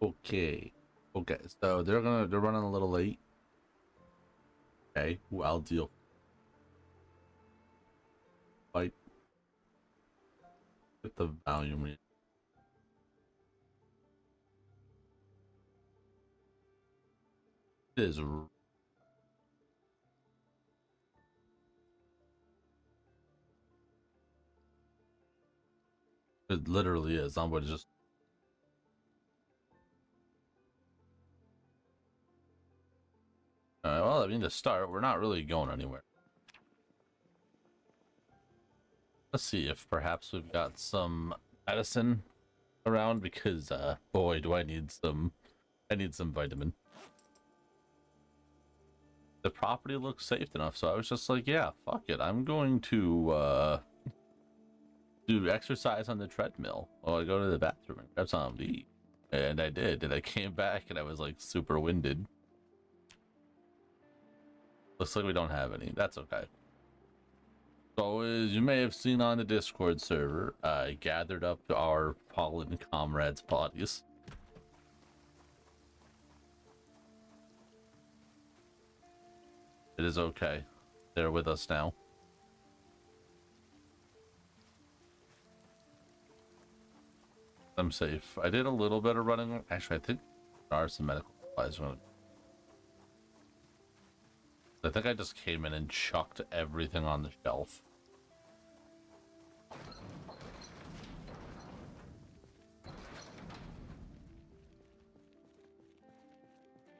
Okay. Okay, so they're running a little late. Okay, well, I'll deal. Fight. Get the volume in. It is. It literally is. I'm gonna just. Well, I mean, to start, we're not really going anywhere. Let's see if perhaps we've got some medicine around because, boy, do I need some. I need some vitamin. The property looks safe enough, so I was just like, yeah, fuck it. I'm going to do exercise on the treadmill while I go to the bathroom and grab something to eat. And I did, and I came back and I was like super winded. Looks like we don't have any. That's okay. So as you may have seen on the Discord server, I gathered up our fallen comrades' bodies. It is okay. They're with us now. I'm safe. I did a little bit of running. Actually, I think there are some medical supplies. I think I just came in and chucked everything on the shelf.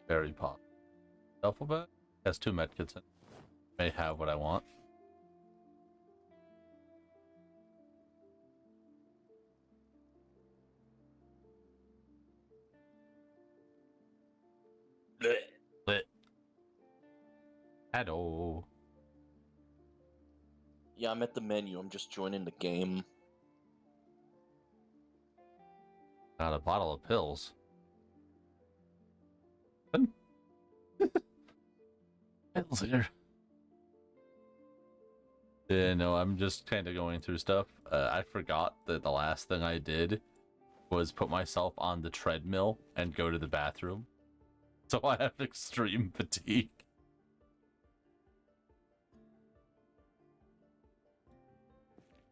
Very pop. Duffel bag has 2 medkits in it. May have what I want. Lit. Hello. Yeah, I'm at the menu. I'm just joining the game. Got a bottle of pills. Pills here. Yeah, no, I'm just kind of going through stuff. I forgot that the last thing I did was put myself on the treadmill and go to the bathroom. So I have extreme fatigue.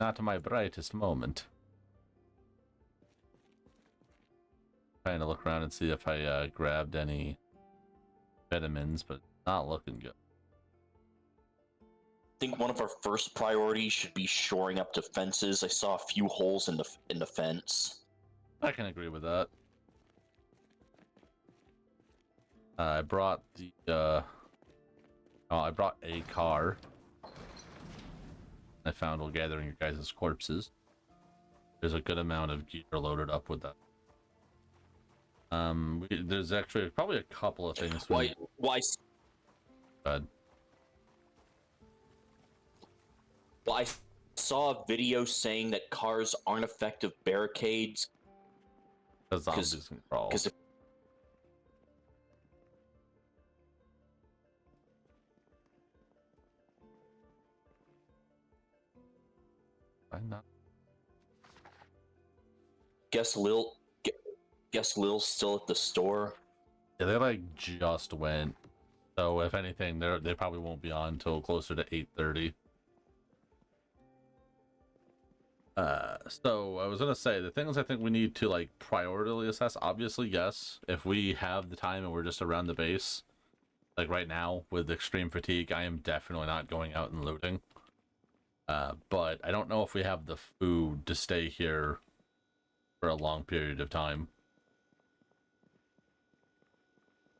Not my brightest moment. Trying to look around and see if I grabbed any vitamins, but not looking good. I think one of our first priorities should be shoring up defenses. I saw a few holes in the fence. I can agree with that. I brought the I brought a car. I found while gathering your guys' corpses. There's a good amount of gear loaded up with that. There's actually probably a couple of things. Why? Go ahead. Well, I saw a video saying that cars aren't effective barricades. The zombies can crawl. Because I'm not. guess Lil's still at the store. Yeah, they like just went. So if anything, they probably won't be on until closer to 8:30. So I was gonna say the things I think we need to like priority assess. Obviously, yes, if we have the time and we're just around the base, like right now with extreme fatigue, I am definitely not going out and looting. But I don't know if we have the food to stay here for a long period of time.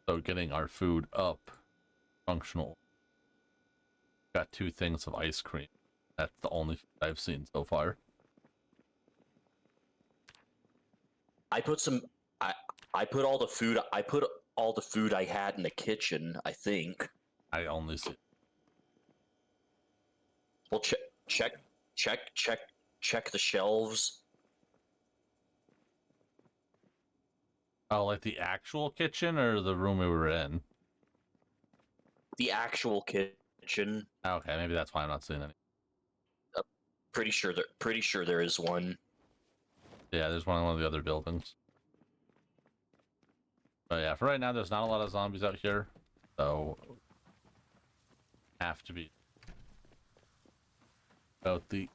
So getting our food up, functional. Got 2 things of ice cream. That's the only food I've seen so far. I put all the food I had in the kitchen. I think. I only see. Well, check the shelves. Oh, like the actual kitchen or the room we were in? The actual kitchen. Okay, maybe that's why I'm not seeing any. Pretty sure there is one. Yeah, there's one in one of the other buildings. But yeah, for right now, there's not a lot of zombies out here, so have to be about the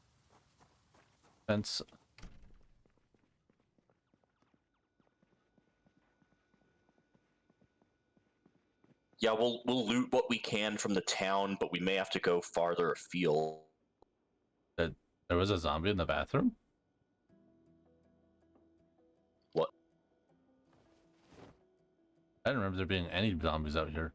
fence. Yeah, we'll loot what we can from the town, but we may have to go farther afield. There was a zombie in the bathroom? What? I didn't remember there being any zombies out here.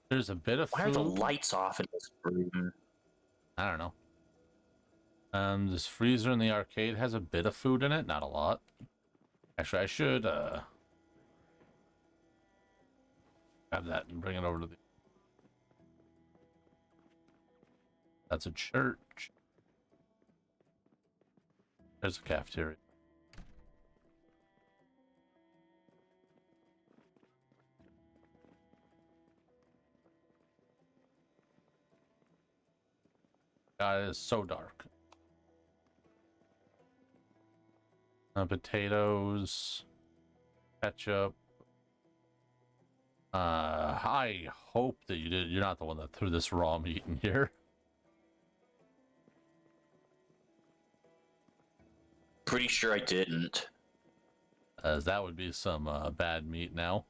There's a bit of food. Why are the lights off in this room? I don't know. This freezer in the arcade has a bit of food in it, not a lot. Actually, I should grab that and bring it over to the... That's a church. There's a cafeteria. God, it is so dark. Potatoes, ketchup. I hope that you're not the one that threw this raw meat in here. Pretty sure I didn't. As that would be some bad meat now.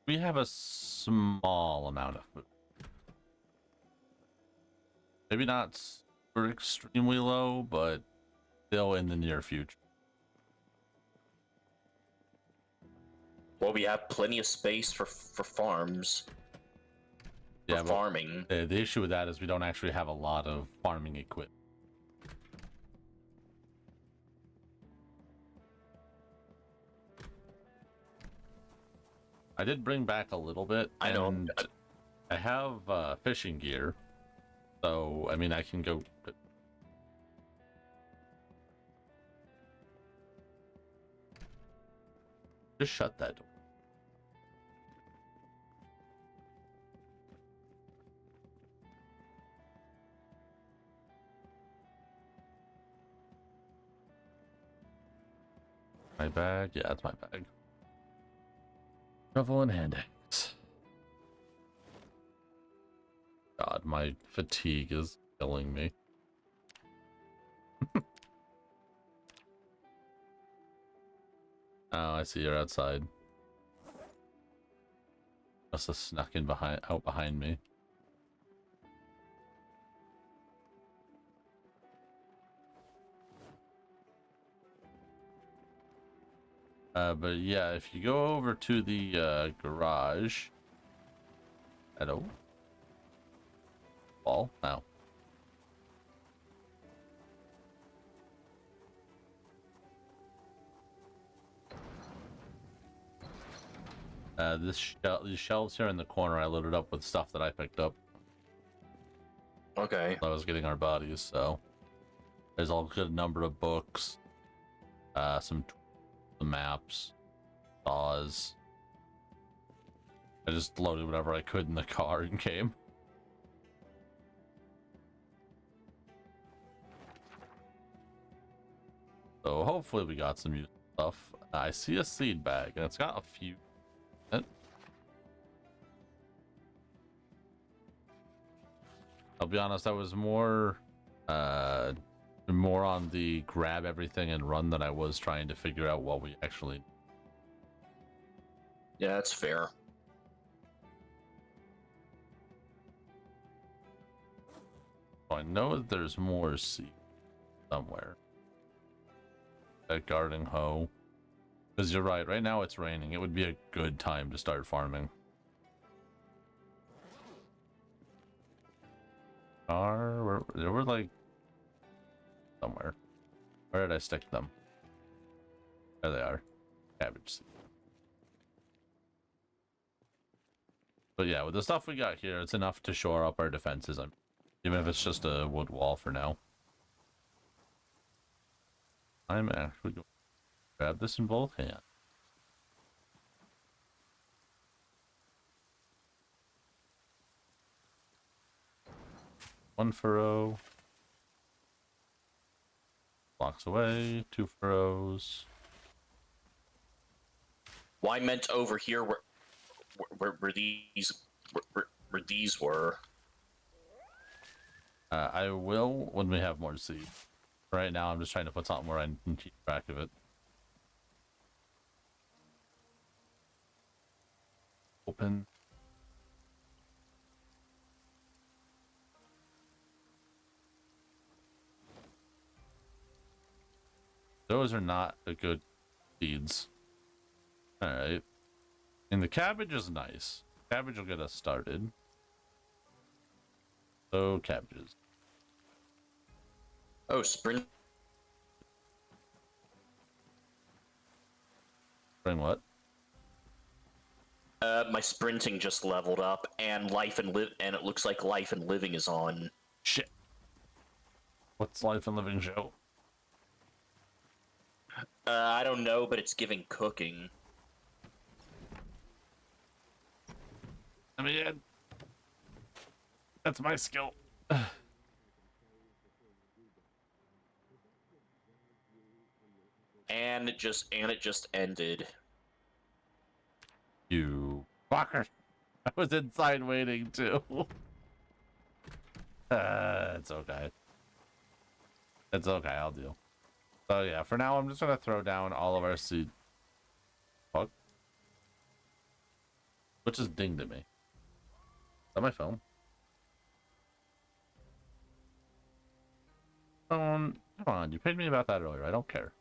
We have a small amount of food. Maybe not super extremely low, but still in the near future. Well, we have plenty of space for farms. For Yeah, farming. The issue with that is we don't actually have a lot of farming equipment. I did bring back a little bit. I know. I have fishing gear, so I mean I can go. Just shut that door. My bag? Yeah, that's my bag. Shovel and hand axe. God, my fatigue is killing me. Oh, I see you're outside. Must have snuck in out behind me. But yeah, if you go over to the garage. Hello. Ball now. These shelves here in the corner I loaded up with stuff that I picked up. Okay. I was getting our bodies, so there's a good number of books, some maps, saws. I just loaded whatever I could in the car and came. So hopefully we got some useful stuff. I see a seed bag and it's got a few. I'll be honest, I was more on the grab everything and run than I was trying to figure out what we actually. Yeah, that's fair. I know that there's more seed somewhere. That garden hoe. Because you're right, right now it's raining. It would be a good time to start farming. They were like somewhere. Where did I stick them? There they are. Cabbage seed. But yeah, with the stuff we got here, it's enough to shore up our defenses. Even if it's just a wood wall for now. I'm actually going. Grab this in both hands. One furrow. Blocks away. 2 furrows. Well, I meant over here where these were. I will when we have more seed. Right now, I'm just trying to put something where I can keep track of it. Open. Those are not the good seeds. Alright. And the cabbage is nice. Cabbage will get us started. So, cabbages. Oh, sprint. Bring what? My sprinting just leveled up, and and it looks like life and living is on. Shit. What's life and living show? I don't know, but it's giving cooking. I mean, that's my skill. And it just ended. You fucker. I was inside waiting too. It's okay. It's okay, I'll deal. So yeah, for now I'm just gonna throw down all of our seed. Fuck. What just dinged at me? Is that my phone? Phone, come on, you paid me about that earlier. I don't care.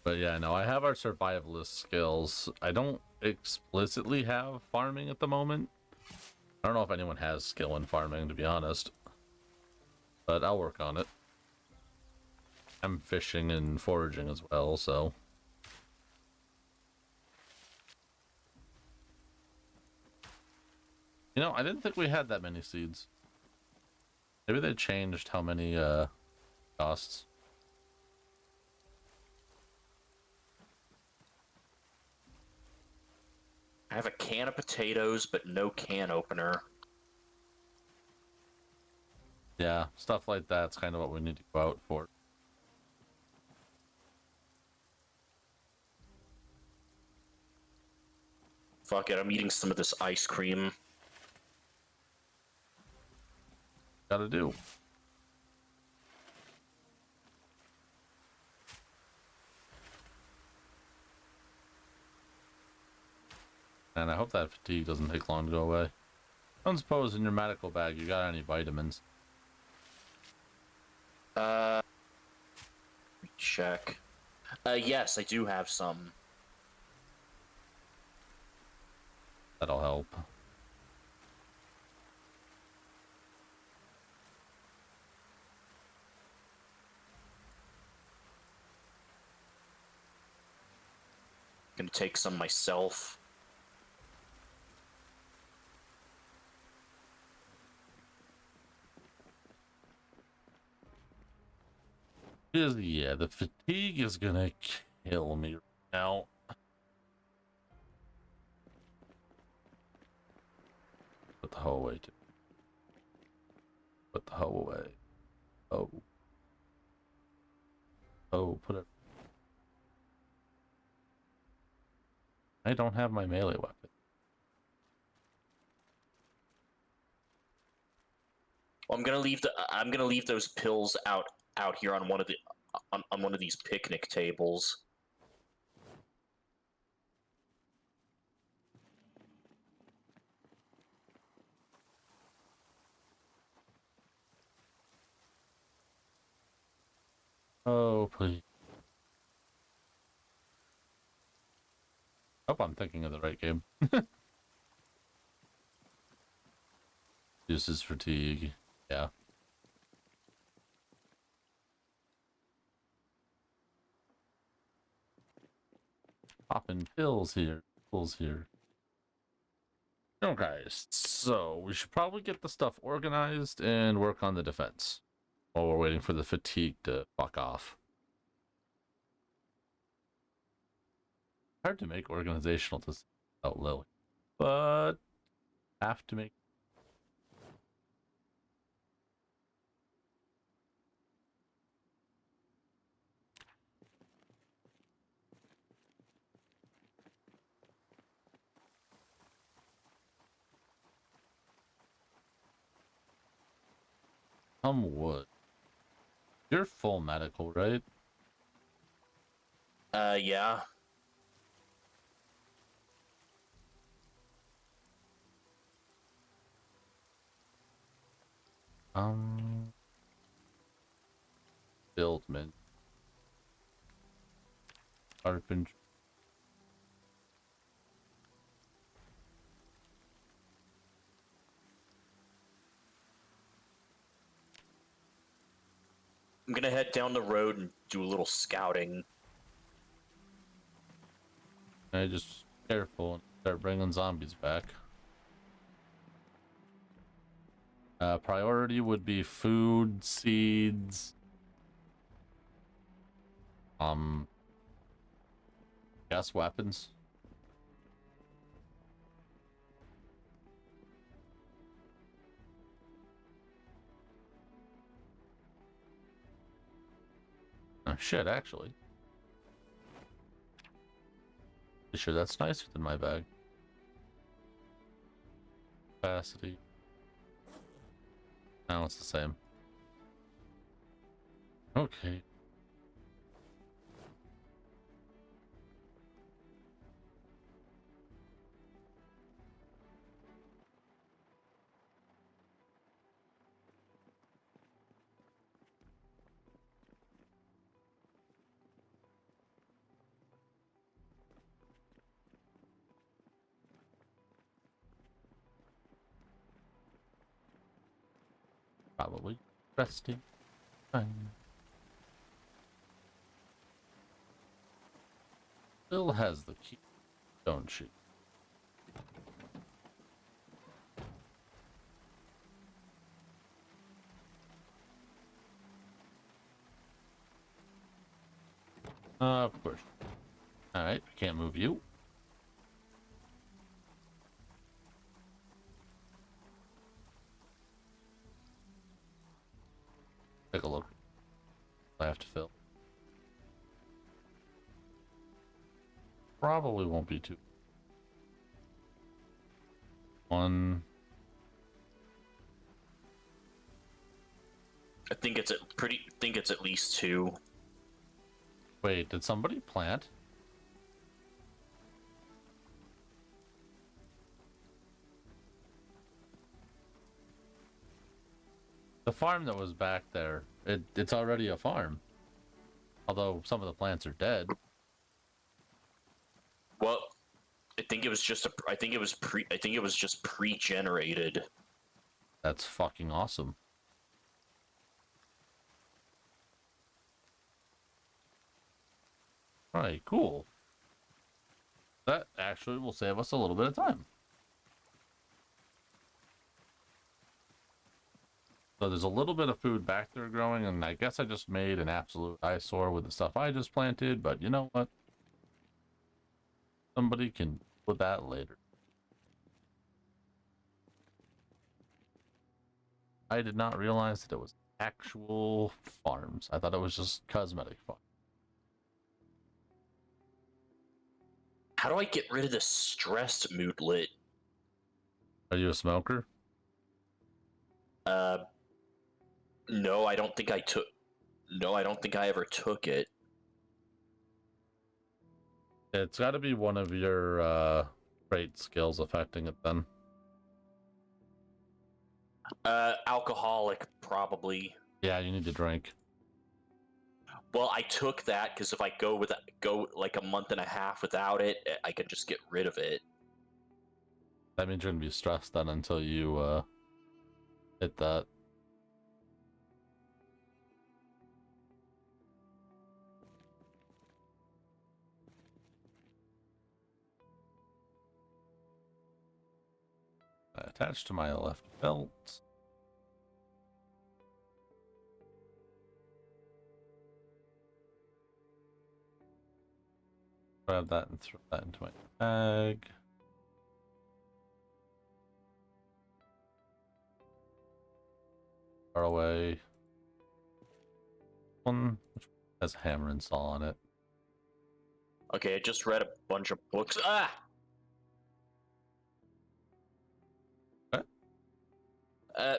But yeah, no, I have our survivalist skills. I don't explicitly have farming at the moment. I don't know if anyone has skill in farming, to be honest. But I'll work on it. I'm fishing and foraging as well, so. You know, I didn't think we had that many seeds. Maybe they changed how many costs. I have a can of potatoes, but no can opener. Yeah, stuff like that's kind of what we need to go out for. Fuck it, I'm eating some of this ice cream. Gotta do. And I hope that fatigue doesn't take long to go away. I don't suppose in your medical bag you got any vitamins. Let me check. Yes, I do have some. That'll help. Gonna take some myself. Yeah, the fatigue is gonna kill me right now. Put the hoe away too. Put the hoe away. Oh. Oh, put it. I don't have my melee weapon. Well, I'm gonna leave those pills out here on one of the on one of these picnic tables. Oh, please. Hope I'm thinking of the right game. Uses fatigue. Yeah. Popping pills here. Pills here. Okay, so we should probably get the stuff organized and work on the defense while we're waiting for the fatigue to fuck off. Hard to make organizational decisions without Lily, but have to make. Some wood. You're full medical, right? Yeah. Buildman. Carpentry. I'm gonna head down the road and do a little scouting. Just careful and start bringing zombies back. Priority would be food, seeds, gas weapons. Oh shit, actually. Sure, that's nicer than my bag. Capacity. No, it's the same. Okay. Probably resting. Fine. Bill has the key, don't she? Of course. Alright, can't move you. Take a look. I have to fill. Probably won't be too. One. I think it's at least 2. Wait, did somebody plant? The farm that was back there, it's already a farm. Although some of the plants are dead. Well, I think it was just pre-generated. That's fucking awesome. Alright, cool. That actually will save us a little bit of time. So there's a little bit of food back there growing, and I guess I just made an absolute eyesore with the stuff I just planted, but you know what? Somebody can put that later. I did not realize that it was actual farms. I thought it was just cosmetic farms. How do I get rid of the stressed moodlet? Are you a smoker? No, I don't think I took. No, I don't think I ever took it. It's got to be one of your trait skills affecting it then. Alcoholic, probably. Yeah, you need to drink. Well, I took that because if I go like a month and a half without it, I can just get rid of it. That means you're gonna be stressed then until you hit that. attached to my left belt. Grab that and throw that into my bag. Far away. One which has a hammer install on it. Okay, I just read a bunch of books. Ah! What? Uh.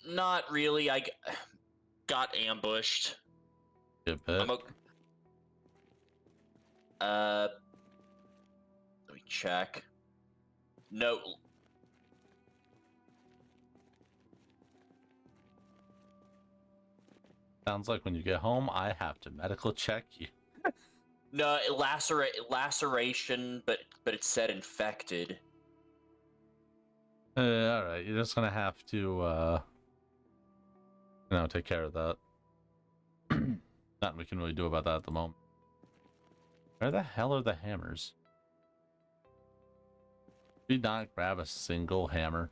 Not really. I got ambushed. Good bit. I'm let me check. No. Sounds like when you get home, I have to medical check you. No, laceration, but it said infected. All right, you're just gonna have to, take care of that. Nothing we can really do about that at the moment. Where the hell are the hammers? Did we not grab a single hammer?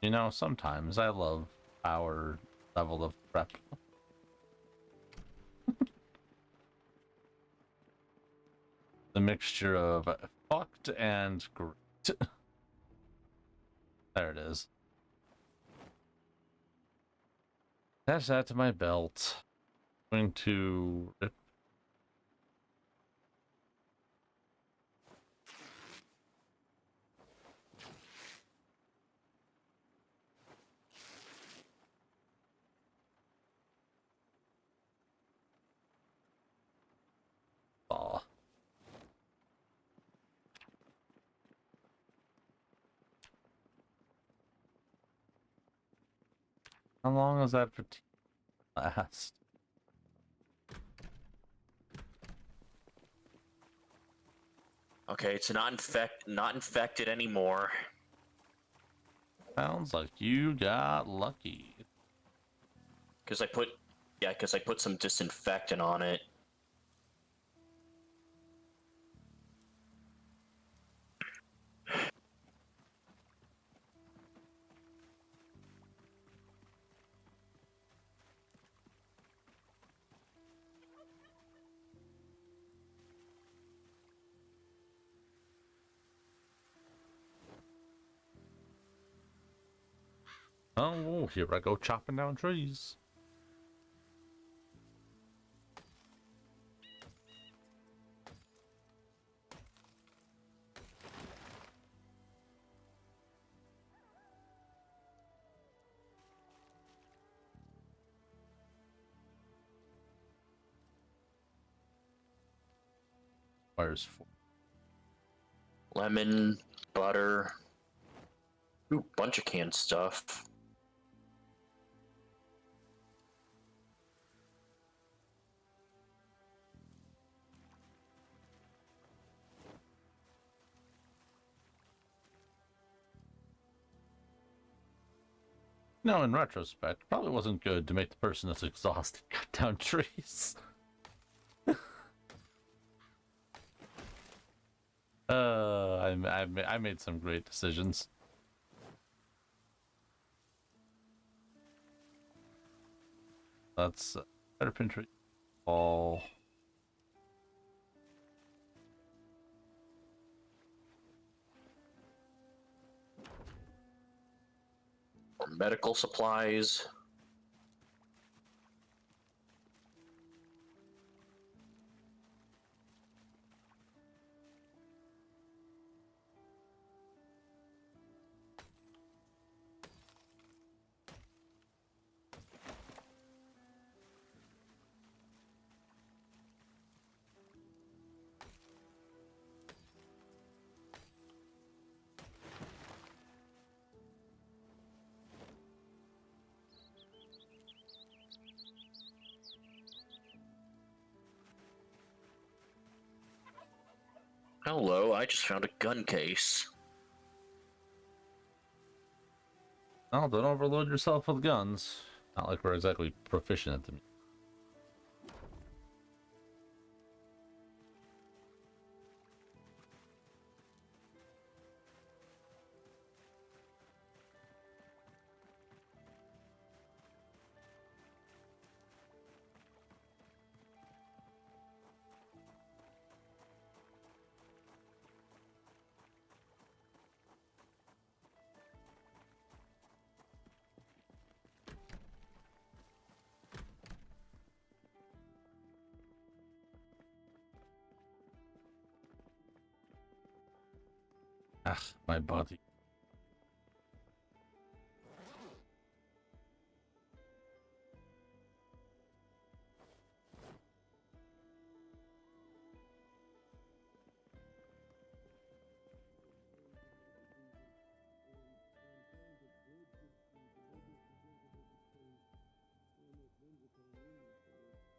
You know, sometimes I love our level of prep. The mixture of fucked and great. There it is. Attach that to my belt. Going to rip. Aw. How long is that fatigue last? Okay, it's not infected anymore. Sounds like you got lucky. Because I put some disinfectant on it. Oh, here I go chopping down trees. Where's four? Lemon, butter. Ooh, bunch of canned stuff. No, in retrospect, probably wasn't good to make the person that's exhausted cut down trees. I made some great decisions. That's better pin tree. All. Medical supplies. Hello, I just found a gun case. Oh, don't overload yourself with guns. Not like we're exactly proficient at them. Ah, my body.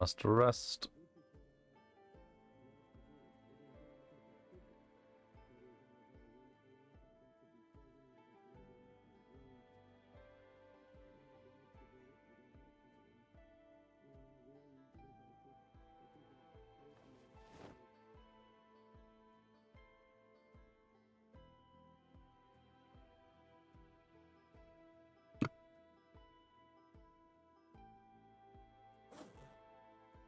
Must rest.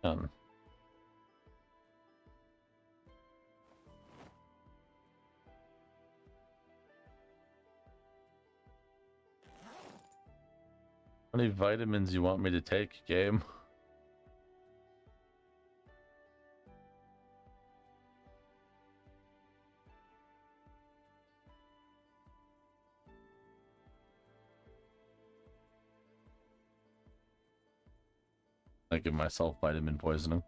Um, how many vitamins you want me to take, game? I give myself vitamin poisoning.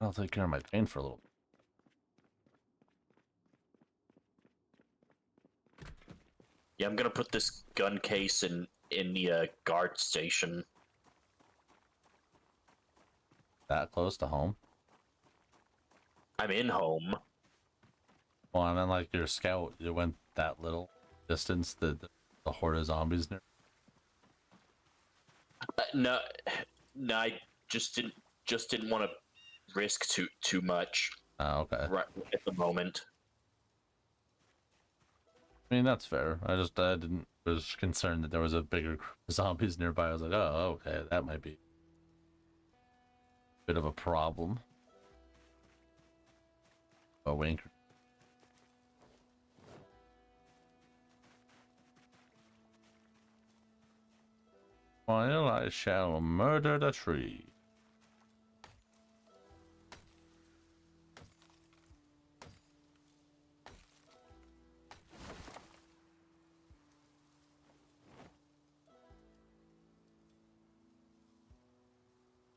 I'll take care of my pain for a little. Yeah, I'm gonna put this gun case in the guard station. That close to home? I'm in home. Well, I mean, like your scout, you went that little distance. The horde of zombies near. No, no, I just didn't want to risk too much Oh, okay. right at the moment. I mean, that's fair. I didn't was concerned that there was a bigger group of zombies nearby. I was like, oh, okay, that might be a bit of a problem. A wink. While I shall murder the tree.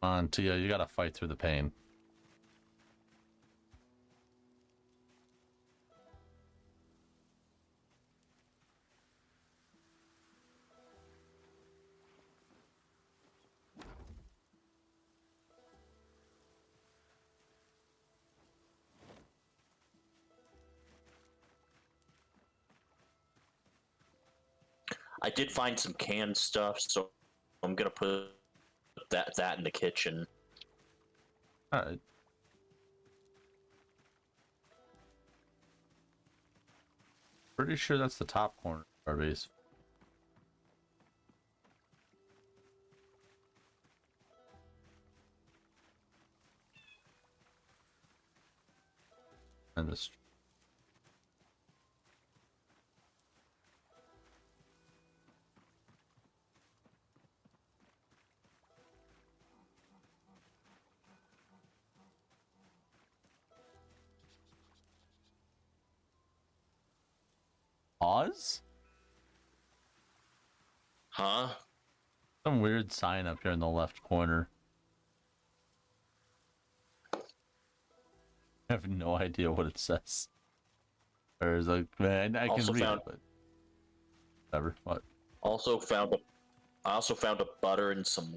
Come on, Tia, you gotta fight through the pain. I did find some canned stuff, so I'm gonna put that in the kitchen. Alright. Pretty sure that's the top corner of our base. And this. Pause? Huh? Some weird sign up here in the left corner. I have no idea what it says. There's like, man, I can Also read found- it, but whatever. What? I also found a butter and some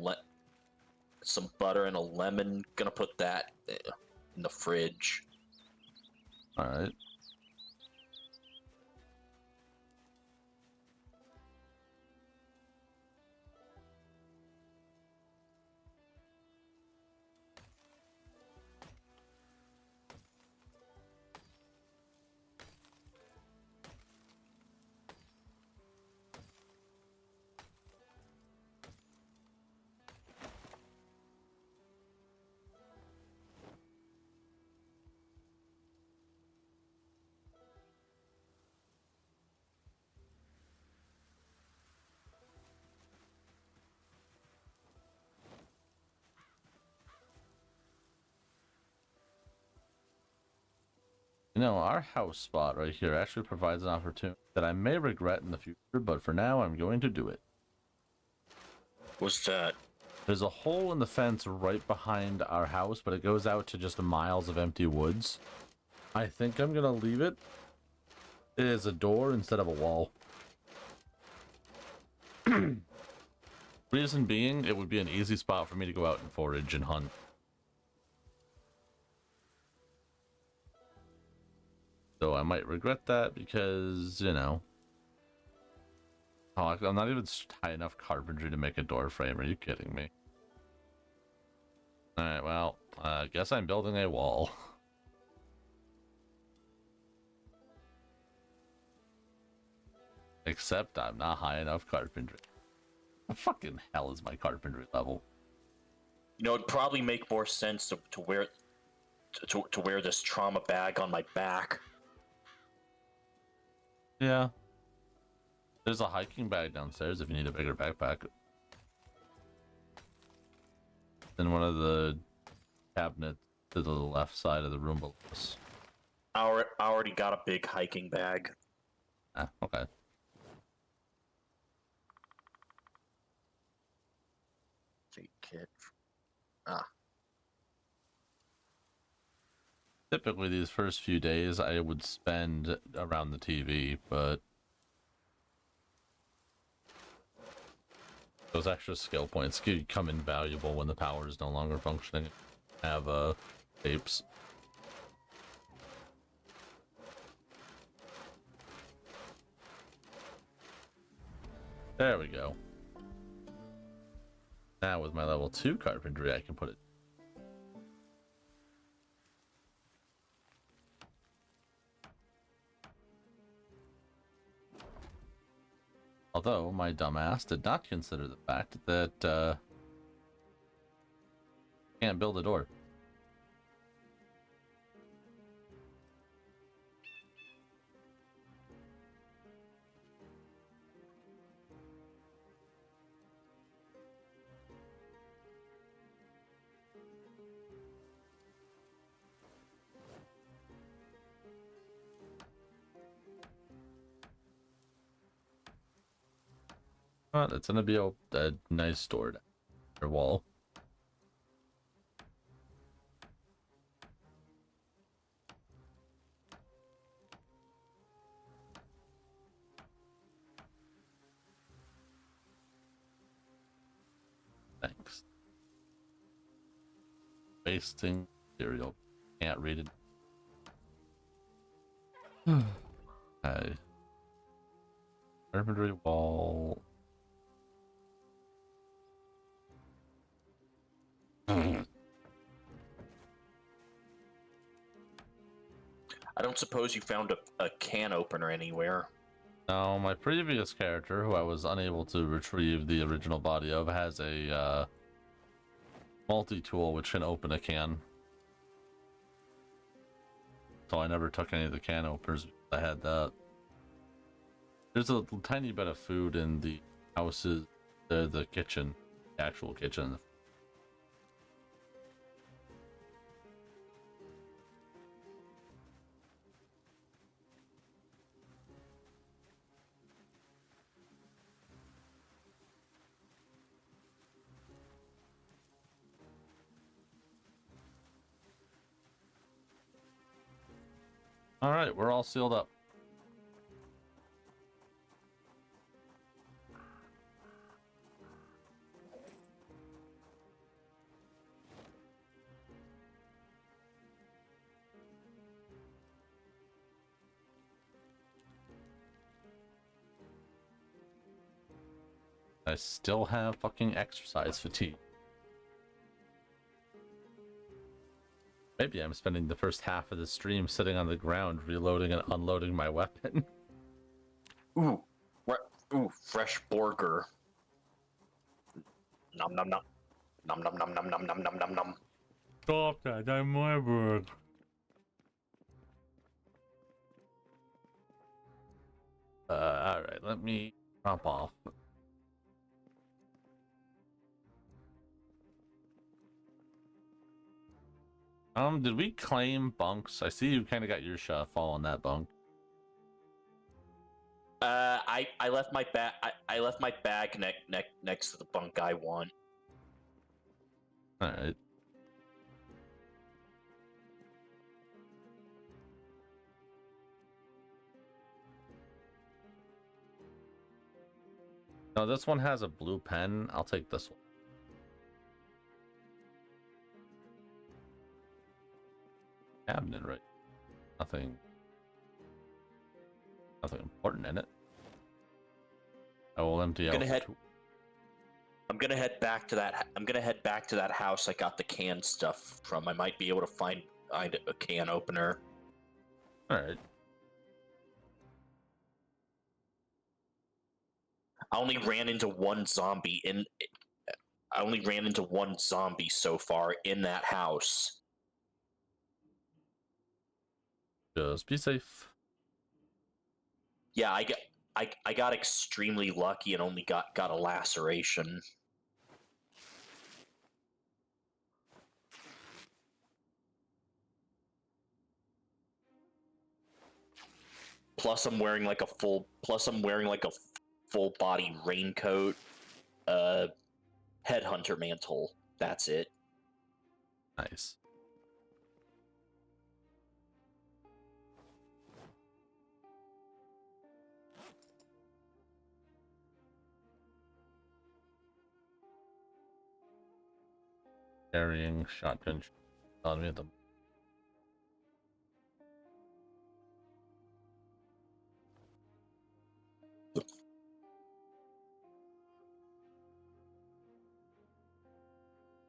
butter and a lemon. Gonna put that in the fridge. All right. You know, our house spot right here actually provides an opportunity that I may regret in the future, but for now, I'm going to do it. What's that? There's a hole in the fence right behind our house, but it goes out to just miles of empty woods. I think I'm gonna leave it as a door instead of a wall. Reason being, it would be an easy spot for me to go out and forage and hunt. So I might regret that because, you know... Oh, I'm not even high enough carpentry to make a door frame. Are you kidding me? Alright, well, I guess I'm building a wall. Except I'm not high enough carpentry. What fucking hell is my carpentry level? You know, it'd probably make more sense to wear this trauma bag on my back. Yeah. There's a hiking bag downstairs if you need a bigger backpack. In one of the cabinets to the left side of the room below us. I already got a big hiking bag. Ah, okay. Take kit. Ah. Typically, these first few days I would spend around the TV, but those extra skill points come invaluable when the power is no longer functioning. Have tapes. There we go. Now with my level 2 carpentry, I can put it. Although my dumbass did not consider the fact that can't build a door. But it's gonna be a nice door or wall. Thanks. Wasting material. Can't read it. Okay. Carpentry wall. I don't suppose you found a can opener anywhere. Now, my previous character, who I was unable to retrieve the original body of, has a multi-tool which can open a can. So I never took any of the can openers. I had that. There's a tiny bit of food in the houses, the kitchen, the actual kitchen. All right, we're all sealed up. I still have fucking exercise fatigue. Maybe I'm spending the first half of the stream sitting on the ground reloading and unloading my weapon. Ooh, ooh, fresh burger. Nom nom nom. Nom nom nom nom nom nom nom nom nom. Stop that, I'm my bird. Alright, let me drop off. Did we claim bunks? I see you kind of got your shot fall on that bunk. I left my bag. I left my bag next to the bunk I want. All right. No, this one has a blue pen. I'll take this one. Cabinet, right? Nothing important in it. I will empty out. I'm gonna head back to that. I'm gonna head back to that house I got the canned stuff from. I might be able to find a can opener. All right. I only ran into one zombie so far in that house. Just be safe. Yeah, I got extremely lucky and only got a laceration. Plus I'm wearing like a full body raincoat, headhunter mantle. That's it. Nice. Carrying shotgun on me at the.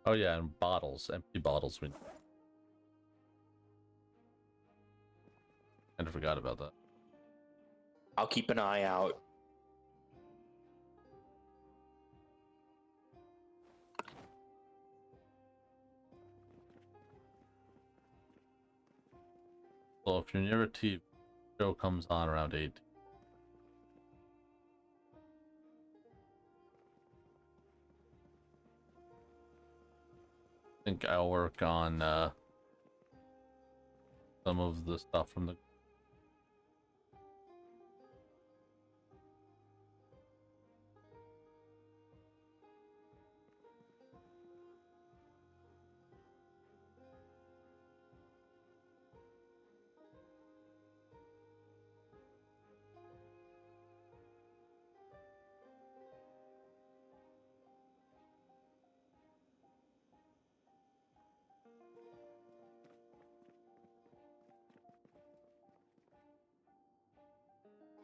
Oh yeah, and bottles, empty bottles. We kind of forgot about that. I'll keep an eye out. So if you're near a TV show comes on around 8. I think I'll work on some of the stuff from the.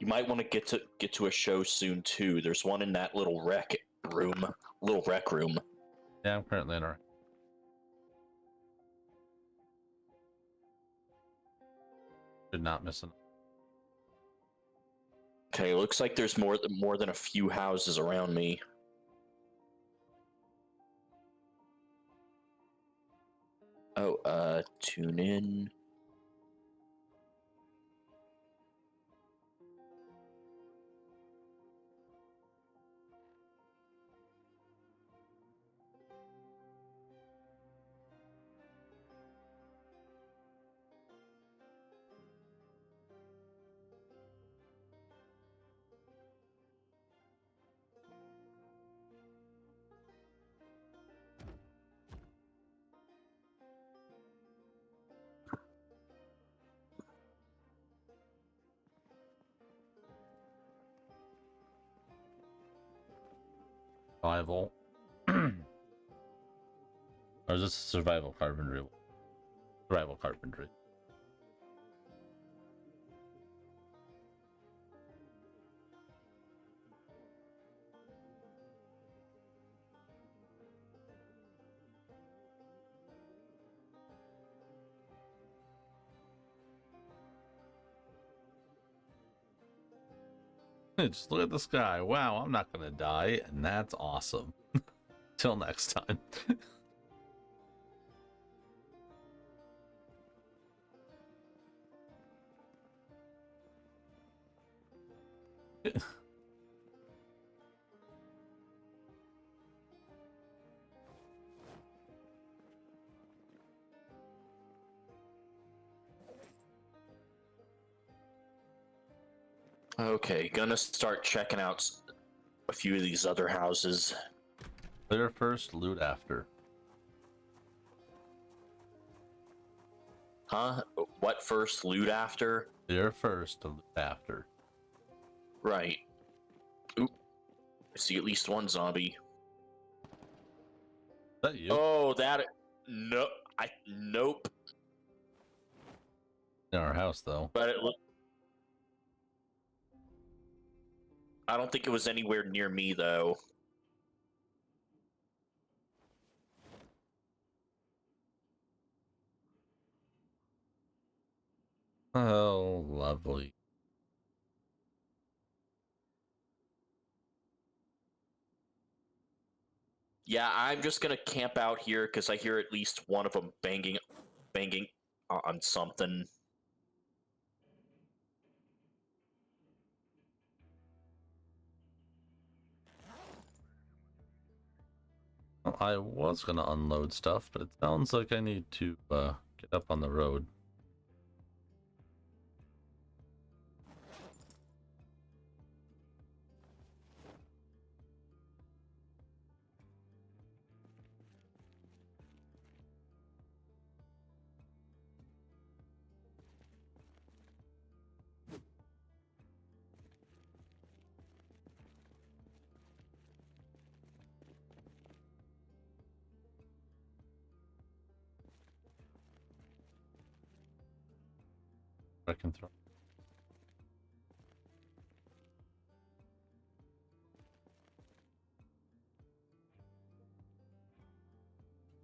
You might want to get to a show soon too. There's one in that little rec room. Yeah, I'm currently in our. Should not miss it. Okay, looks like there's more than a few houses around me. Oh, tune in. survival. Or is this survival carpentry? Survival carpentry. Just look at the sky. Wow, I'm not gonna die, and that's awesome. Till next time. Okay, gonna start checking out a few of these other houses. Clear first, loot after. Huh? What first, loot after? Clear first, to loot after. Right. Oop. I see at least one zombie. Is that you? Oh, that... No. Nope. In our house, though. But it looked... I don't think it was anywhere near me, though. Oh, lovely. Yeah, I'm just gonna camp out here because I hear at least one of them banging on something. Well, I was gonna unload stuff, but it sounds like I need to get up on the road. I can throw.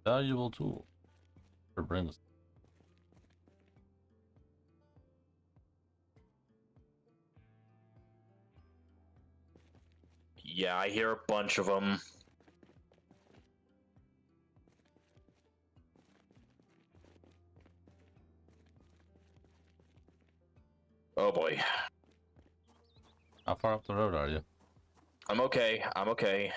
Valuable tool for brings. Yeah, I hear a bunch of them. Oh boy. How far up the road are you? I'm okay. I'm okay.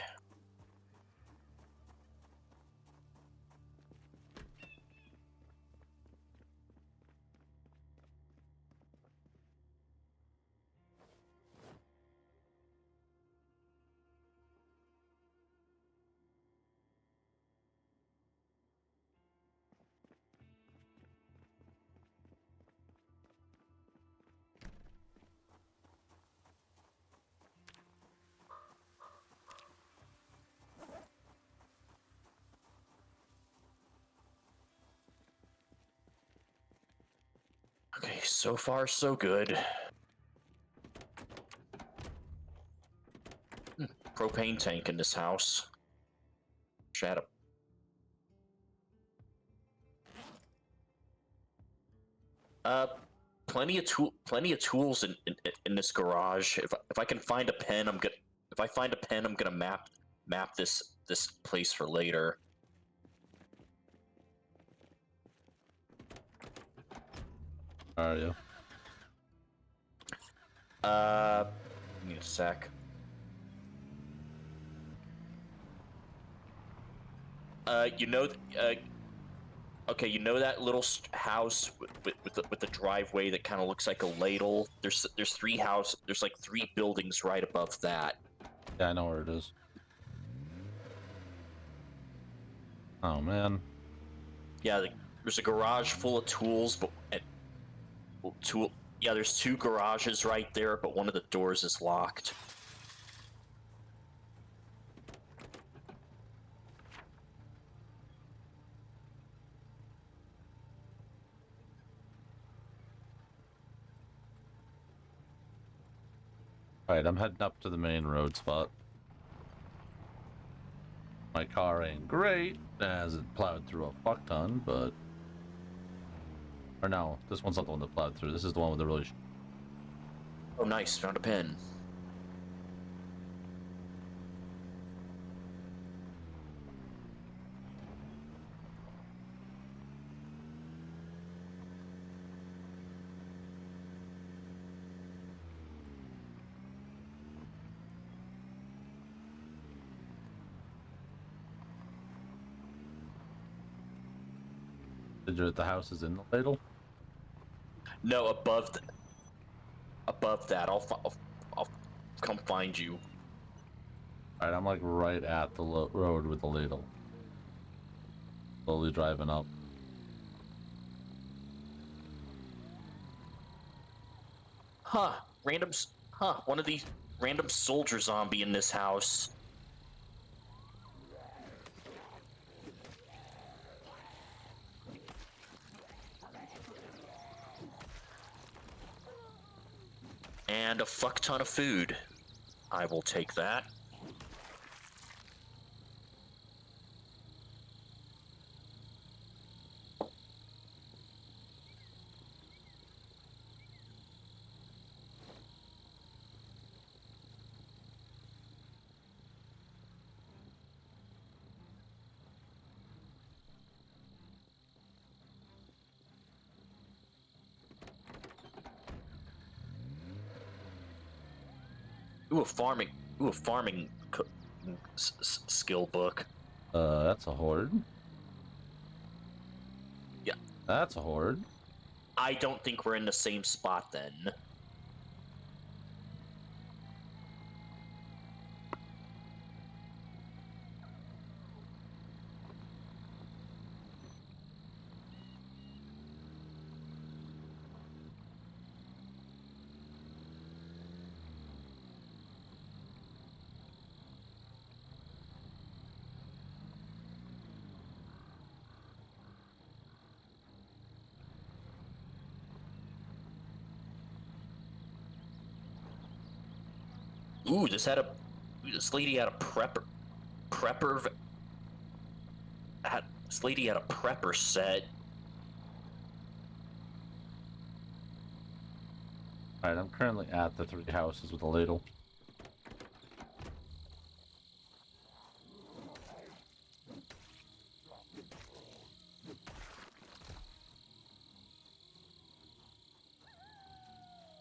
Okay, so far so good. Propane tank in this house. Shut up. Plenty of tools in this garage. If I can find a pen, if I find a pen, I'm gonna map this place for later. Are you? Give me a sec. You know, okay, you know that little house with the driveway that kind of looks like a ladle. There's there's like three buildings right above that. Yeah, I know where it is. Oh man. Yeah, there's a garage full of tools, but yeah, there's two garages right there, but one of the doors is locked. Alright, I'm heading up to the main road spot. My car ain't great, as it plowed through a fuck ton, but... Or no, this one's not the one that plowed through. This is the one with the really... Oh, nice. Found a pin. Did you, the house is in the ladle? No, above that. I'll come find you. Alright, I'm like right at the road with the ladle. Slowly driving up. Huh. One of these random soldier zombie in this house. And a fuck ton of food. I will take that. Ooh, a farming skill book. That's a horde. Yeah. That's a horde. I don't think we're in the same spot then. Ooh, this lady had a prepper. This lady had a prepper set. Alright, I'm currently at the 3 houses with a ladle.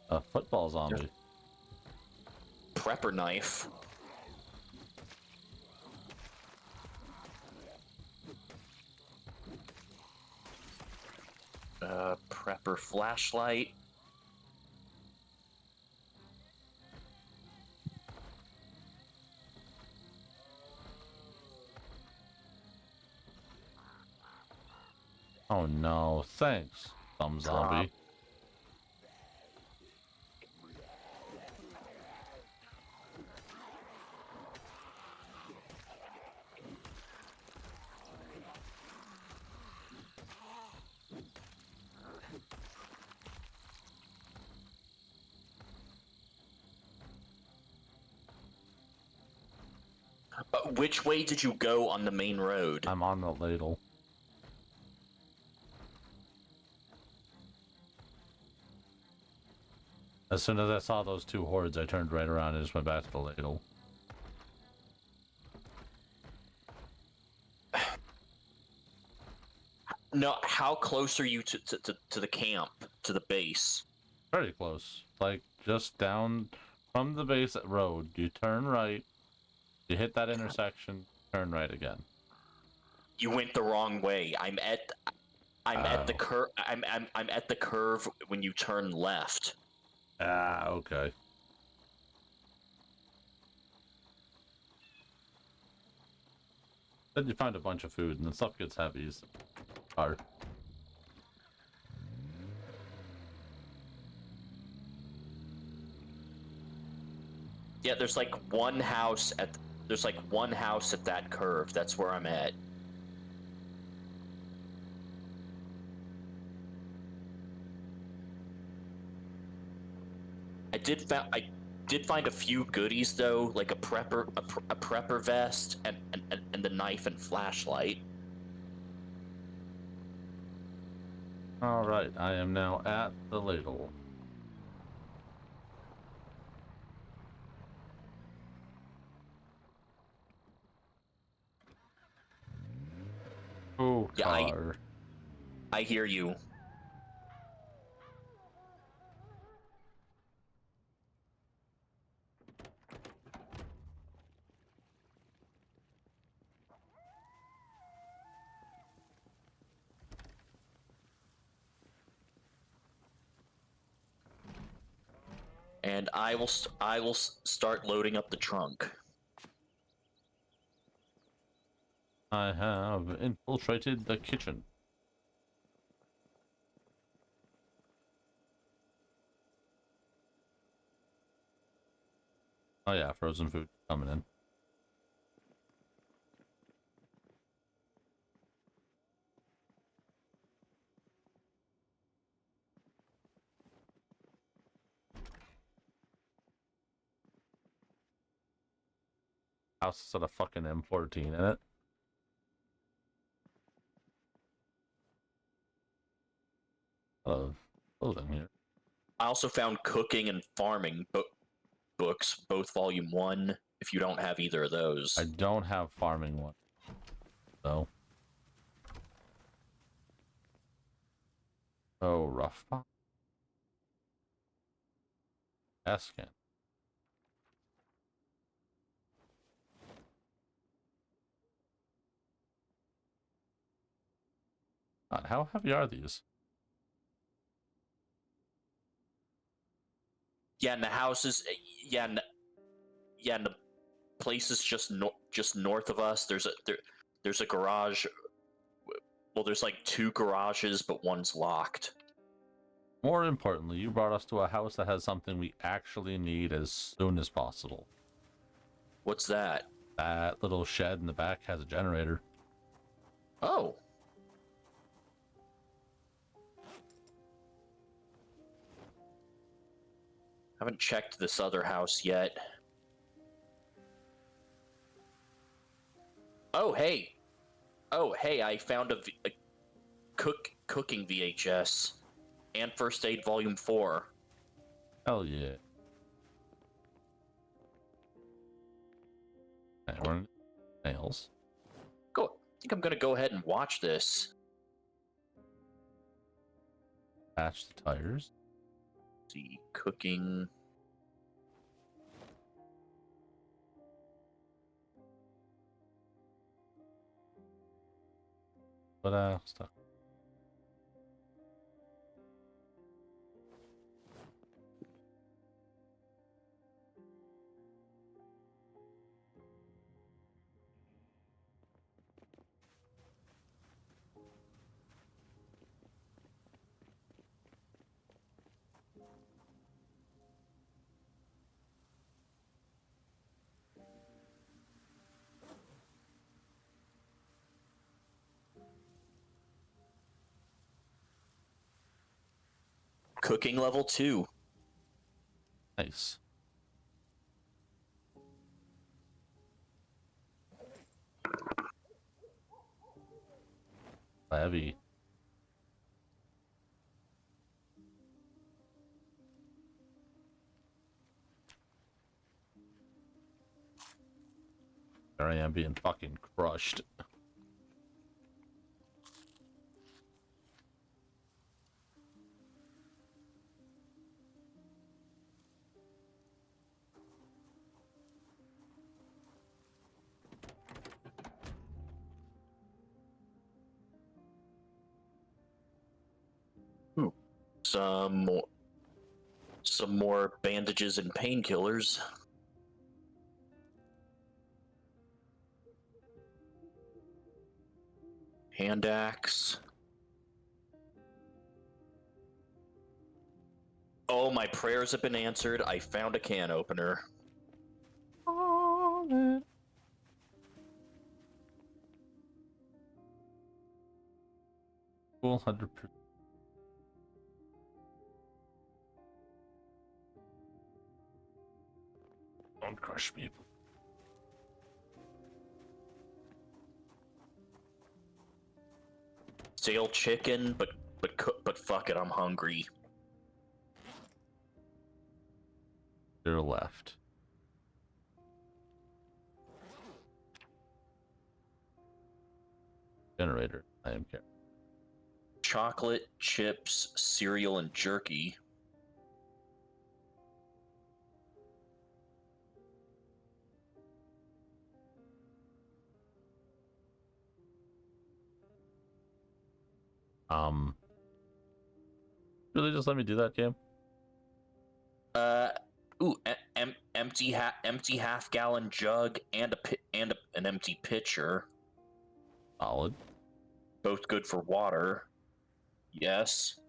A football zombie. Prepper knife. Prepper flashlight. Oh no, thanks, some zombie. Which way did you go on the main road? I'm on the ladle. As soon as I saw those 2 hordes, I turned right around and just went back to the ladle. No, how close are you to the camp, to the base? Very close. Like, just down from the base road, you turn right, you hit that intersection, turn right again. You went the wrong way. I'm at the curve. I'm at the curve when you turn left. Ah, okay. Then you find a bunch of food and the stuff gets heavy. Hard. Yeah, there's like one house at that curve. That's where I'm at. did find a few goodies though, like a prepper vest and the knife and flashlight. All right, I am now at the ladle. Oh, Yeah, car. I hear you. And I will start loading up the trunk. I have infiltrated the kitchen. Oh yeah, frozen food coming in. House has got a fucking M14 in it. Of clothing here. I also found cooking and farming books, both volume 1, if you don't have either of those. I don't have farming one, though. Oh, rough. Askin. God, how heavy are these? Yeah, and the houses, yeah, and the places just north of us. There's a garage. Well, there's like 2 garages, but one's locked. More importantly, you brought us to a house that has something we actually need as soon as possible. What's that? That little shed in the back has a generator. Oh. Haven't checked this other house yet. Oh, hey. Oh, hey, I found a cooking VHS and First Aid Volume 4. Hell yeah. Okay, we're in nails. I think I'm gonna go ahead and watch this. Patch the tires. Let's see, cooking. But stuff. Cooking level 2. Nice. Heavy. There I am being fucking crushed. Some more bandages and painkillers. Hand axe. Oh, my prayers have been answered. I found a can opener. Cool, 100%. Don't crush me. Stale chicken, but fuck it, I'm hungry. Your left. Generator. I am care. Chocolate, chips, cereal, and jerky. Really, just let me do that game. Ooh, empty half-gallon jug and an empty pitcher. Solid. Both good for water. Yes.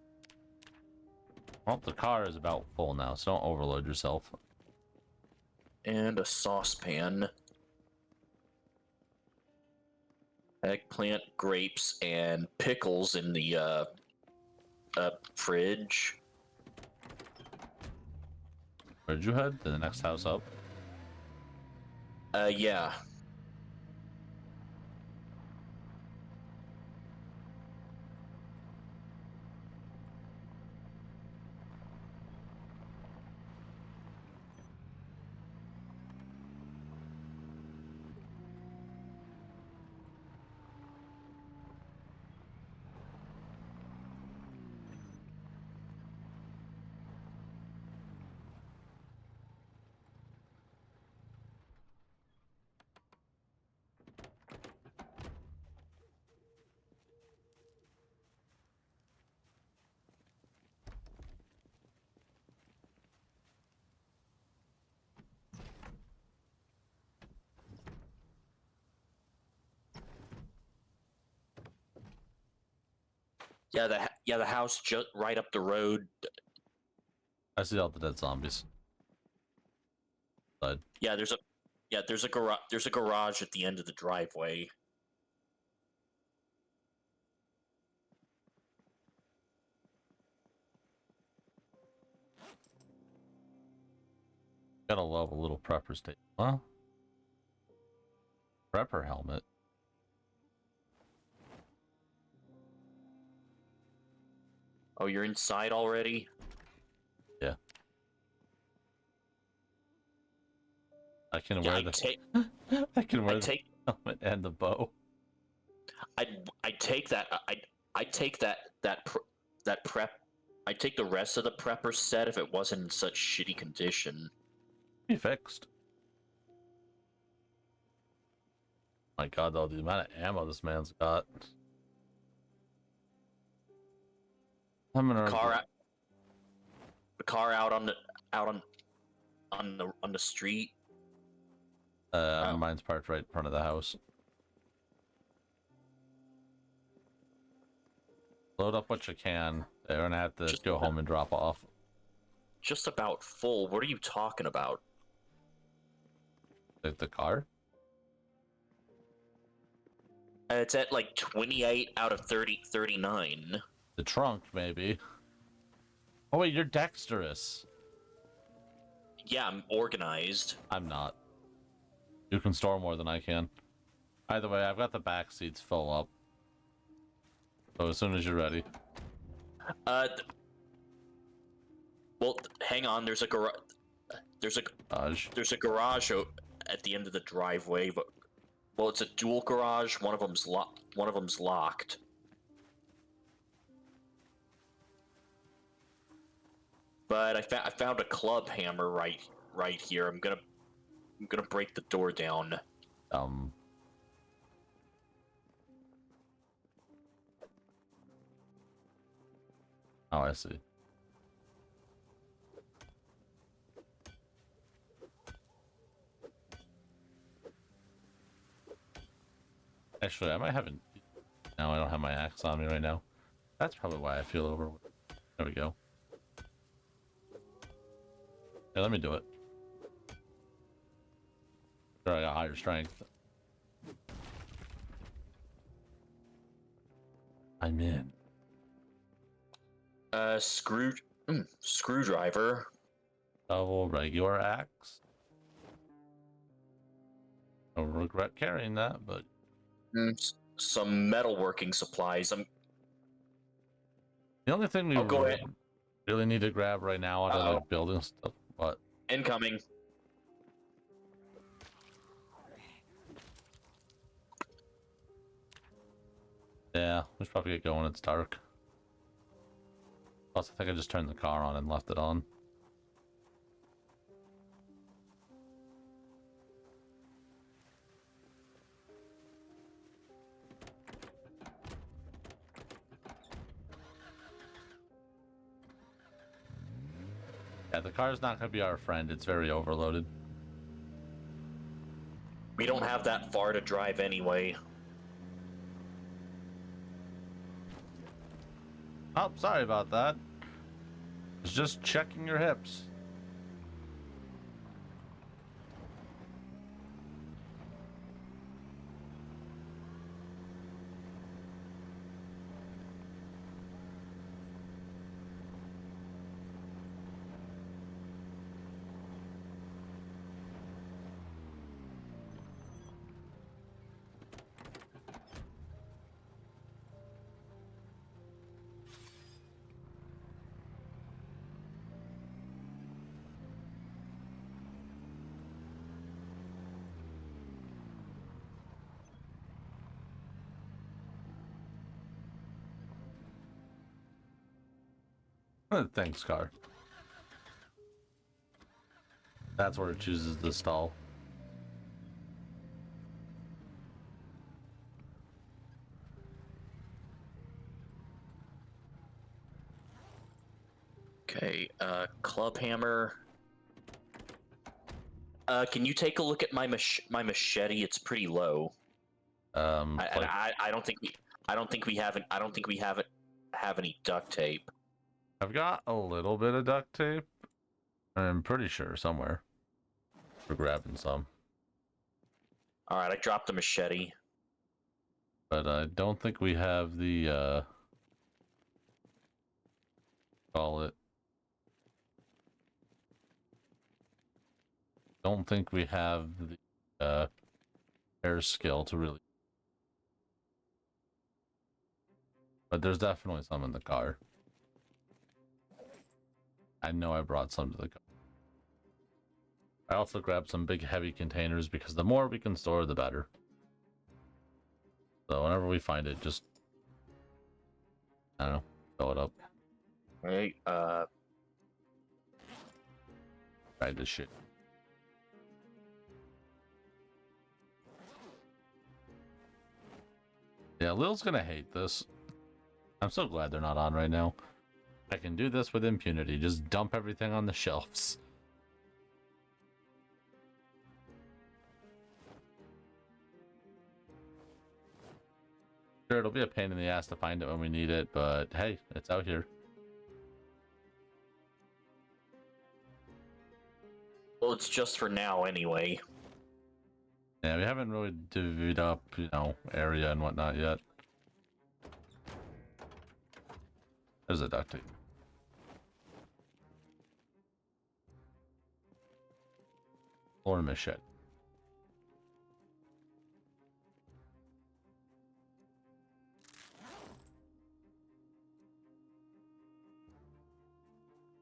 Well, the car is about full now, so don't overload yourself. And a saucepan. Eggplant, grapes, and pickles in the fridge. Where'd you head? To the next house up? Yeah. The house just right up the road. I see all the dead zombies. But There's a garage at the end of the driveway. gotta love a little prepper state. Huh? Prepper helmet. Oh, you're inside already? Yeah. I can wear the I can wear the helmet and the bow. I take that I take that prep. I take the rest of the prepper set if it wasn't in such shitty condition. Be fixed. My god, though, the amount of ammo this man's got. I'm gonna the car out on the street. Mine's parked right in front of the house. Load up what you can. They're gonna have to go home and drop off. Just about full. What are you talking about? Like the car? It's at like 28 out of 39. The trunk, maybe. Oh wait, you're dexterous. Yeah, I'm organized. I'm not. You can store more than I can. Either way, I've got the back seats full up. So as soon as you're ready. Well, hang on. There's a garage. There's a garage at the end of the driveway, but well, it's a dual garage. One of them's locked. But I found a club hammer right here. I'm gonna break the door down. Oh, I see. Actually, I might have an... No, I don't have my axe on me right now. That's probably why I feel over... There we go. Yeah, let me do it. Sure, I got higher strength. I'm in. Screwdriver. Double regular axe. I regret carrying that, but Some metalworking supplies. the only thing we I'll go ahead. really need to grab right now out of the building stuff. What? Incoming. Yeah, we should probably get going. It's dark. Plus, I think I just turned the car on and left it on. Yeah, the car's not going to be our friend. It's very overloaded. We don't have that far to drive anyway. Oh, sorry about that. It's just checking your hips. Thanks, car. That's where it chooses to stall. Okay, club hammer. Can you take a look at my machete? It's pretty low. I don't think we have any duct tape. I've got a little bit of duct tape. I'm pretty sure somewhere. We're grabbing some. All right, I dropped the machete. But I don't think we have the, call it. Don't think we have the, air skill to really. But there's definitely some in the car. I know I brought some to the car. I also grabbed some big heavy containers because the more we can store, the better. So whenever we find it, just, I don't know, fill it up. Right, Try this shit. Yeah, Lil's gonna hate this. I'm so glad they're not on right now. I can do this with impunity. Just dump everything on the shelves. Sure, it'll be a pain in the ass to find it when we need it, but hey, it's out here. well, it's just for now anyway. Yeah, we haven't really divvied up, you know, area and whatnot yet. There's a duct tape. Or a machete.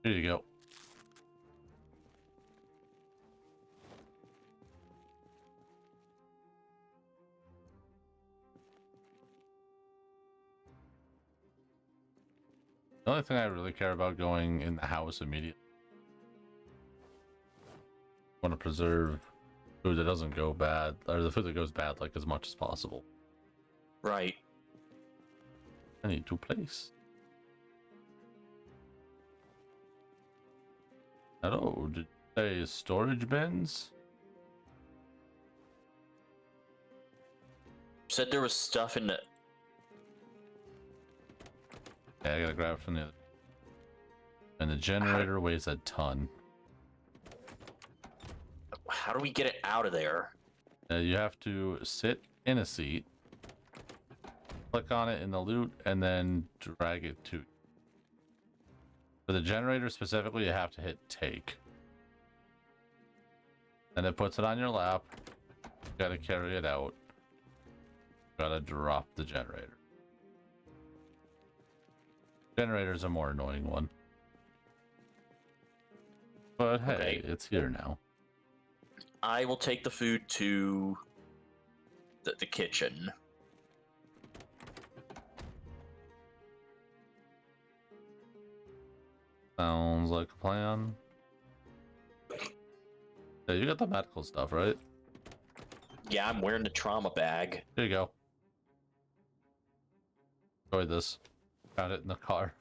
Here you go. The only thing I really care about going in the house immediately. I want to preserve food that doesn't go bad, or the food that goes bad, like as much as possible. Right. I need to place. Hello, did you say storage bins? Said there was stuff in the. Yeah, I gotta grab it from the other. And the generator weighs a ton. How do we get it out of there? You have to sit in a seat, click on it in the loot, and then drag it to. For the generator specifically, you have to hit take. And it puts it on your lap, Gotta carry it out. Gotta drop the generator. Generator's a more annoying one. But hey, Okay. it's here now. I will take the food to the kitchen. Sounds like a plan. Yeah, you got the medical stuff, right? Yeah, I'm wearing the trauma bag. There you go. Enjoy this. Found it in the car.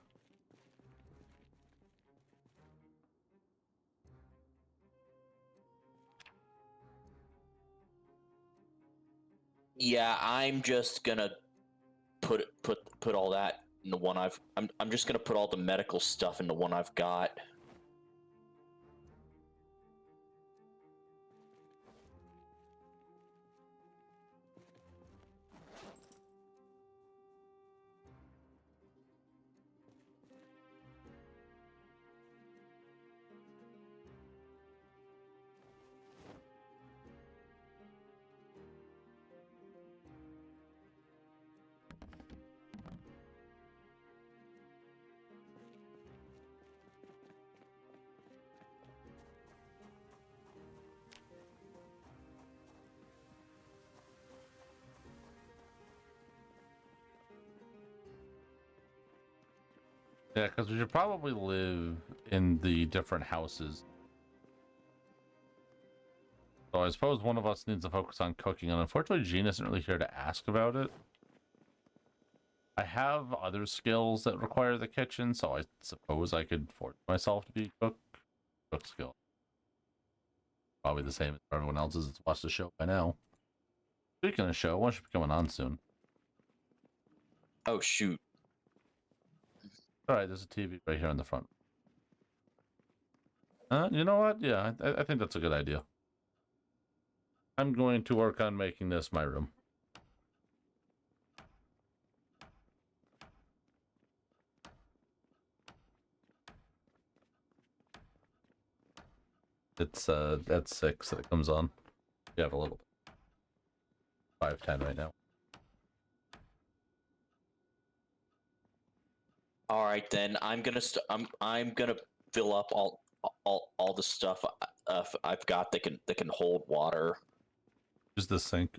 Yeah, I'm just gonna put all that in the one I'm just gonna put all the medical stuff in the one I've got. Yeah, because we should probably live in the different houses. So I suppose one of us needs to focus on cooking, and unfortunately Jean isn't really here to ask about it. I have other skills that require the kitchen, so I suppose I could force myself to be cook skill. Probably the same as everyone else's that's watched the show by now. Speaking of show, one should be coming on soon. Oh shoot. Alright, there's a TV right here on the front. You know what? Yeah, I think that's a good idea. I'm going to work on making this my room. It's at 6 that it comes on. You have a little bit. 5:10 right now. All right, then I'm gonna I'm gonna fill up all the stuff I've got that can hold water. Just the sink.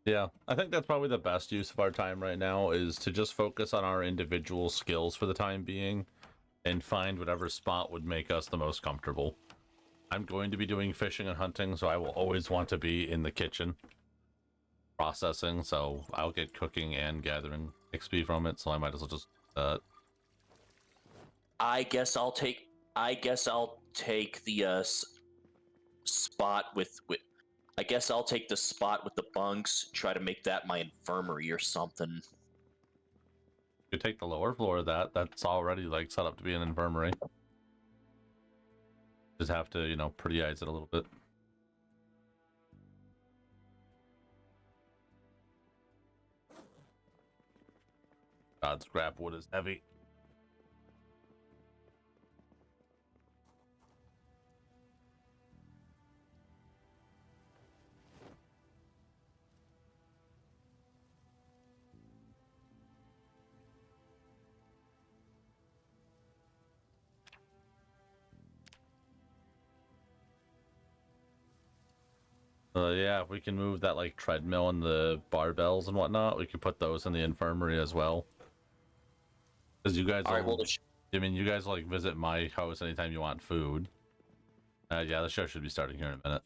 Yeah, I think that's probably the best use of our time right now, is to just focus on our individual skills for the time being and find whatever spot would make us the most comfortable. I'm going to be doing fishing and hunting, so I will always want to be in the kitchen processing, so I'll get cooking and gathering XP from it, so I might as well just I guess I'll take the spot with I guess I'll take the spot with the bunks, try to make that my infirmary or something. you take the lower floor of that. That's already like set up to be an infirmary. Just have to, you know, prettyize it a little bit. God, scrap wood is heavy. Yeah, if we can move that like treadmill and the barbells and whatnot, we can put those in the infirmary as well. Because you guys, All right, well, I mean, you guys like visit my house anytime you want food. Yeah, the show should be starting here in a minute.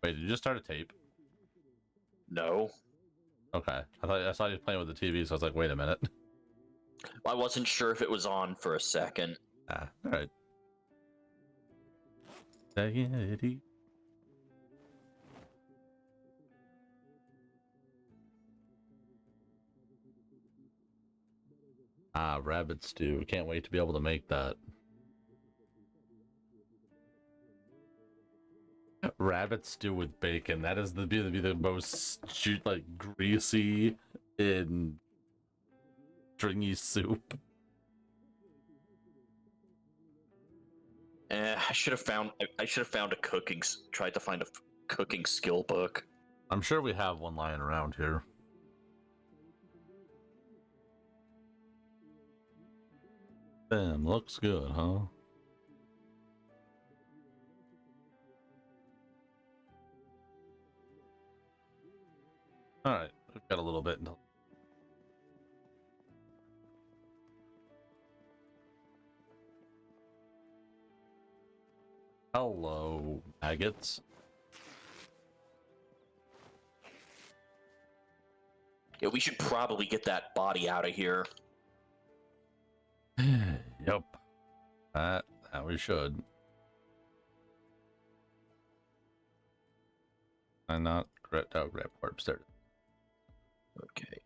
Wait, did you just start a tape? no. Okay, I saw you playing with the TV, so I was like, wait a minute. I wasn't sure if it was on for a second. Ah, all right. Daddy. Ah, rabbit stew. Can't wait to be able to make that. Rabbit stew with bacon. That is be the most like greasy and stringy soup. I should have found. I should have found a tried to find a cooking skill book. I'm sure we have one lying around here. Damn, looks good, huh? Alright, we've got a little bit until... Hello, maggots. Yeah, we should probably get that body out of here. Yep. That we should. I'm not grab corpse there. Okay.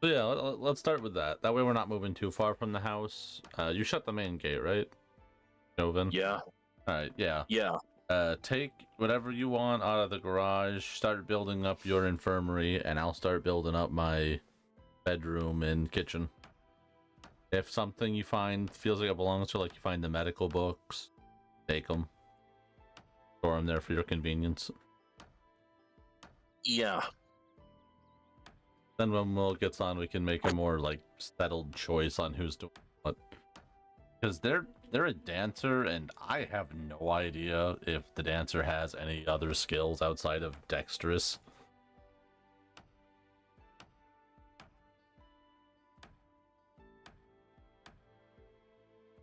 So yeah, let's start with that. That way we're not moving too far from the house. You shut the main gate, right, Joven? Yeah. Alright, yeah. Yeah. Take whatever you want out of the garage, start building up your infirmary, and I'll start building up my bedroom and kitchen. If something you find feels like it belongs to, like you find the medical books, take them. Store them there for your convenience. Yeah. Then when Will gets on, we can make a more, like, settled choice on who's doing what. Because they're a dancer, and I have no idea if the dancer has any other skills outside of dexterous.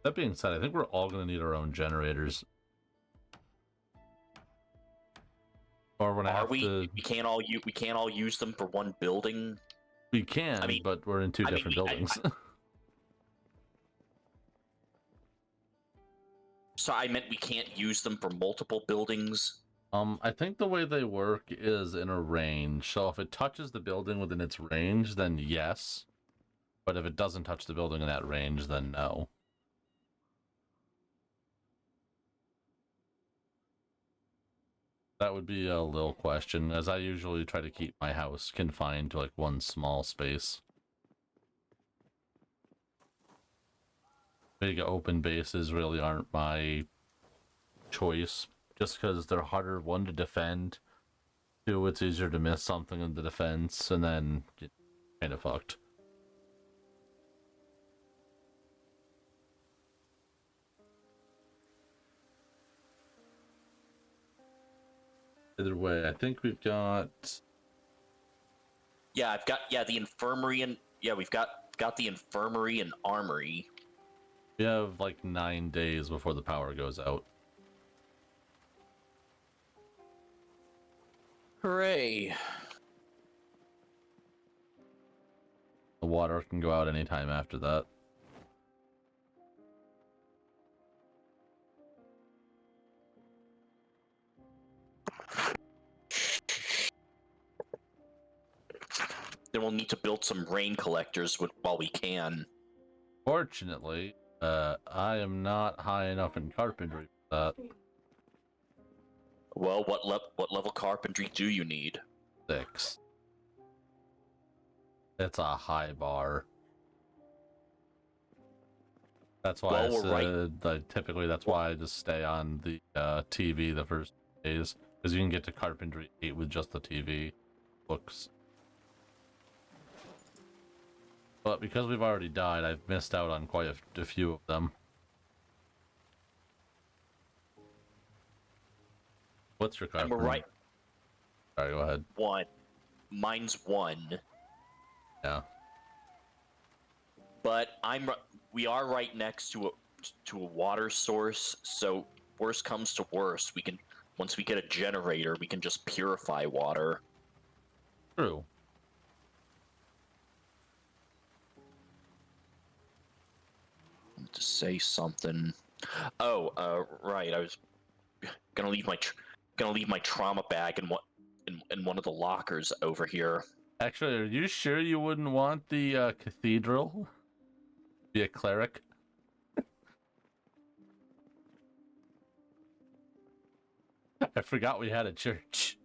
That being said, I think we're all going to need our own generators. Or when I have to... We can't all use them for one building. We can, but we're in two different buildings. So I meant we can't use them for multiple buildings. I think the way they work is in a range. So if it touches the building within its range, then yes. But if it doesn't touch the building in that range, then no. That would be a little question, as I usually try to keep my house confined to like one small space. Big open bases really aren't my choice, just because they're harder, one, to defend, two, it's easier to miss something in the defense, and then you're kind of fucked. Either way, I think we've got... Yeah, I've got the infirmary and we've got the infirmary and armory. We have like 9 days before the power goes out. Hooray! The water can go out anytime after that. Then we'll need to build some rain collectors while we can. Fortunately, I am not high enough in carpentry for that. Well, what level carpentry do you need? 6. It's a high bar. That's why I said that typically that's why I just stay on the TV the first days, because you can get to carpentry 8 with just the TV books. But because we've already died, I've missed out on quite a few of them. What's your carpentry? And we're right. Sorry, go ahead. 1. Mine's 1. Yeah. But we are right next to a water source, so worst comes to worst, we can once we get a generator, we can just purify water. True. To say something. Oh, right. I was gonna leave my trauma bag in one of the lockers over here. Actually, are you sure you wouldn't want the cathedral? Be a cleric? I forgot we had a church.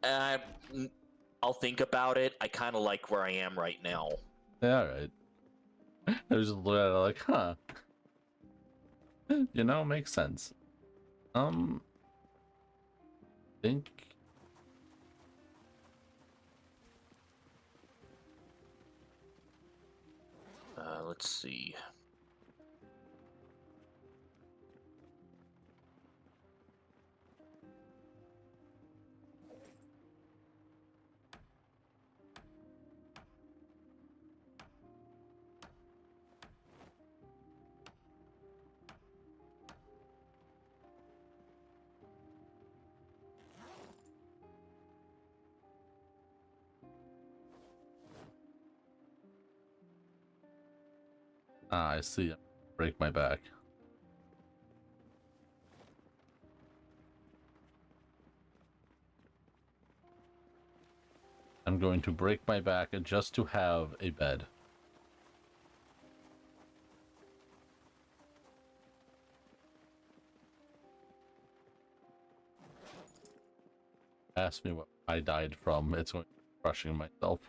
Uh, I'll think about it. I kind of like where I am right now. Yeah, alright. I was just looking at it like, huh. You know, makes sense. Think. Let's see. Ah, I see. Break my back. I'm going to break my back just to have a bed. Ask me what I died from. It's going to be crushing myself.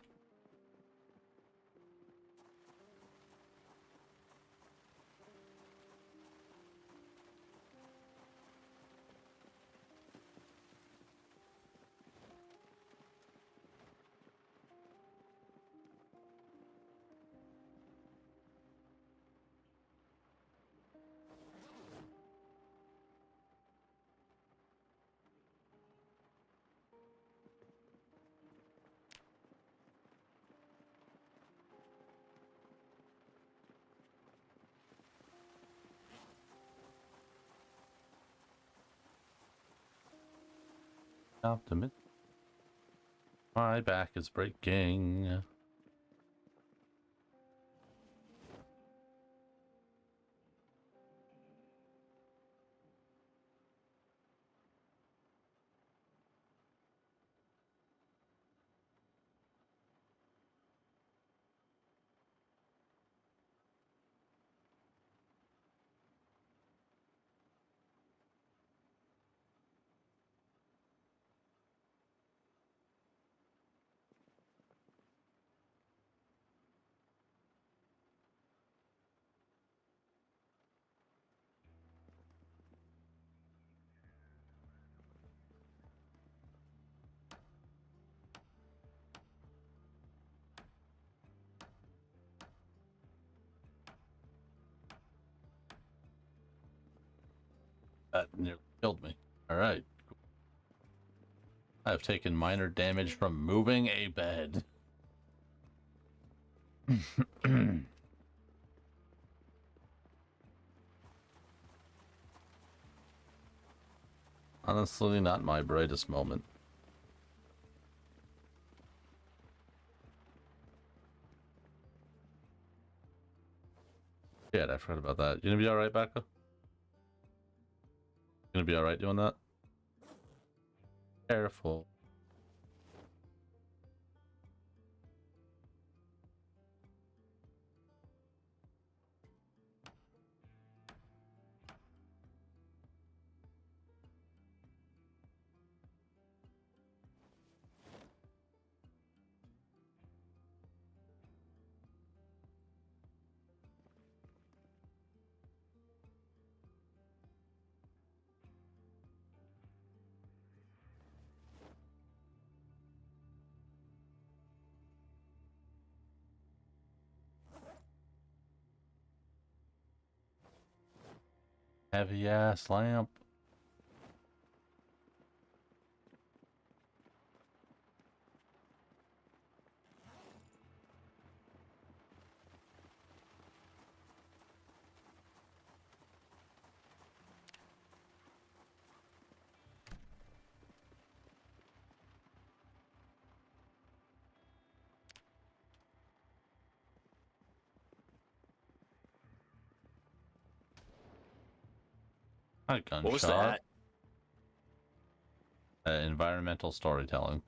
Optimist. My back is breaking. That nearly killed me. Alright. I've taken minor damage from moving a bed. Honestly, not my brightest moment. Shit, I forgot about that. You gonna be alright, Becca? Gonna be alright doing that? Careful. Heavy ass lamp. A gunshot. What was that? Environmental storytelling.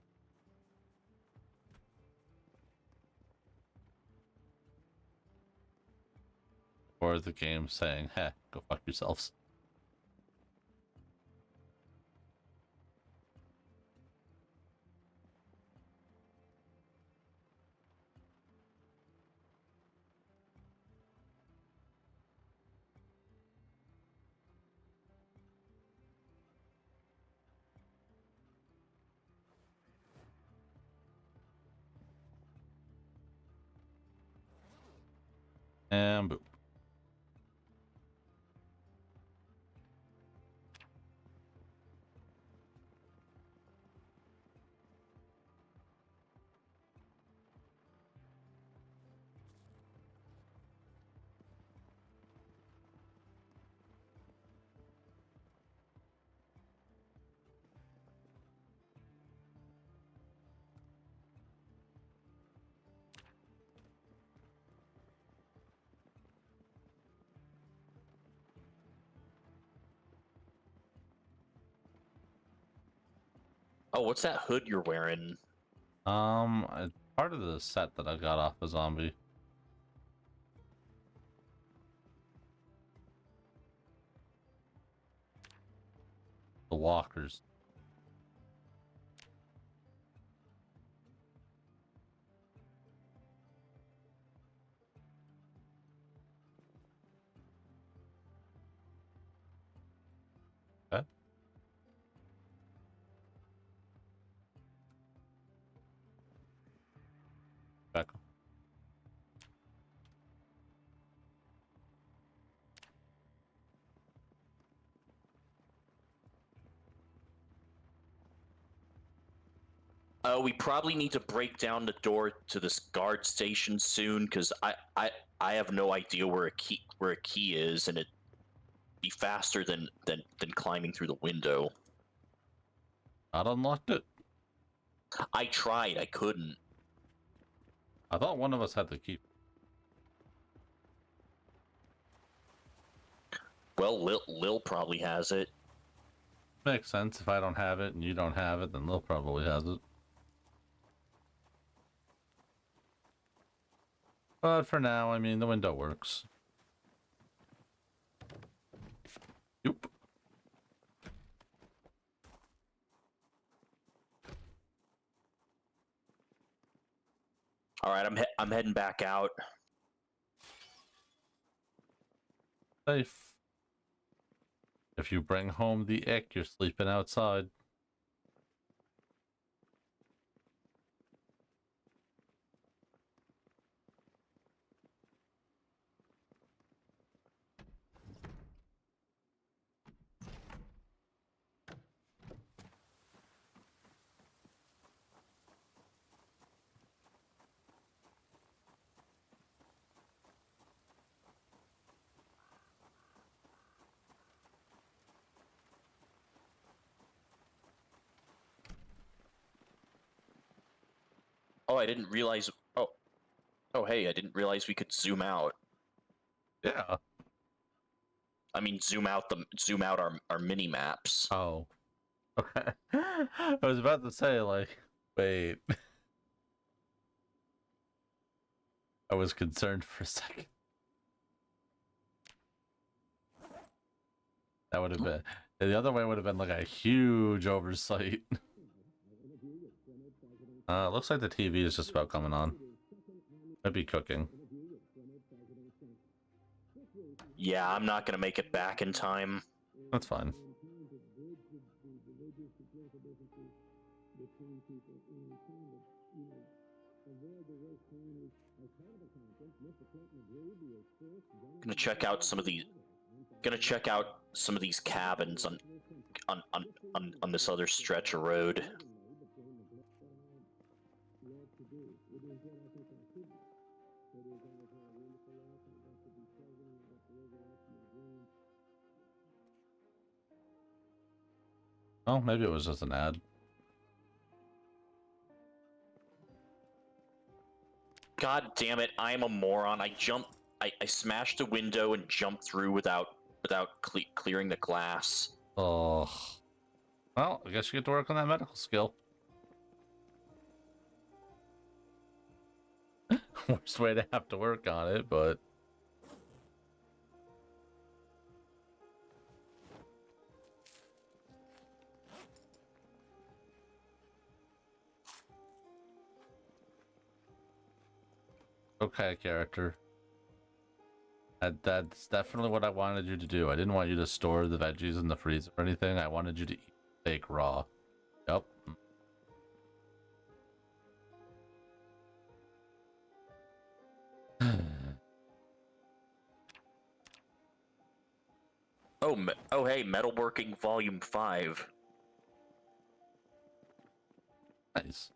Or the game saying, "Heh, go fuck yourselves." And boop. Oh, what's that hood you're wearing? Part of the set that I got off a zombie. The walkers. Okay. Back. We probably need to break down the door to this guard station soon, because I have no idea where a key is, and it'd be faster than climbing through the window. Not unlocked it. I tried, I couldn't. I thought one of us had the key. Well, Lil probably has it. Makes sense. If I don't have it and you don't have it, then Lil probably has it. But for now, I mean, the window works. Yoop. All right, I'm heading back out. Safe. If you bring home the ick, you're sleeping outside. Oh, I didn't realize. Oh, hey, I didn't realize we could zoom out. Yeah. I mean, zoom out our mini maps. Oh. Okay. I was about to say, like, wait. I was concerned for a second. That would have been... The other way would have been, like, a huge oversight. Looks like the TV is just about coming on. Might be cooking. Yeah, I'm not gonna make it back in time. That's fine. Gonna check out some of these. Gonna check out some of these cabins on this other stretch of road. Oh, maybe it was just an ad. God damn it, I'm a moron. I smashed a window and jumped through without without clearing the glass. Oh. Well, I guess you get to work on that medical skill. Worst way to have to work on it, but... Okay, character. That's definitely what I wanted you to do. I didn't want you to store the veggies in the freezer or anything. I wanted you to eat steak raw. Yep. Oh, hey, Metalworking Volume 5. Nice.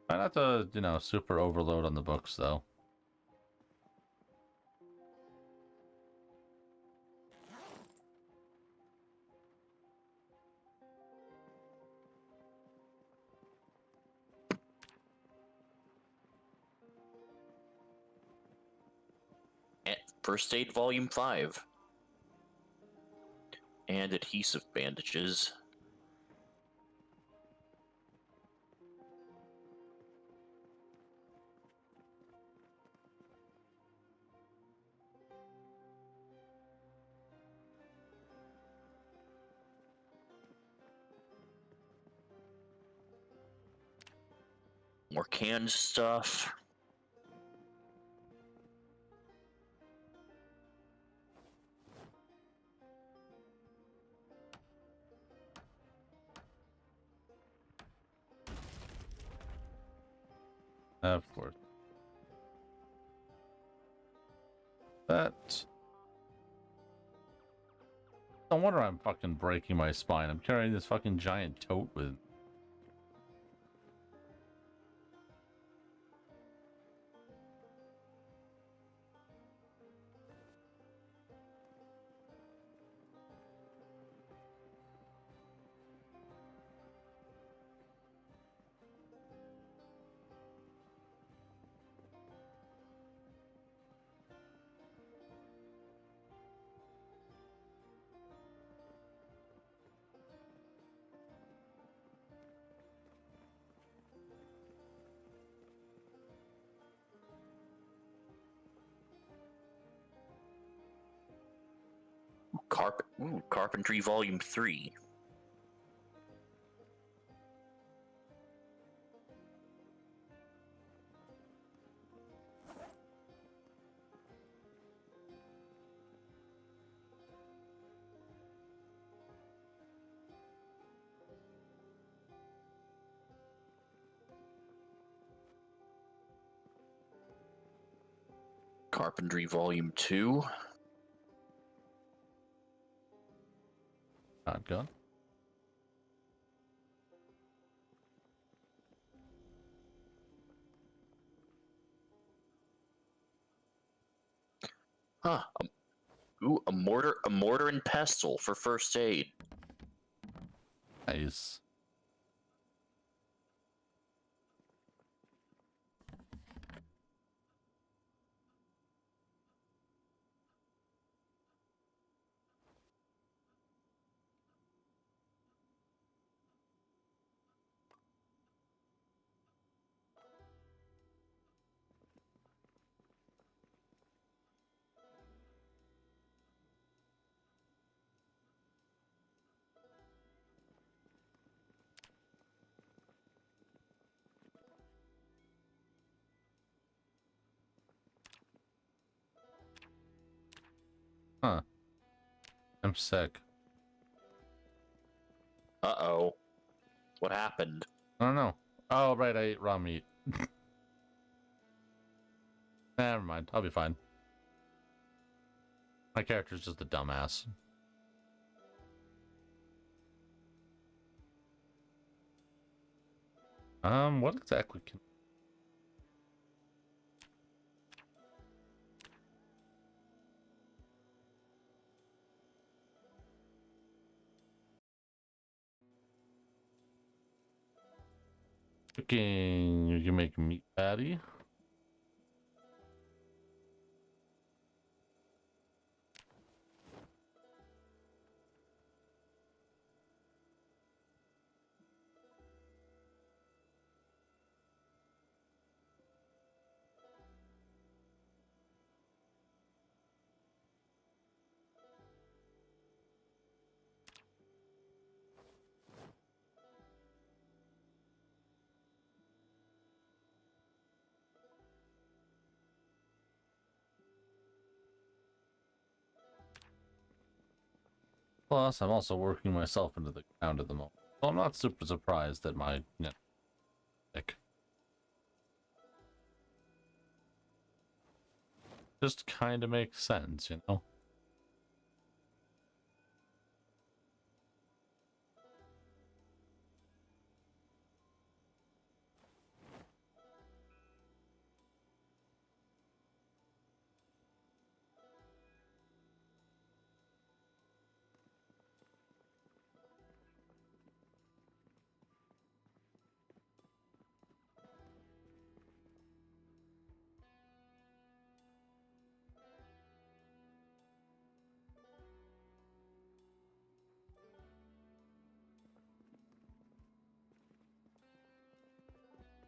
Try not to, you know, super overload on the books, though. First Aid Volume 5. And adhesive bandages. More canned stuff. Of course. That... No wonder I'm fucking breaking my spine. I'm carrying this fucking giant tote with... Carpentry Volume 3. Carpentry Volume 2. Shotgun. Huh. A mortar and pestle for first aid. Nice. Huh. I'm sick. Uh-oh. What happened? I don't know. Oh, right, I ate raw meat. Never mind. I'll be fine. My character's just a dumbass. What exactly can... Cooking... You can make meat patty. Plus, I'm also working myself into the ground at the moment. So I'm not super surprised that my, like, just kind of makes sense, you know?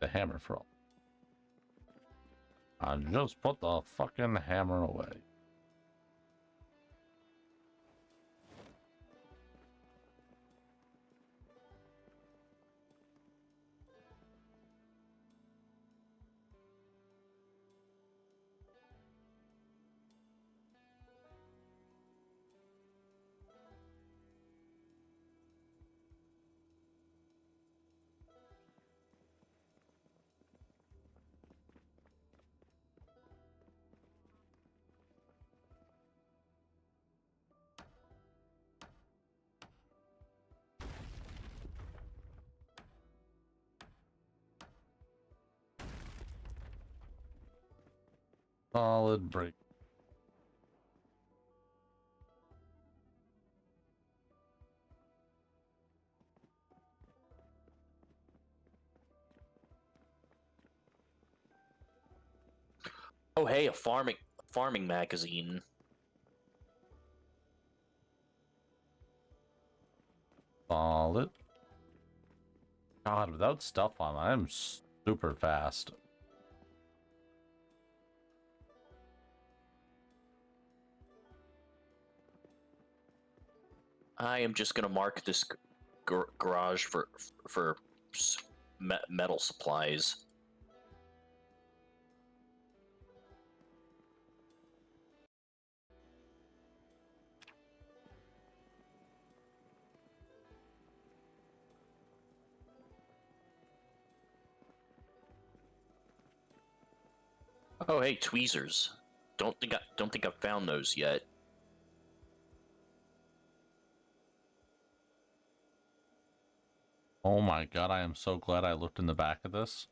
The hammer for all. I just put the fucking hammer away. Solid break. Oh, hey, a farming magazine. Solid. God, without stuff on, I'm super fast. I am just gonna mark this garage for metal supplies. Oh, hey, tweezers. Don't think I've found those yet. Oh my god, I am so glad I looked in the back of this.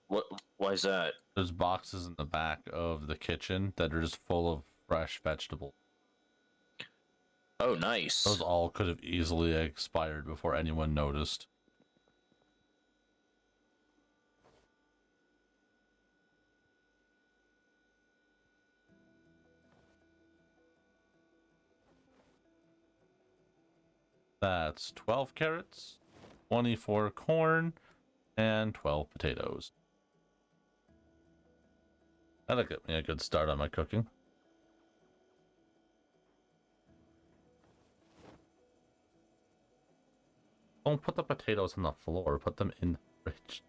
What? Why is that? There's boxes in the back of the kitchen that are just full of fresh vegetables. Oh, nice. Those all could have easily expired before anyone noticed. That's 12 carrots, 24 corn, and 12 potatoes. That'll get me a good start on my cooking. Don't put the potatoes on the floor, put them in the fridge.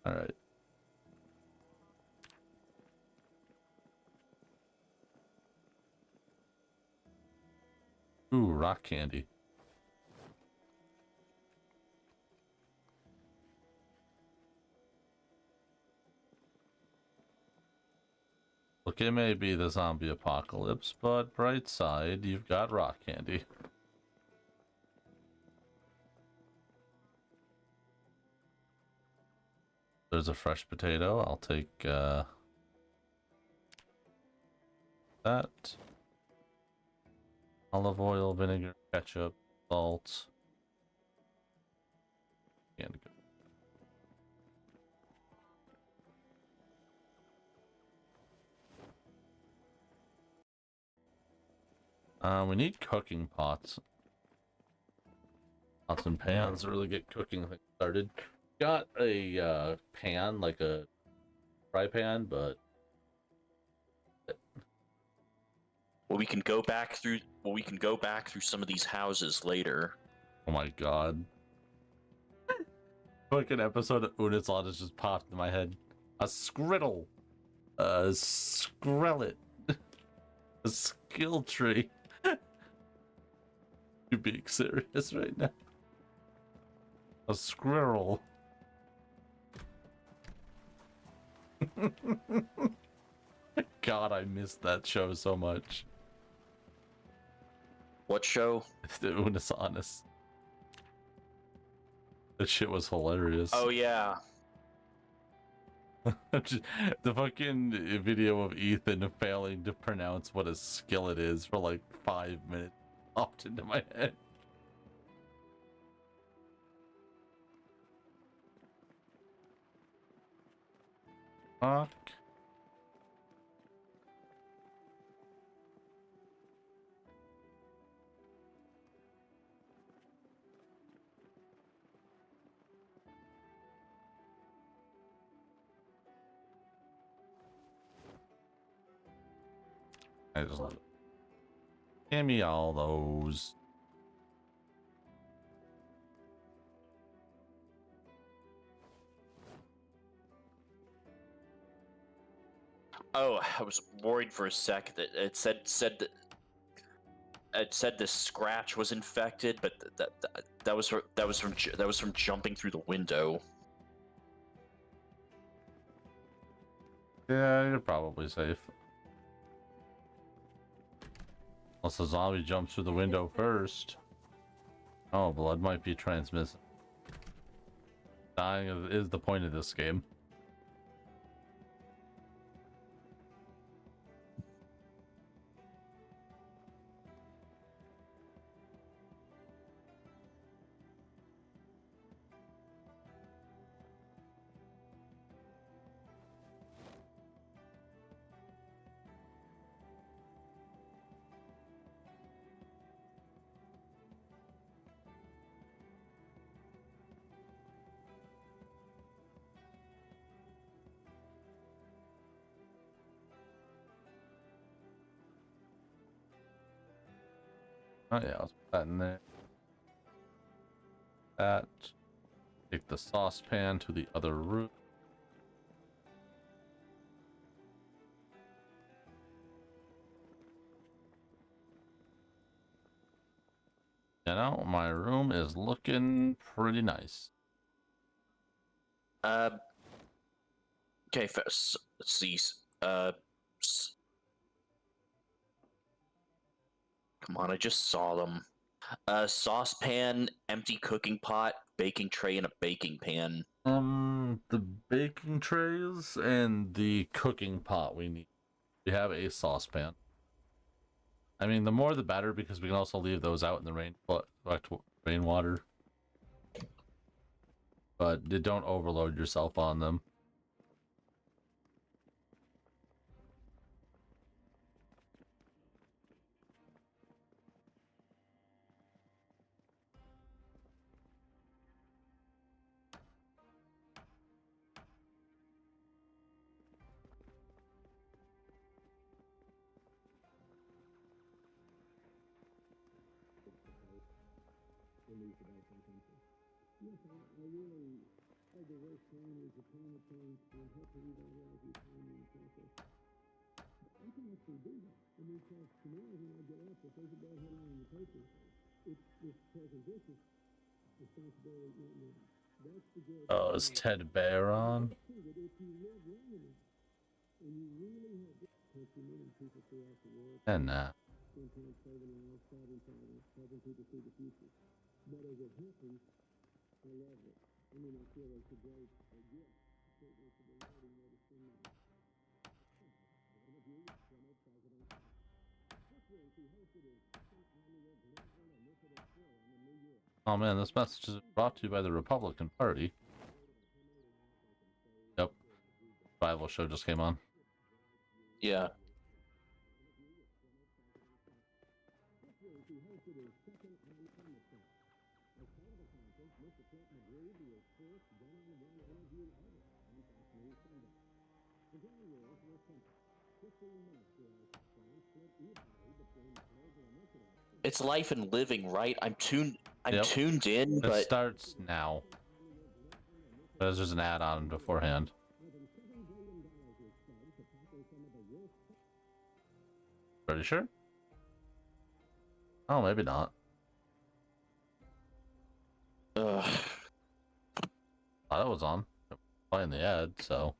Alright. Ooh, rock candy. Look, it may be the zombie apocalypse, but bright side, you've got rock candy. There's a fresh potato. I'll take that. Olive oil, vinegar, ketchup, salt. And we need cooking pots. Pots and pans to really get cooking things started. Got a pan, like a fry pan, but Well, we can go back through. Well, we can go back through some of these houses later. oh my god. Fucking episode of Unislat has just popped in my head. A scriddle. A skrellet. A skill tree. You being serious right now? A squirrel. God, I missed that show so much. What show? The Unis Honest. That shit was hilarious. Oh yeah. The fucking video of Ethan failing to pronounce what a skillet is for like 5 minutes popped into my head. Fuck. I just love it. Give me all those. Oh, I was worried for a sec that it said that it said the scratch was infected, but that was from jumping through the window. Yeah, you're probably safe. Unless the zombie jumps through the window first. Oh, blood might be transmissible. Dying is the point of this game. Oh yeah, let's put that in there. That. Take the saucepan to the other room. You know, my room is looking pretty nice. Okay, first, let's see. Come on, I just saw them. Saucepan, empty cooking pot, baking tray, and a baking pan. The baking trays and the cooking pot we need. We have a saucepan. I mean, the more the better because we can also leave those out in the rainwater. But don't overload yourself on them. Oh, is Ted Bear on? And oh man, this message is brought to you by the Republican Party. Yep. Survival show just came on. Yeah. It's life and living, right? I'm tuned in, It but starts now. There's an add-on beforehand. Pretty sure? Oh, maybe not. Ugh. Thought it was on. Playing the ad, so.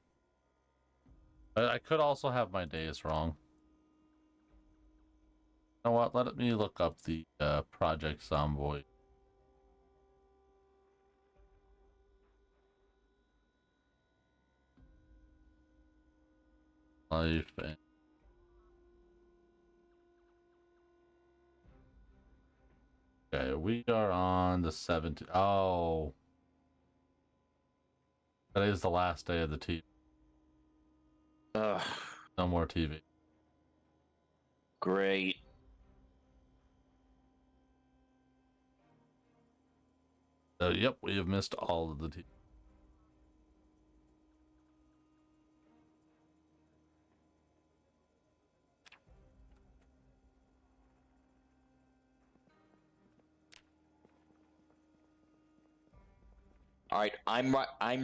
I could also have my days wrong. You know what? Let me look up the Project Zomboid. Life and okay, we are on the 17th. Oh, that is the last day of the TV. Ugh. No more TV. Great. So, yep, we have missed all of the TV. All right, I'm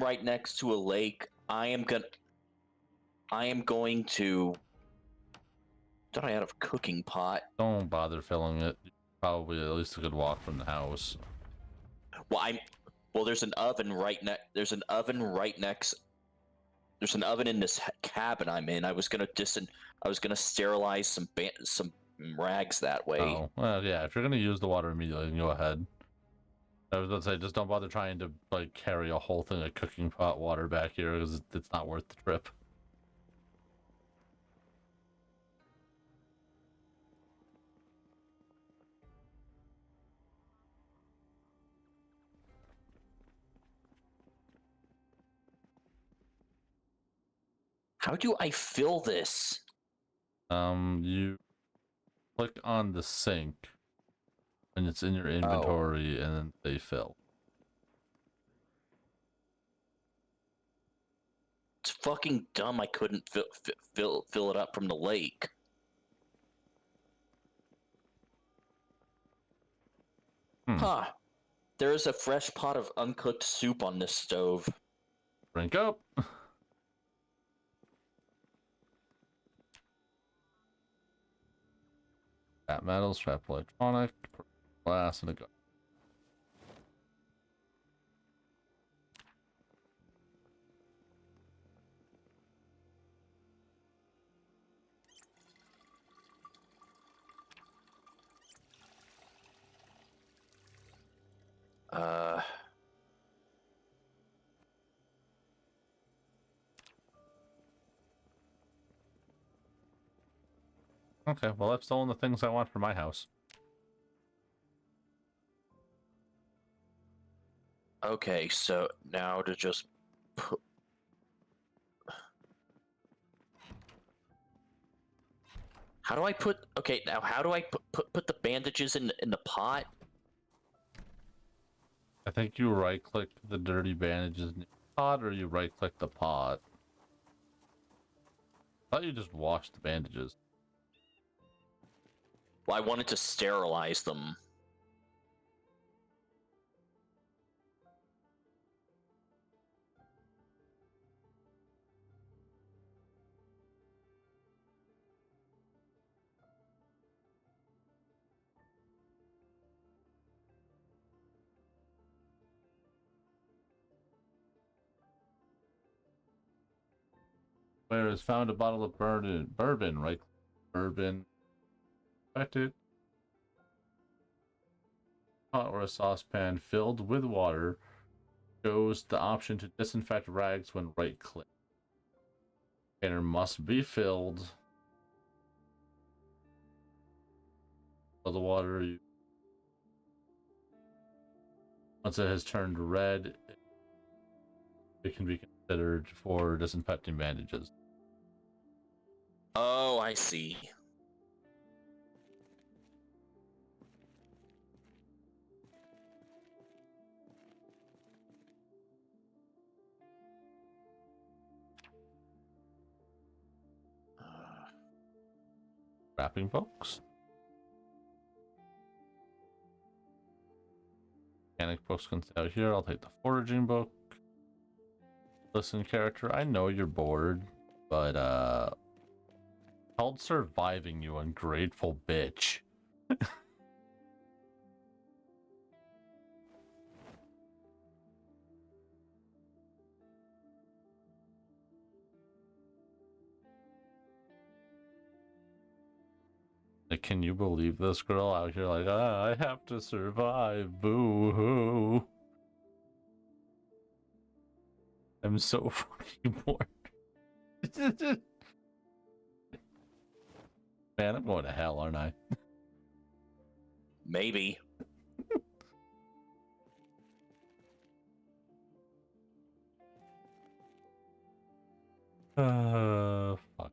right next to a lake. I am going to. Thought I had a cooking pot. Don't bother filling it. Probably at least a good walk from the house. Well, there's an oven right next. There's an oven right next. There's an oven in this cabin I'm in. I was gonna sterilize some rags that way. Oh, well, yeah. If you're gonna use the water immediately, then go ahead. I was about to say, just don't bother trying to like carry a whole thing of cooking pot water back here because it's not worth the trip. How do I fill this? You click on the sink, and it's in your inventory, and then they fill. It's fucking dumb. I couldn't fill it up from the lake. Huh. There is a fresh pot of uncooked soup on this stove. Drink up. Scrap metal, scrap electronic, glass, and a gun. Okay, well, I've stolen the things I want for my house. Okay, so now to just put... How do I put... Okay, now how do I put the bandages in the pot? I think you right-click the dirty bandages in the pot, or you right-click the pot. I thought you just washed the bandages. Well, I wanted to sterilize them. Where is found a bottle of bourbon, right? Bourbon. Affected. Pot or a saucepan filled with water. Shows the option to disinfect rags when right-click. Container must be filled. Fill the water. Once it has turned red, it can be considered for disinfecting bandages. Oh, I see. Wrapping books. Mechanic books can stay out here. I'll take the foraging book. Listen, character, I know you're bored, but Called surviving, you ungrateful bitch. Like, can you believe this girl out here like, ah, I have to survive, boo-hoo. I'm so fucking bored. Man, I'm going to hell, aren't I? Maybe. Fuck.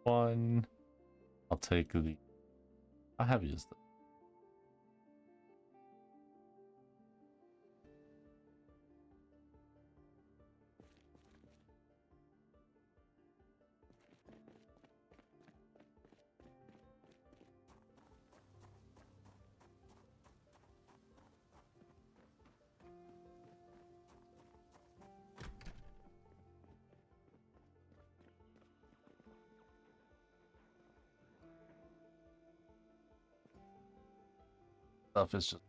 One. I'll take the... I have used it. Stuff is just...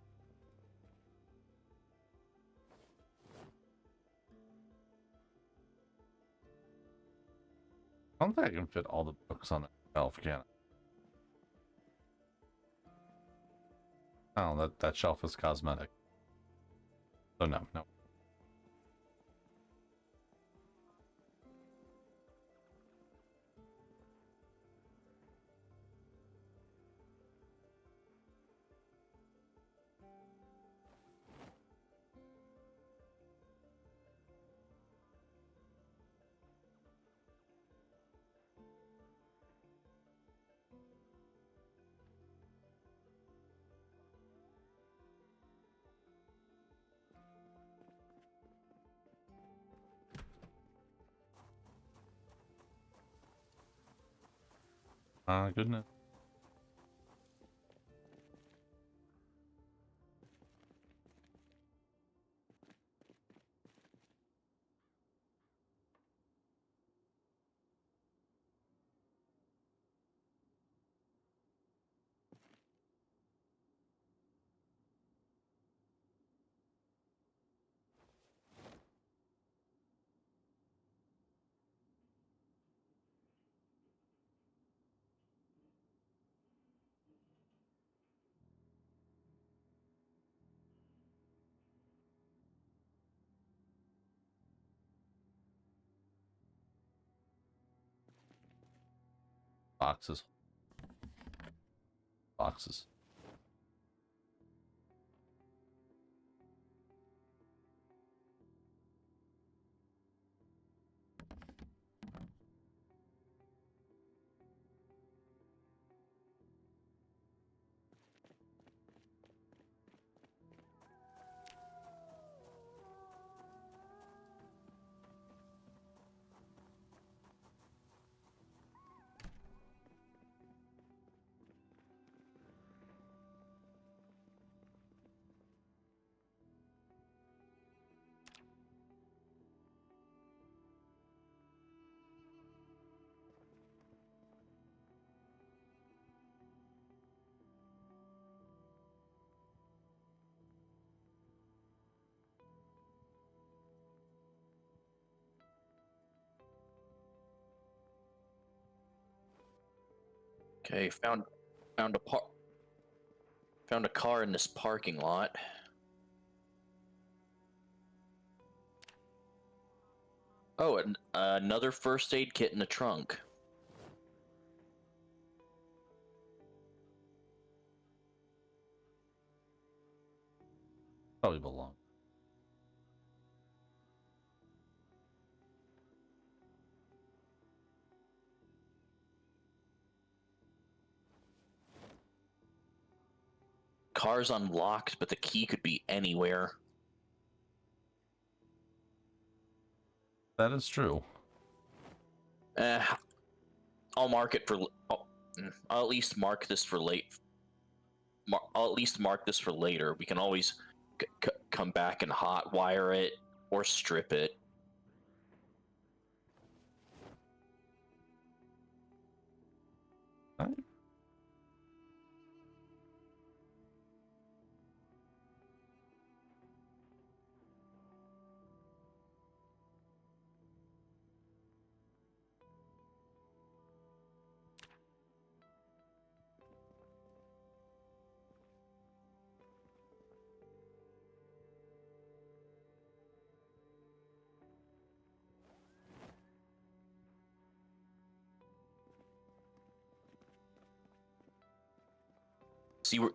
I don't think I can fit all the books on a shelf, can I? Oh, that shelf is cosmetic. So no. Goodness. Boxes. Boxes. Okay, found a car in this parking lot. Oh, another first aid kit in the trunk. Probably belong. Car's unlocked, but the key could be anywhere. That is true. I'll mark it for. I'll at least mark this for I'll at least mark this for later. We can always come back and hotwire it or strip it. See where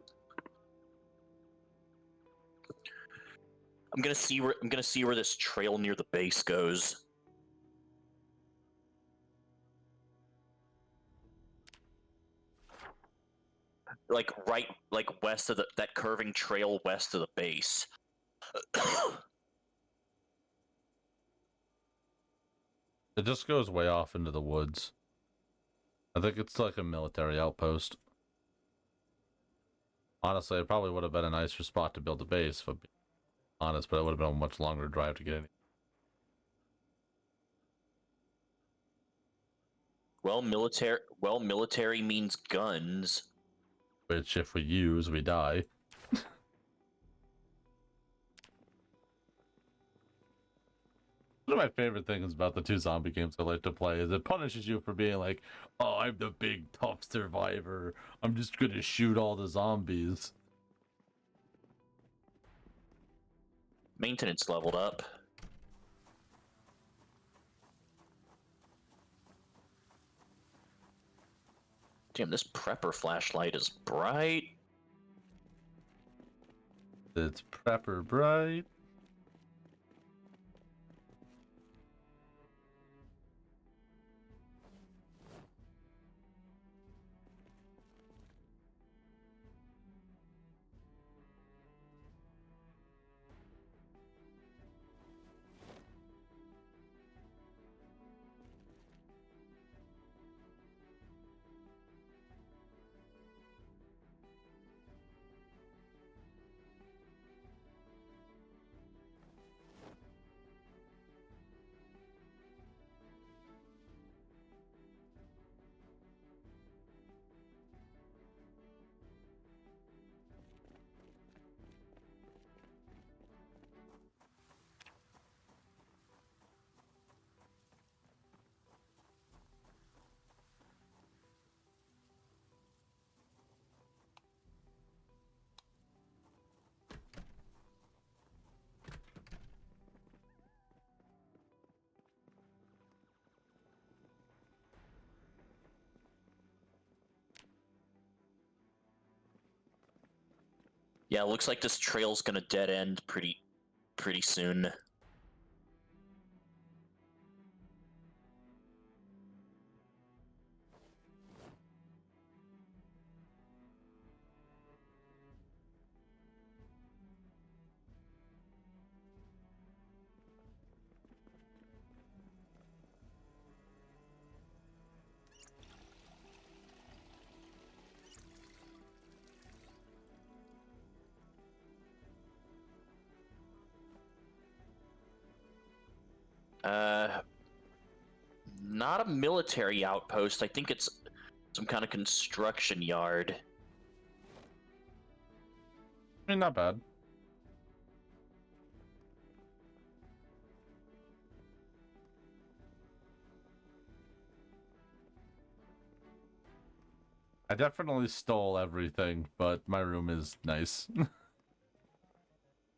I'm gonna see where this trail near the base goes. Like west of that curving trail west of the base. It just goes way off into the woods. I think it's like a military outpost. Honestly, it probably would have been a nicer spot to build a base, if I'm being honest, but it would have been a much longer drive to get in. Well, military means guns. Which, if we use, we die. One of my favorite things about the two zombie games I like to play is it punishes you for being like, oh, I'm the big tough survivor. I'm just gonna shoot all the zombies. Maintenance leveled up. Damn, this prepper flashlight is bright. It's prepper bright. Yeah, it looks like this trail's gonna dead end pretty soon. Not a military outpost. I think it's some kind of construction yard. I mean, not bad. I definitely stole everything, but my room is nice.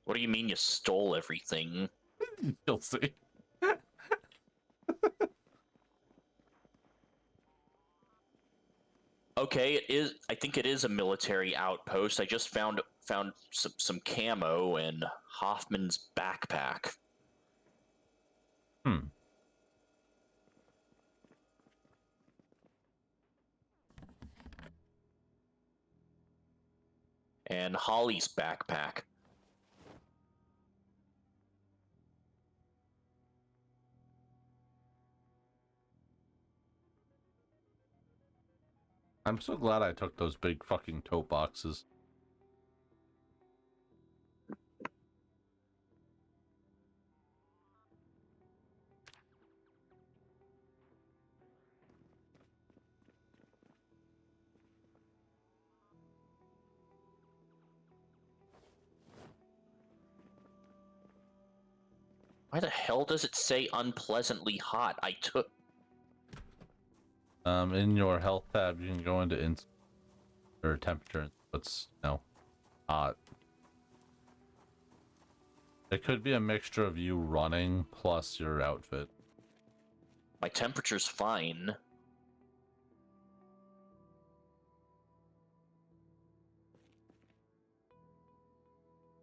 What do you mean you stole everything? You'll see. Okay, it is. I think it is a military outpost. I just found some camo and Hoffman's backpack. Hmm. And Holly's backpack. I'm so glad I took those big fucking tote boxes. Why the hell does it say unpleasantly hot? I took. In your health tab, you can go into or temperature. What's hot. It could be a mixture of you running plus your outfit. My temperature's fine.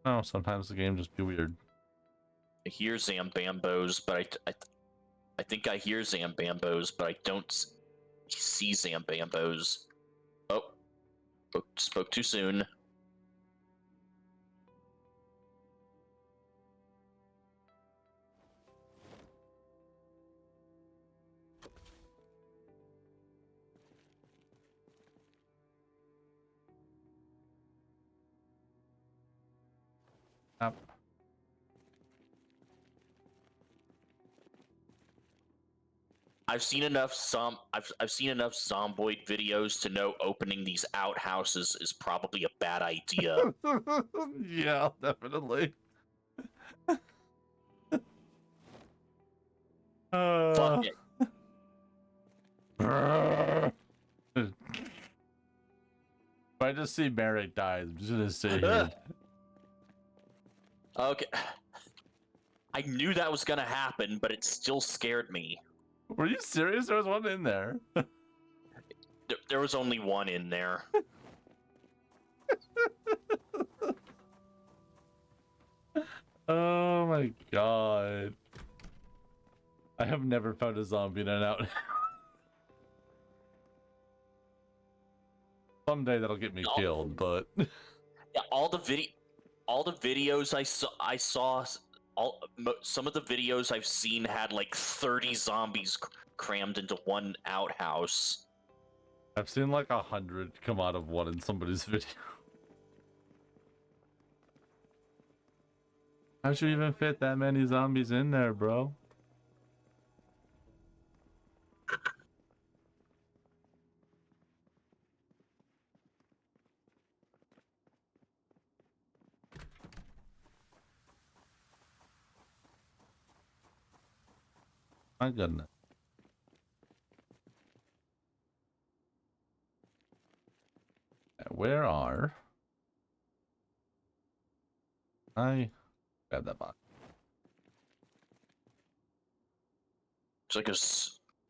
Oh, sometimes the game just be weird. I hear Zambambos, but I think I hear Zambambos, but I don't see Zambambos. Oh, spoke too soon. Yep. I've seen enough I've seen enough zomboid videos to know opening these outhouses is probably a bad idea. Yeah, definitely. Fuck it. If I just see Merrick dies, I'm just gonna sit here. Okay. I knew that was gonna happen, but it still scared me. Were you serious? There was one in there. There was only one in there. Oh my god. I have never found a zombie in an out. Someday that'll get me killed, but Yeah, all the videos I saw some of the videos I've seen had like 30 zombies crammed into one outhouse. I've seen like 100 come out of one in somebody's video. How'd you even fit that many zombies in there, bro? My goodness. Where are... I grab that box. It's like a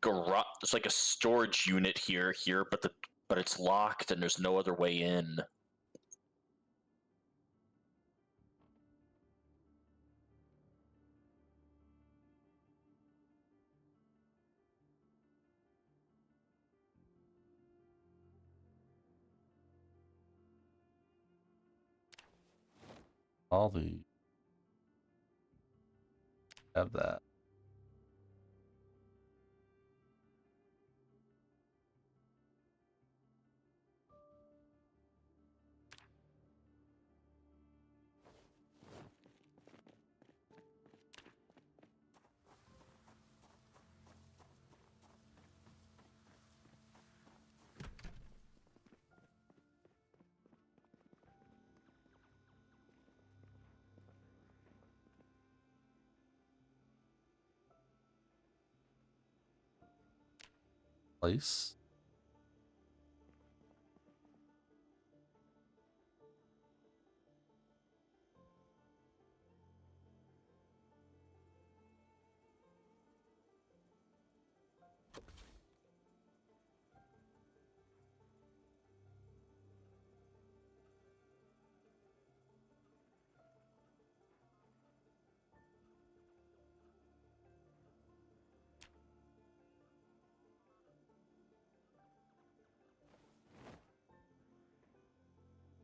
garage. It's like a storage unit here, but it's locked and there's no other way in. All the... Have that. Place.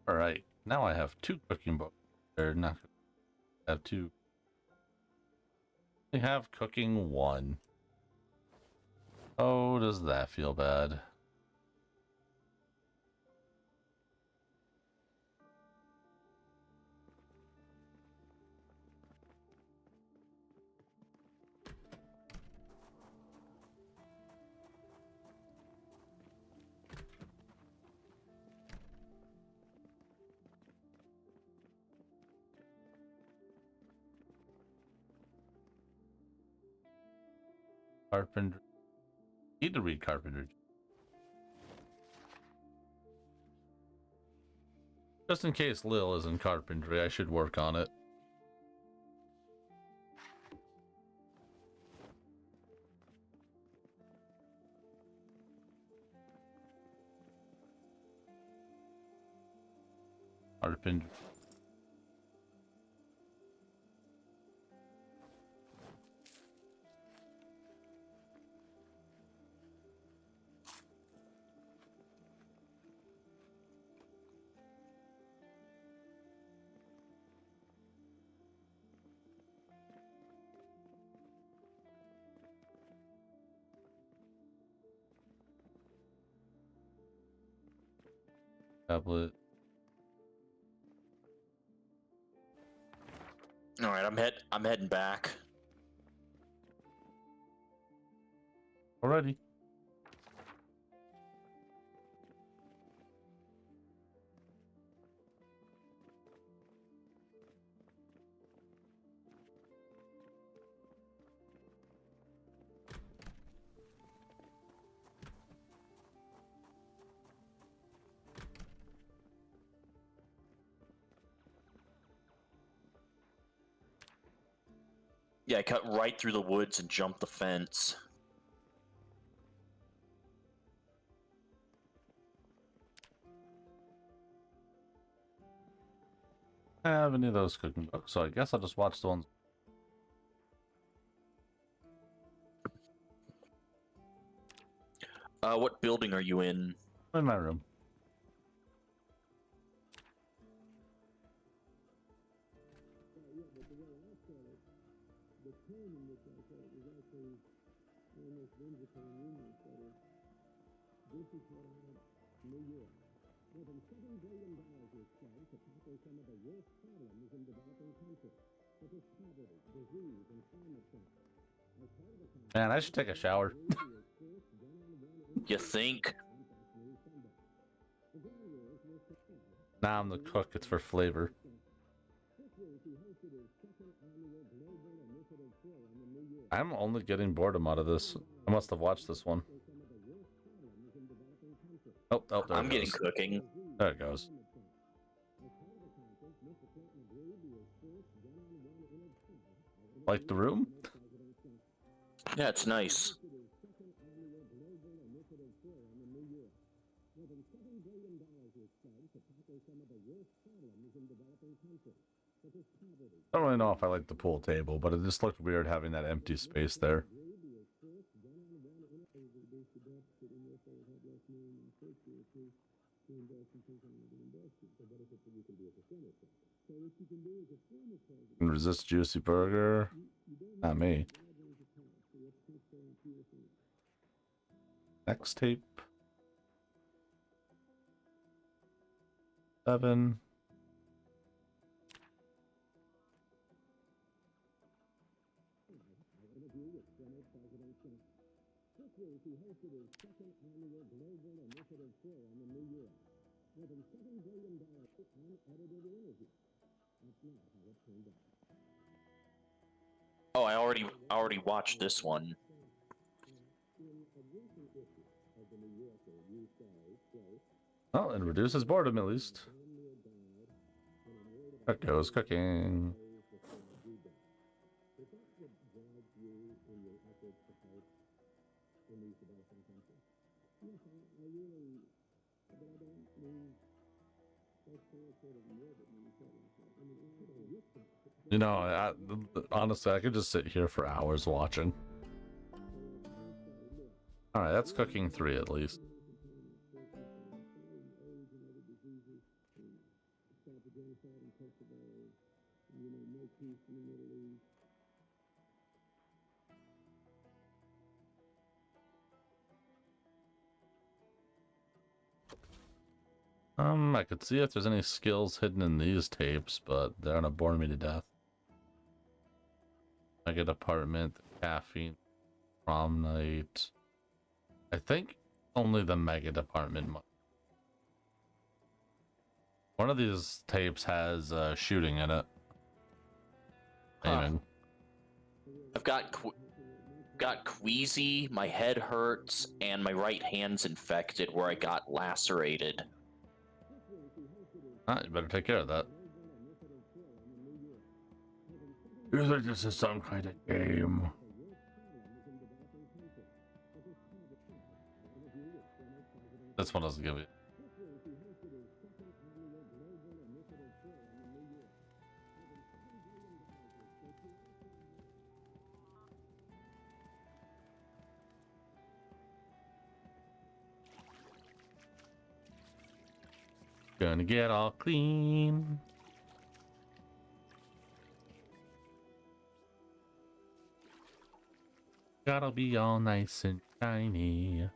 Alright, now I have 2 cooking books. They're not... I have 2. I have cooking 1. Oh, does that feel bad? Carpenter. Need to read Carpenter. Just in case Lil is in carpentry, I should work on it. Carpenter. tablet. All right, I'm heading back. Alrighty. Yeah, I cut right through the woods and jumped the fence. I don't have any of those cooking books, so I guess I'll just watch the ones. What building are you in? In my room. Man, I should take a shower. You think? Nah, I'm the cook. It's for flavor. I'm only getting boredom out of this. I must have watched this one. Oh, there I'm it getting goes. cooking. There it goes. Like the room? Yeah, it's nice. I don't really know if I like the pool table, but it just looked weird having that empty space there. Can resist juicy burger. Not me. Next tape. 7. Oh, I already watched this one. Oh, it reduces boredom at least. That goes cooking. You know, honestly, I could just sit here for hours watching. Alright, that's cooking 3 at least. I could see if there's any skills hidden in these tapes, but they're gonna bore me to death. Mega Department, Caffeine, Prom Night. I think only the Mega Department. One of these tapes has shooting in it. Aiming. I've got queasy, my head hurts, and my right hand's infected where I got lacerated. Ah, you better take care of that. You think this is some kind of game? This one doesn't give it. Gonna get all clean. Gotta be all nice and shiny.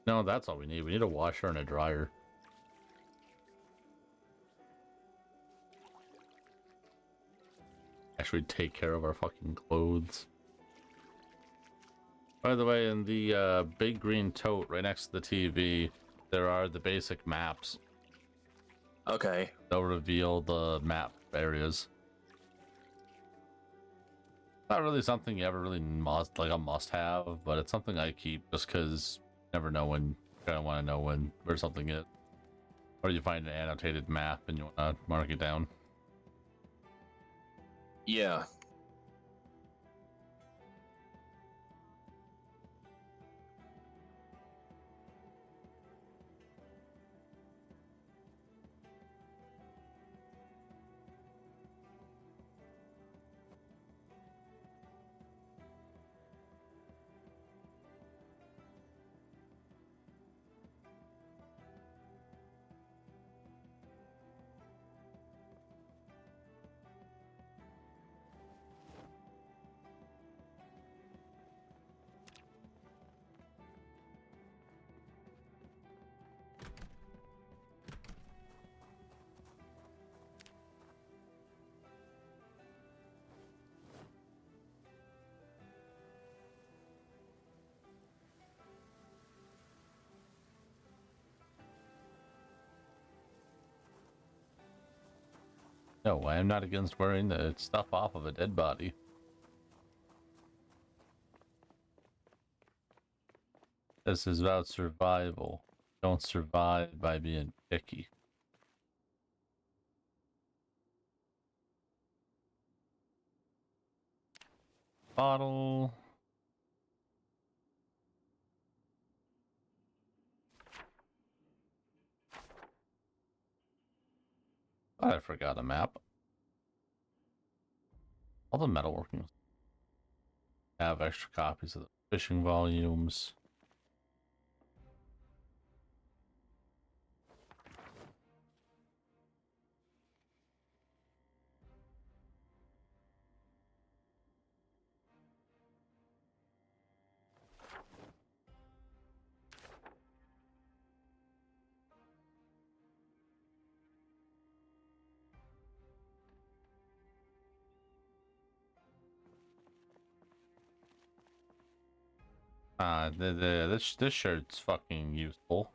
No, that's all we need. We need a washer and a dryer. Actually take care of our fucking clothes. By the way, in the big green tote right next to the TV, there are the basic maps. Okay. They'll reveal the map areas. Not really something you ever really must, like a must-have, but it's something I keep just because you never know when you kind of want to know where something is. Or you find an annotated map and you want to mark it down. Yeah. No, I am not against wearing the stuff off of a dead body. This is about survival. Don't survive by being picky. Bottle. I forgot a map. All the metalworking. Have extra copies of the fishing volumes. This shirt's fucking useful.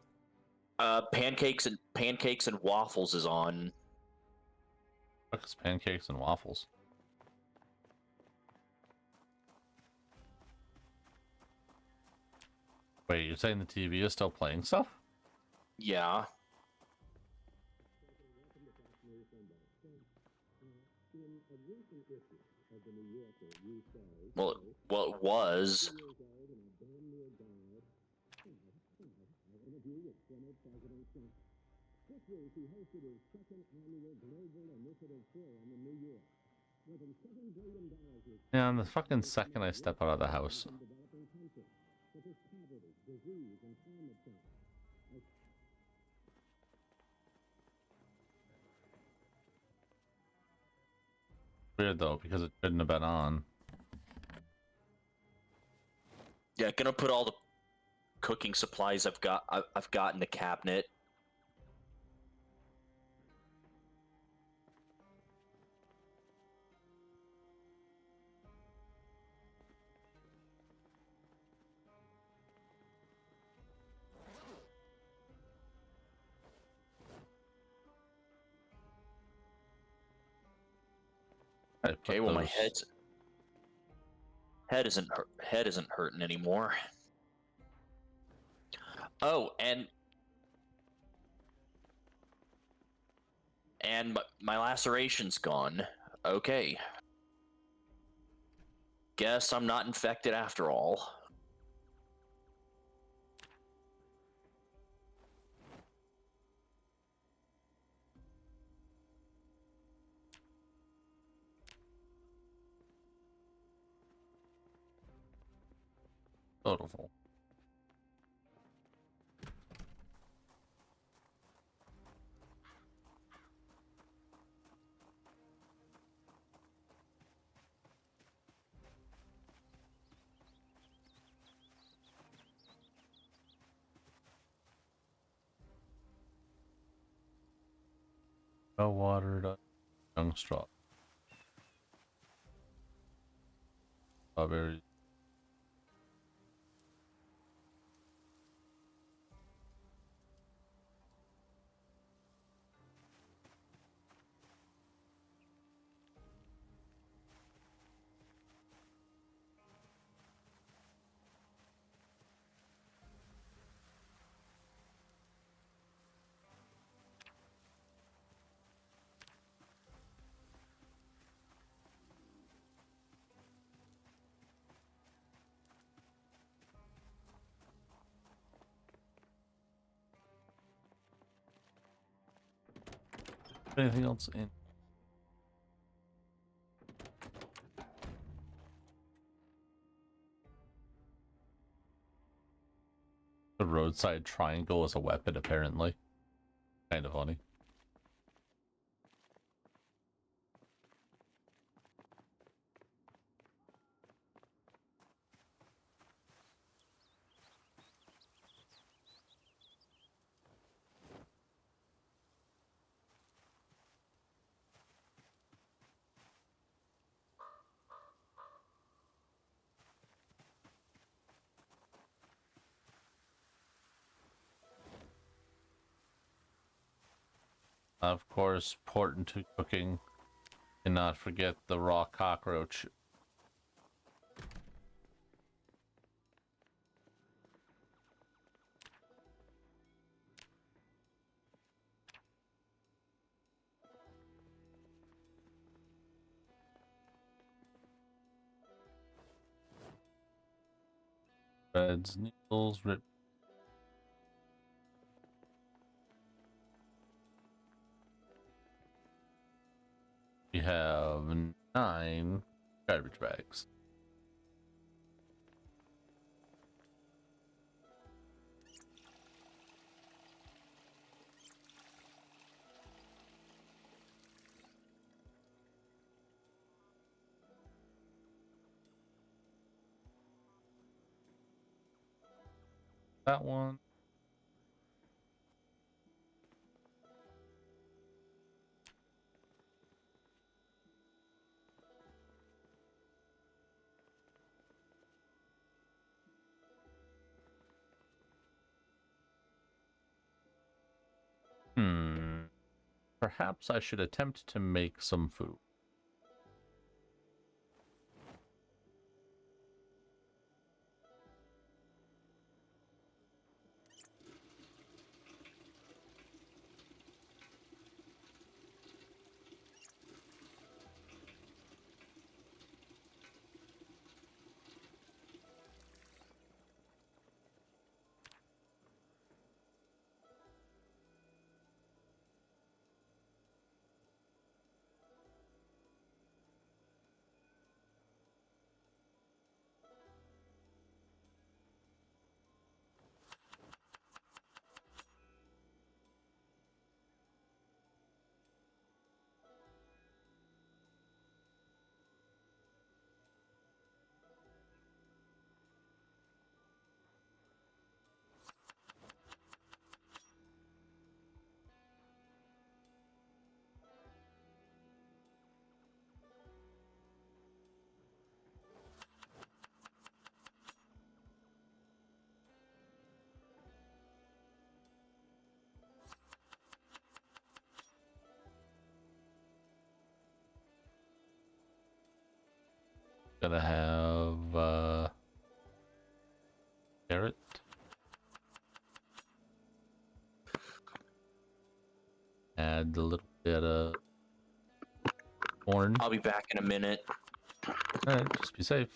Pancakes and waffles is on. Fuck is pancakes and waffles? Wait, you're saying the TV is still playing stuff? Yeah. Well, it was. Yeah, and the fucking second I step out of the house. Weird though, because it shouldn't have been on. Yeah, gonna put all the cooking supplies I've got in the cabinet. Okay, well my head isn't hurting anymore. Oh, and my laceration's gone. Okay. Guess I'm not infected after all. Beautiful. well watered young strawberries. Anything else in? The roadside triangle is a weapon, apparently. Kind of funny. Of course, important to cooking. And not forget the raw cockroach. Breads, needles, rip. We have 9 garbage bags. That one. Perhaps I should attempt to make some food. Gonna have carrot. Add a little bit of corn. I'll be back in a minute. Alright, just be safe.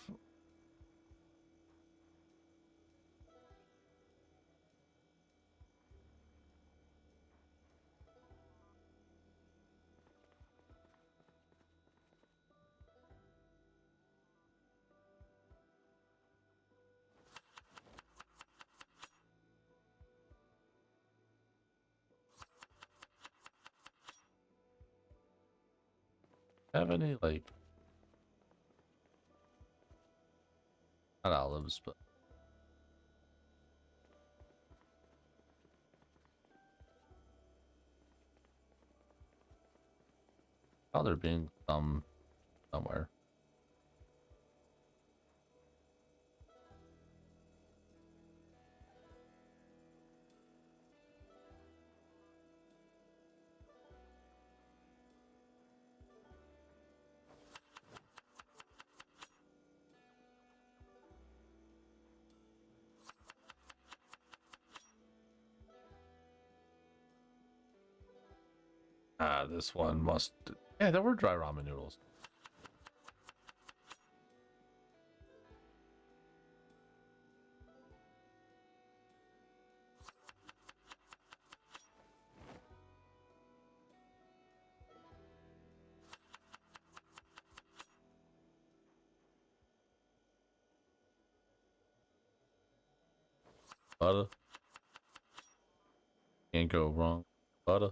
Have any, like, not olives, but Oh, there being some somewhere. Ah, this one must. Yeah, there were dry ramen noodles. Butter. Can't go wrong. Butter.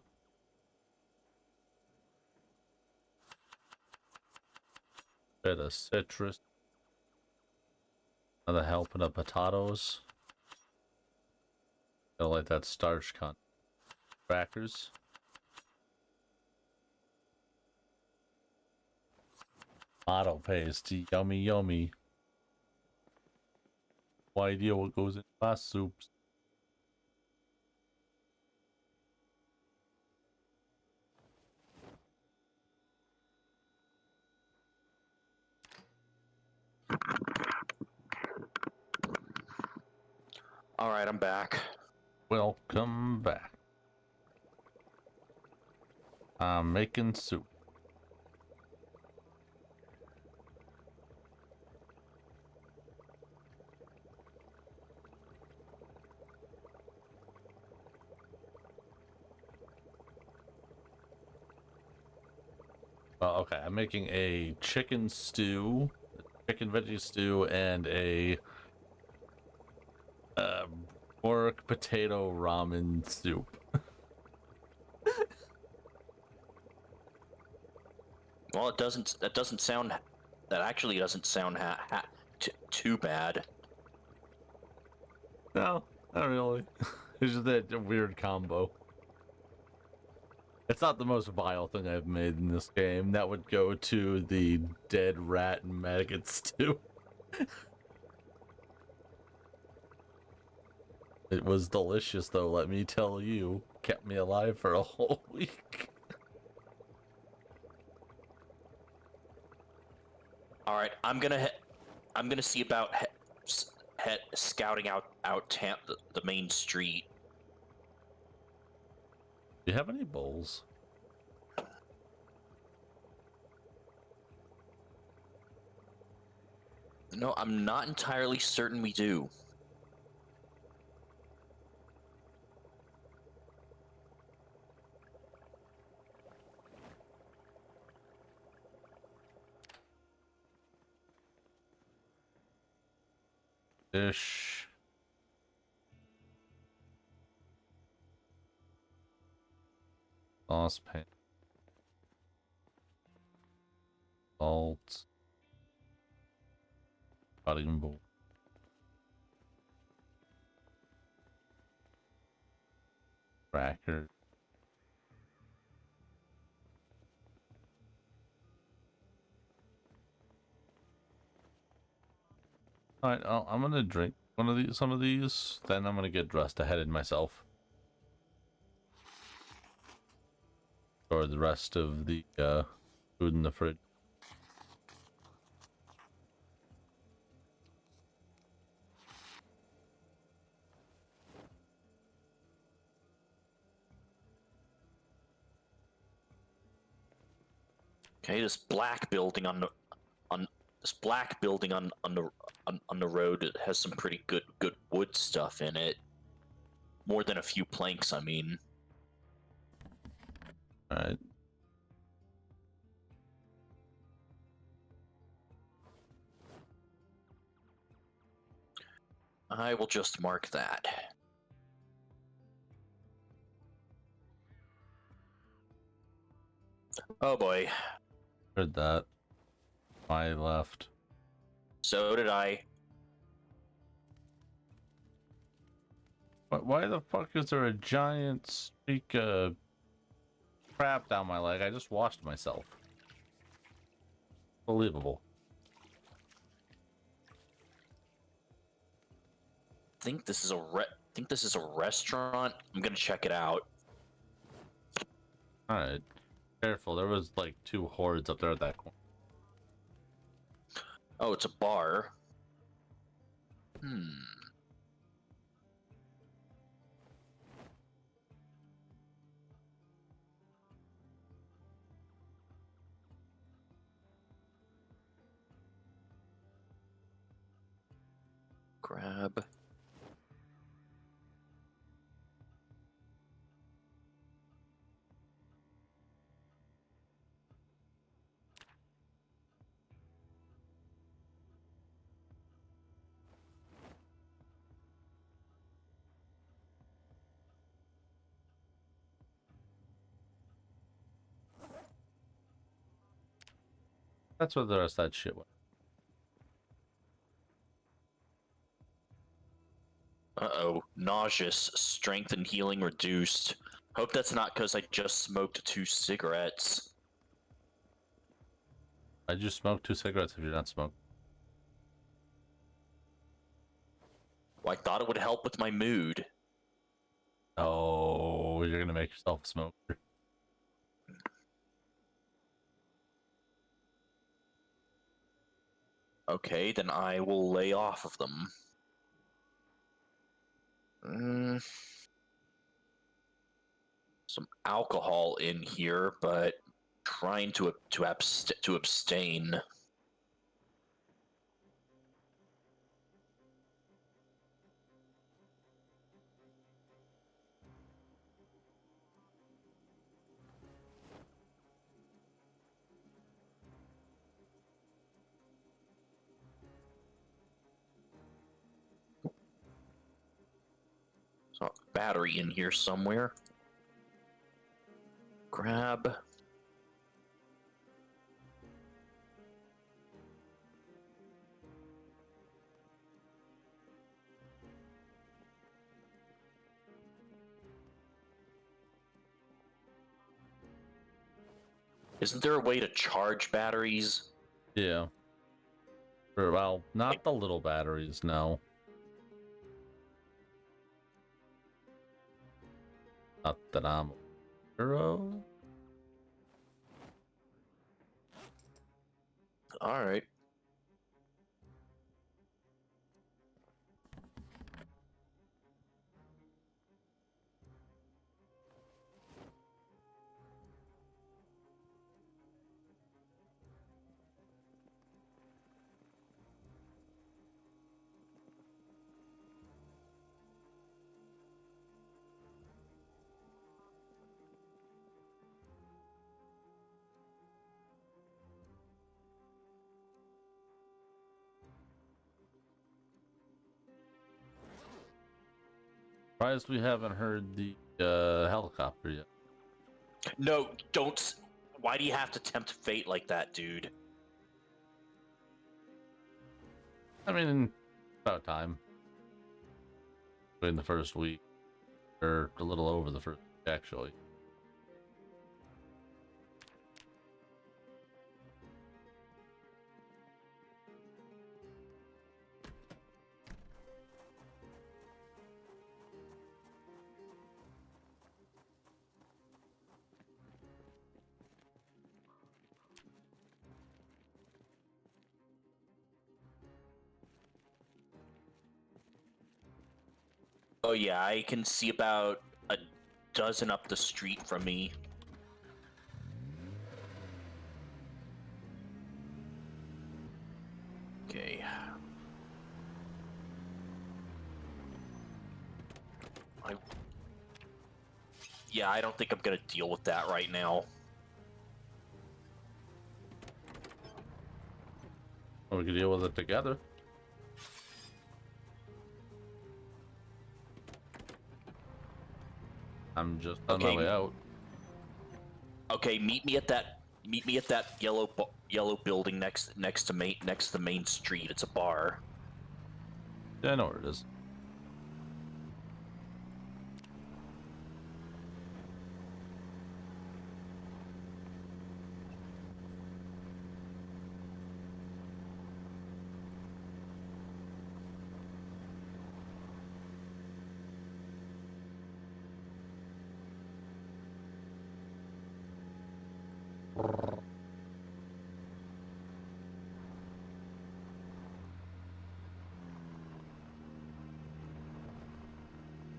Bit of citrus. Another helping of potatoes. I like that starch content. Crackers. Tomato paste. Yummy, yummy. No idea what goes in my soups. All right, I'm back. Welcome back. I'm making soup. Okay, I'm making a chicken stew, chicken veggie stew, and a pork potato ramen soup. Well, it doesn't. That doesn't sound. That actually doesn't sound too bad. No, not really. It's just that weird combo. It's not the most vile thing I've made in this game. That would go to the dead rat and maggot stew. It was delicious, though, let me tell you. Kept me alive for a whole week. All right, I'm gonna see about scouting out the main street. Do you have any bowls? No, I'm not entirely certain we do. Dish. Saucepan. Salt. Cutting board. Cracker. Alright, I'm gonna drink some of these, then I'm gonna get dressed ahead of myself. Or the rest of the food in the fridge. Okay, this black building on the road has some pretty good wood stuff in it. More than a few planks, I mean. Alright. I will just mark that. Oh boy. Heard that. I left. So did I. But why the fuck is there a giant streak of crap down my leg? I just washed myself. Believable. Think this is a restaurant. I'm gonna check it out. Alright. Careful, there was like 2 hordes up there at that corner. Oh, it's a bar. Grab. That's what the rest of that shit was. Uh-oh. Nauseous. Strength and healing reduced. Hope that's not because I just smoked 2 cigarettes. I just smoked 2 cigarettes if you're not smoking. Well, I thought it would help with my mood. Oh, you're gonna make yourself a smoker. Okay, then I will lay off of them. Some alcohol in here, but trying to abstain. So, battery in here somewhere. Grab. Isn't there a way to charge batteries? Yeah. Or, well, not the little batteries, no. Not that I'm aware of. Alright. Surprised we haven't heard the helicopter yet. No, don't. Why do you have to tempt fate like that, dude? I mean, about time. In the first week. Or a little over the first week, actually. Oh yeah, I can see about a dozen up the street from me. Okay. Yeah, I don't think I'm gonna deal with that right now. Well, we can deal with it together. I'm just on my way out. Okay, meet me at that yellow building next to the main street. It's a bar. Yeah, I know where it is.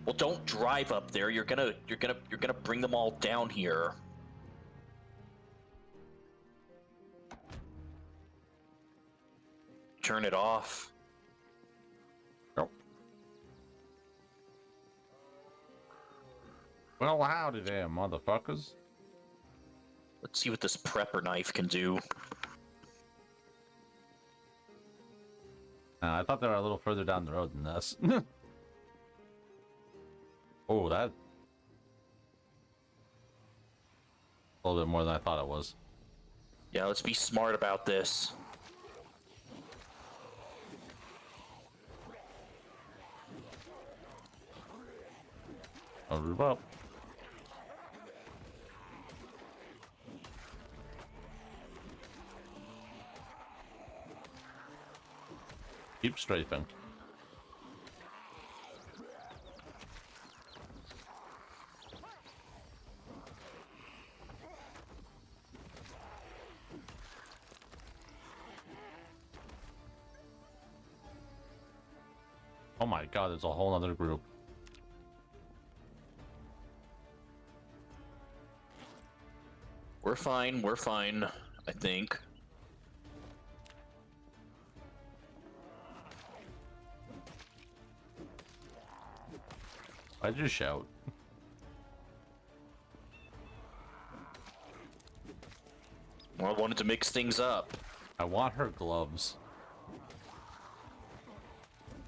Well, don't drive up there. You're gonna bring them all down here. Turn it off. Nope. Well, howdy there, motherfuckers. Let's see what this prepper knife can do. I thought they were a little further down the road than this. Oh, that... a little bit more than I thought it was. Yeah, let's be smart about this. I'll move up. Keep strafing. Oh my god, there's a whole other group. We're fine, I think. Why'd you shout? Well, I wanted to mix things up. I want her gloves.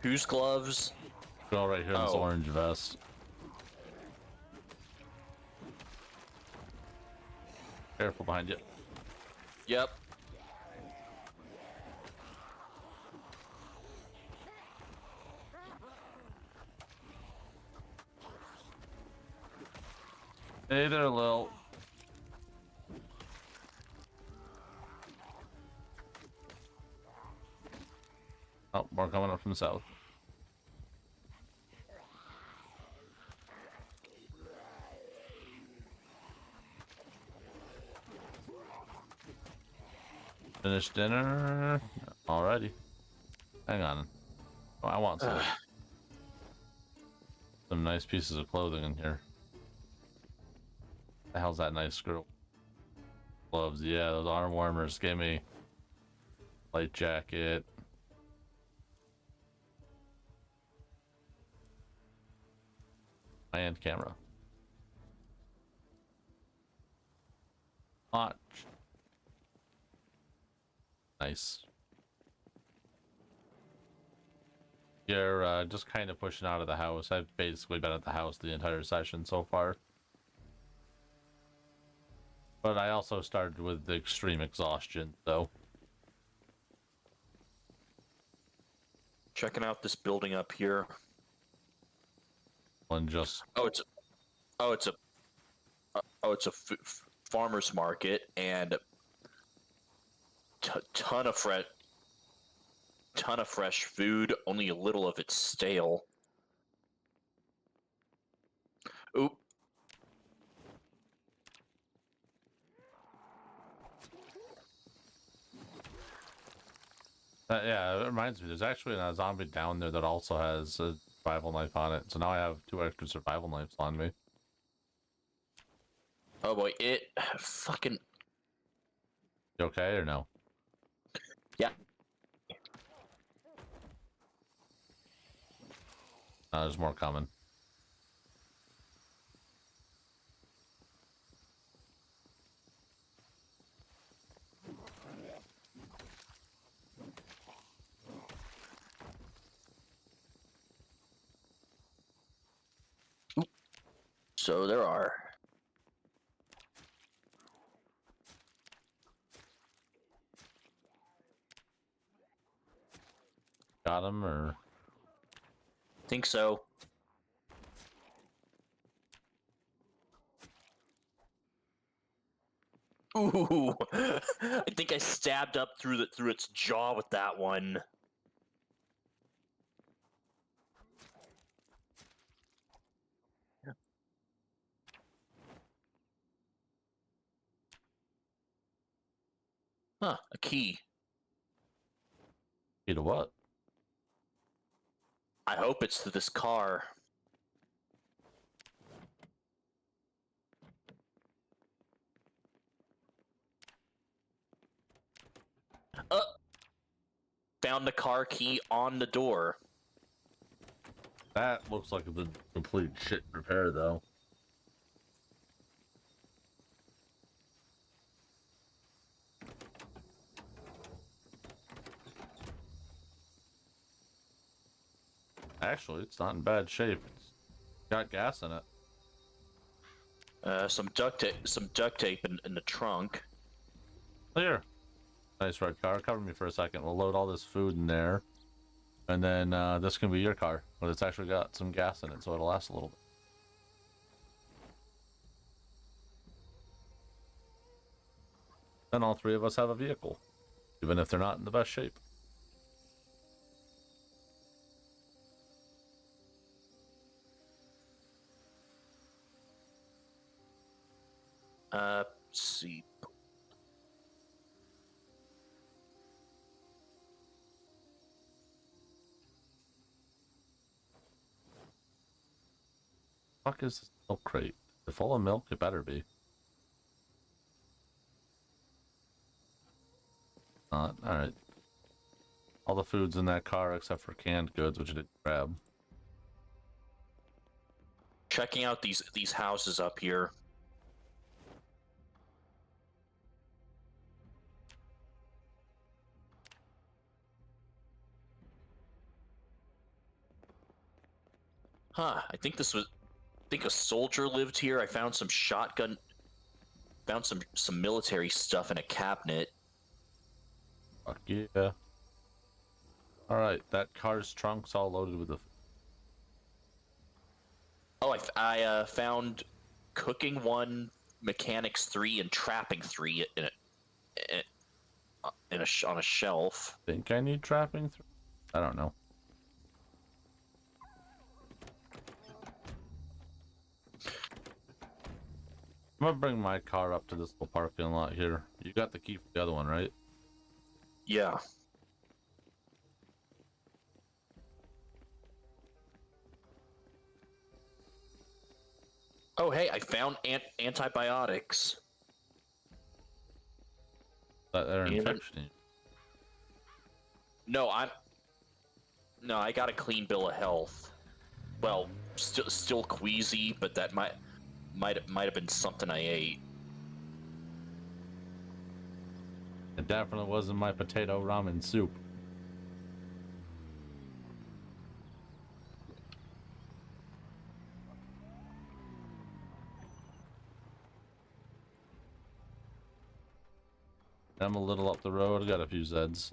Whose gloves? Girl right here in this Oh. orange vest. Careful behind you. Yep. Hey there, Lil. Oh, more coming up from the south. Finished dinner already. Hang on. Oh, I want some nice pieces of clothing in here. The hell's that nice girl? Gloves, yeah, those arm warmers. Give me light jacket. And camera. Watch. Nice. You're just kind of pushing out of the house. I've basically been at the house the entire session so far. But I also started with the extreme exhaustion, so. Checking out this building up here. One just. Oh, it's a farmer's market and ton of fresh food. Only a little of it's stale. Oop. Yeah, it reminds me. There's actually a zombie down there that also has a survival knife on it. So now I have 2 extra survival knives on me. Oh boy, it fucking. You okay or no? Yeah. There's more coming. So there are. Got him or? Think so. Ooh, I think I stabbed up through its jaw with that one. Huh, a key. Key to what? I hope it's to this car. Found the car key on the door. That looks like the complete shit repair, though. Actually, it's not in bad shape. It's got gas in it. Some duct tape in the trunk. Here. Nice red car. Cover me for a second. We'll load all this food in there. And then this can be your car. But it's actually got some gas in it, so it'll last a little bit. Then all three of us have a vehicle. Even if they're not in the best shape. Let's see. Fuck is this milk crate? Is it full of milk? It better be. Not. Alright. All the food's in that car except for canned goods, which I didn't grab. Checking out these houses up here. Huh, I think a soldier lived here. I found some shotgun, found some military stuff in a cabinet. Fuck yeah. Alright, that car's trunk's all loaded with the... Oh, I found cooking 1, mechanics 3, and trapping 3 on a shelf. Think I need trapping through? I don't know. I'm gonna bring my car up to this little parking lot here. You got the key for the other one, right? Yeah. Oh, hey, I found antibiotics. That they're And- infection. No, I got a clean bill of health. Well, still queasy, but that might have been something I ate. It definitely wasn't my potato ramen soup. I'm a little up the road. Got a few Zeds.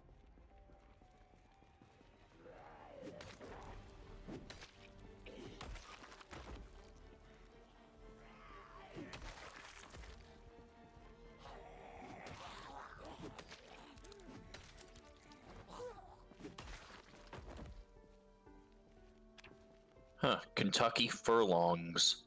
Huh, Kentucky furlongs.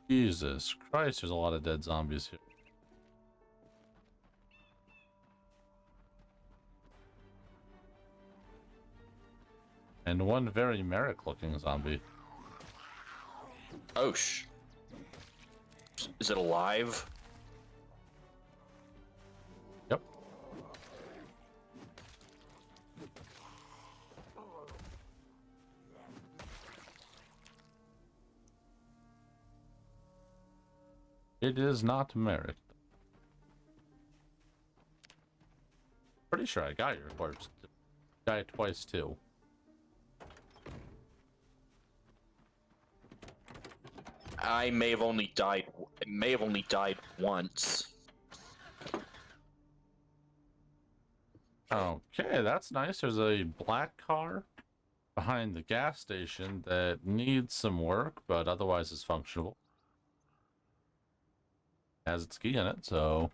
Jesus Christ, there's a lot of dead zombies here. And one very Merrick looking zombie. Oh, is it alive? Yep. It is not Merrick. Pretty sure I got your corpse. Died twice too. I may have only died once. Okay, that's nice. There's a black car behind the gas station that needs some work, but otherwise is functional. Has its key in it, so...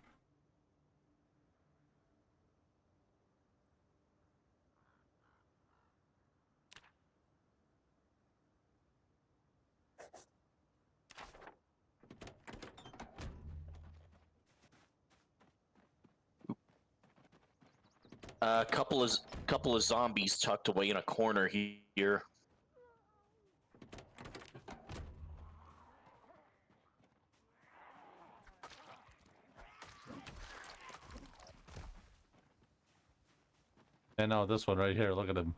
A couple of zombies tucked away in a corner here. And no, this one right here. Look at him.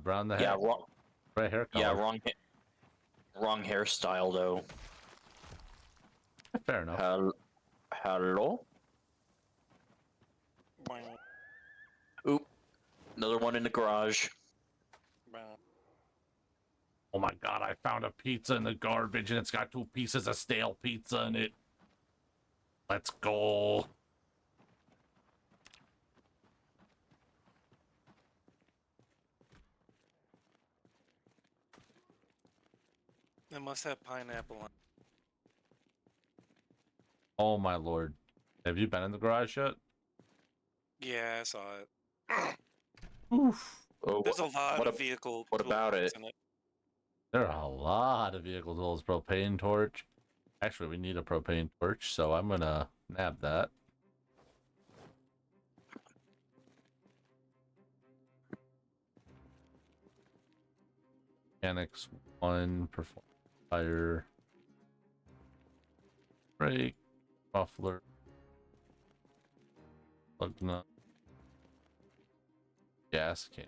Brown the hair. Yeah, wrong. Right hair color. Yeah, wrong hairstyle though. Fair enough. Hello. Oop. Another one in the garage. Oh my god, I found a pizza in the garbage and it's got 2 pieces of stale pizza in it. Let's go. It must have pineapple on. Oh my lord. Have you been in the garage yet? Yeah, I saw it. Oof. Oh, There's a lot of vehicle. what about it? In it. There are a lot of vehicle tools. Propane torch. Actually, we need a propane torch, so I'm gonna nab that. Mechanics 1, perform fire, brake, muffler, plug nut, gas can.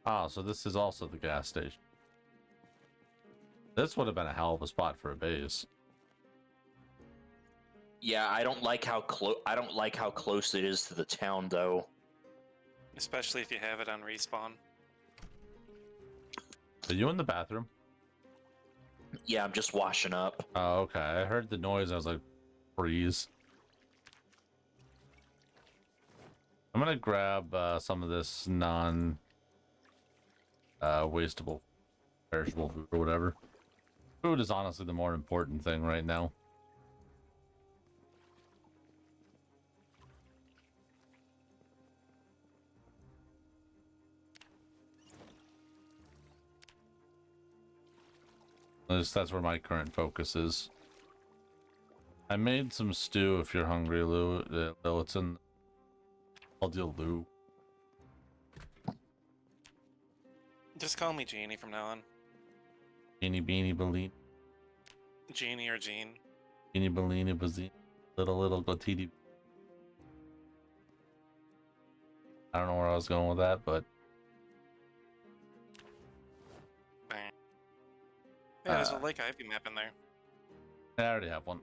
Ah, so this is also the gas station. This would have been a hell of a spot for a base. Yeah, I don't like how close it is to the town though. Especially if you have it on respawn. Are you in the bathroom? Yeah, I'm just washing up. Oh, okay. I heard the noise. I was like, freeze. I'm gonna grab some of this wastable, perishable food or whatever. Food is honestly the more important thing right now. At least that's where my current focus is. I made some stew if you're hungry, Lou. Though it's in... I'll deal Lou. Just call me Jeannie from now on. Beanie Beanie Bellini. Jeannie or Jean. Beanie Bellini Bazzini. Little Gotiti. I don't know where I was going with that, but... Yeah, there's a Lake Ivy map in there. I already have one.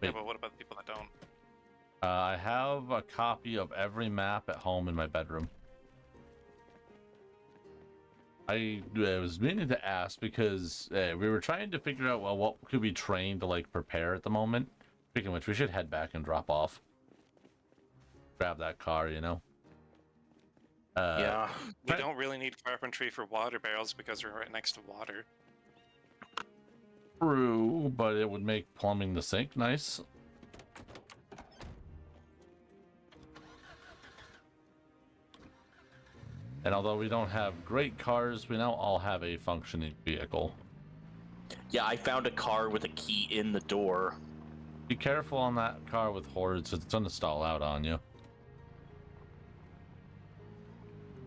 Yeah, Wait. but what about the people that don't? I have a copy of every map at home in my bedroom. I was meaning to ask because we were trying to figure out, well, what could we train to like prepare at the moment. Speaking of which, we should head back and drop off. Grab that car, you know. Yeah. We don't really need carpentry for water barrels because we're right next to water. True, but it would make plumbing the sink nice. And although we don't have great cars, we now all have a functioning vehicle. Yeah, I found a car with a key in the door. Be careful on that car with hordes, it's gonna stall out on you.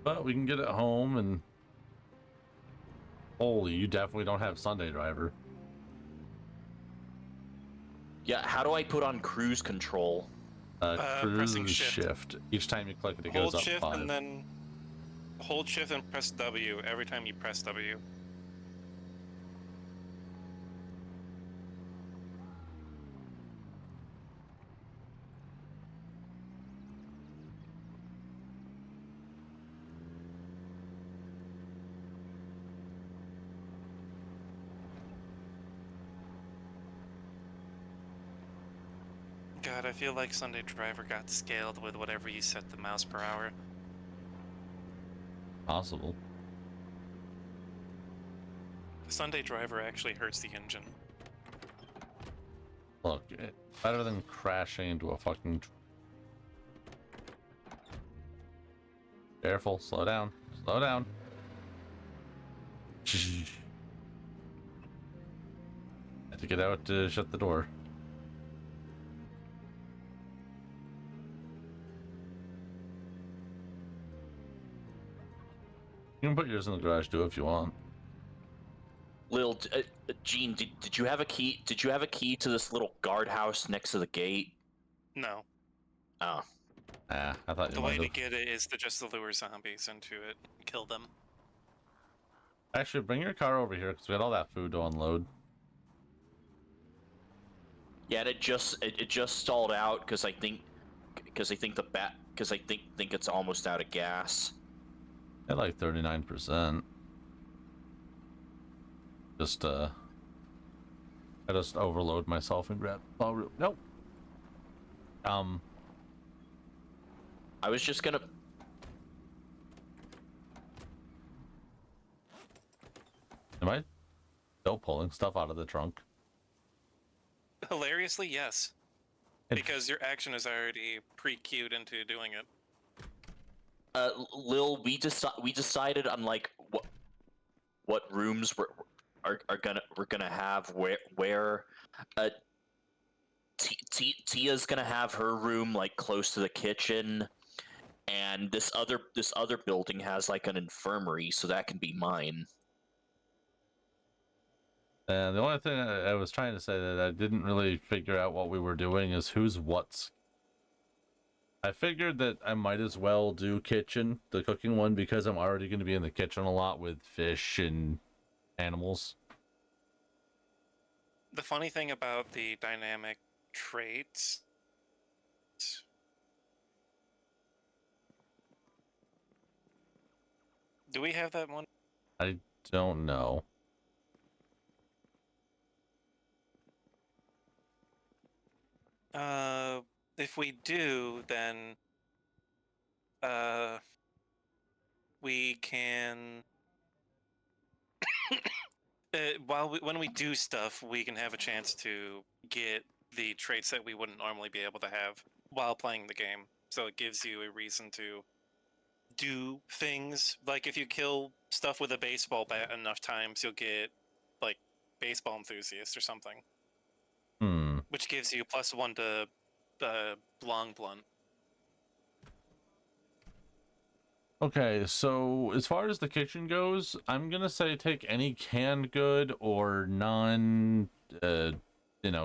But we can get it home and... Holy, you definitely don't have Sunday driver. Yeah, how do I put on cruise control? Cruise pressing shift. Each time you click it, it Hold goes up shift 5. and then hold shift and press W every time you press W. God, I feel like Sunday Driver got scaled with whatever you set the mouse per hour. Possible. Sunday Driver actually hurts the engine. Look, better than crashing into a fucking... Careful, slow down. Slow down. Had to get out to shut the door. You can put yours in the garage too if you want. Lil, Gene, did you have a key? Did you have a key to this little guardhouse next to the gate? No. Oh. Ah, I thought you The might way to have. get it is to just lure zombies into it and kill them. Actually, bring your car over here because we got all that food to unload. Yeah, and it just stalled out because I think think it's almost out of gas. At like 39%. Just I just overload myself and grab. Oh nope. I was just gonna. Am I still pulling stuff out of the trunk? Hilariously, yes. Because your action is already pre-queued into doing it. Lil, we decided on like what rooms we're gonna have where Tia's gonna have her room like close to the kitchen, and this other building has like an infirmary, so that can be mine. And the only thing I was trying to say that I didn't really figure out what we were doing is who's what's. I figured that I might as well do kitchen, the cooking one, because I'm already going to be in the kitchen a lot with fish and animals. The funny thing about the dynamic traits... Do we have that one? I don't know. If we do, then we can when we do stuff, we can have a chance to get the traits that we wouldn't normally be able to have while playing the game. So it gives you a reason to do things. Like if you kill stuff with a baseball bat enough times, you'll get like baseball enthusiast or something. Which gives you +1 to long blunt. Okay, so as far as the kitchen goes, I'm gonna say take any canned good or non,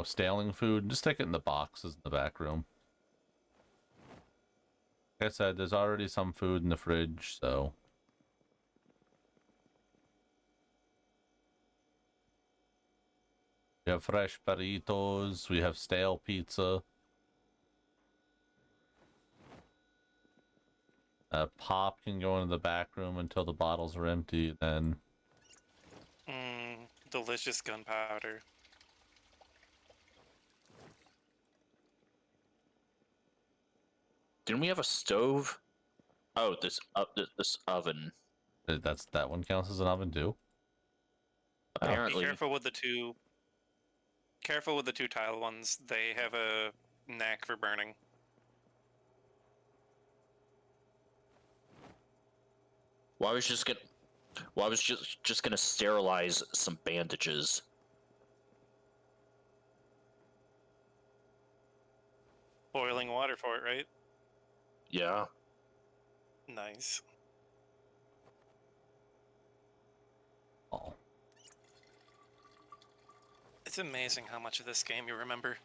staling food and just stick it in the boxes in the back room. Like I said, there's already some food in the fridge, so. We have fresh burritos, we have stale pizza. Pop can go into the back room until the bottles are empty, then. Delicious gunpowder. Didn't we have a stove? Oh, this oven. That one counts as an oven too? Apparently. Be careful with the two. Careful with the two tile ones. They have a knack for burning. Well, I was just gonna sterilize some bandages. Boiling water for it, right? Yeah. Nice. Oh. It's amazing how much of this game you remember.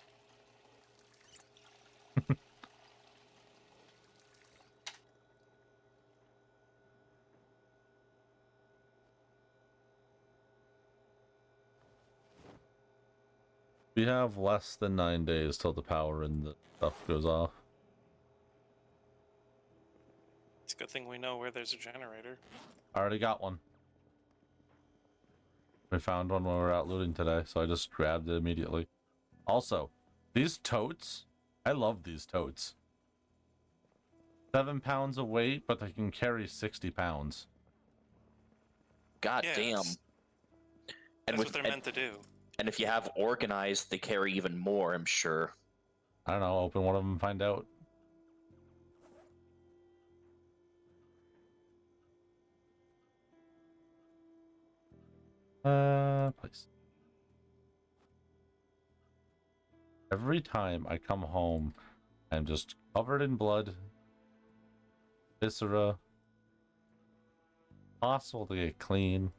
We have less than 9 days till the power and the stuff goes off. It's a good thing we know where there's a generator. I already got one. We found one when we were out looting today, so I just grabbed it immediately. Also, these totes, I love these totes. 7 pounds of weight, but they can carry 60 pounds. God Yeah, damn. That's what they're meant to do. And if you have organized, they carry even more, I'm sure. I don't know, open one of them and find out. Place. Every time I come home, I'm just covered in blood, viscera, Possible to get clean.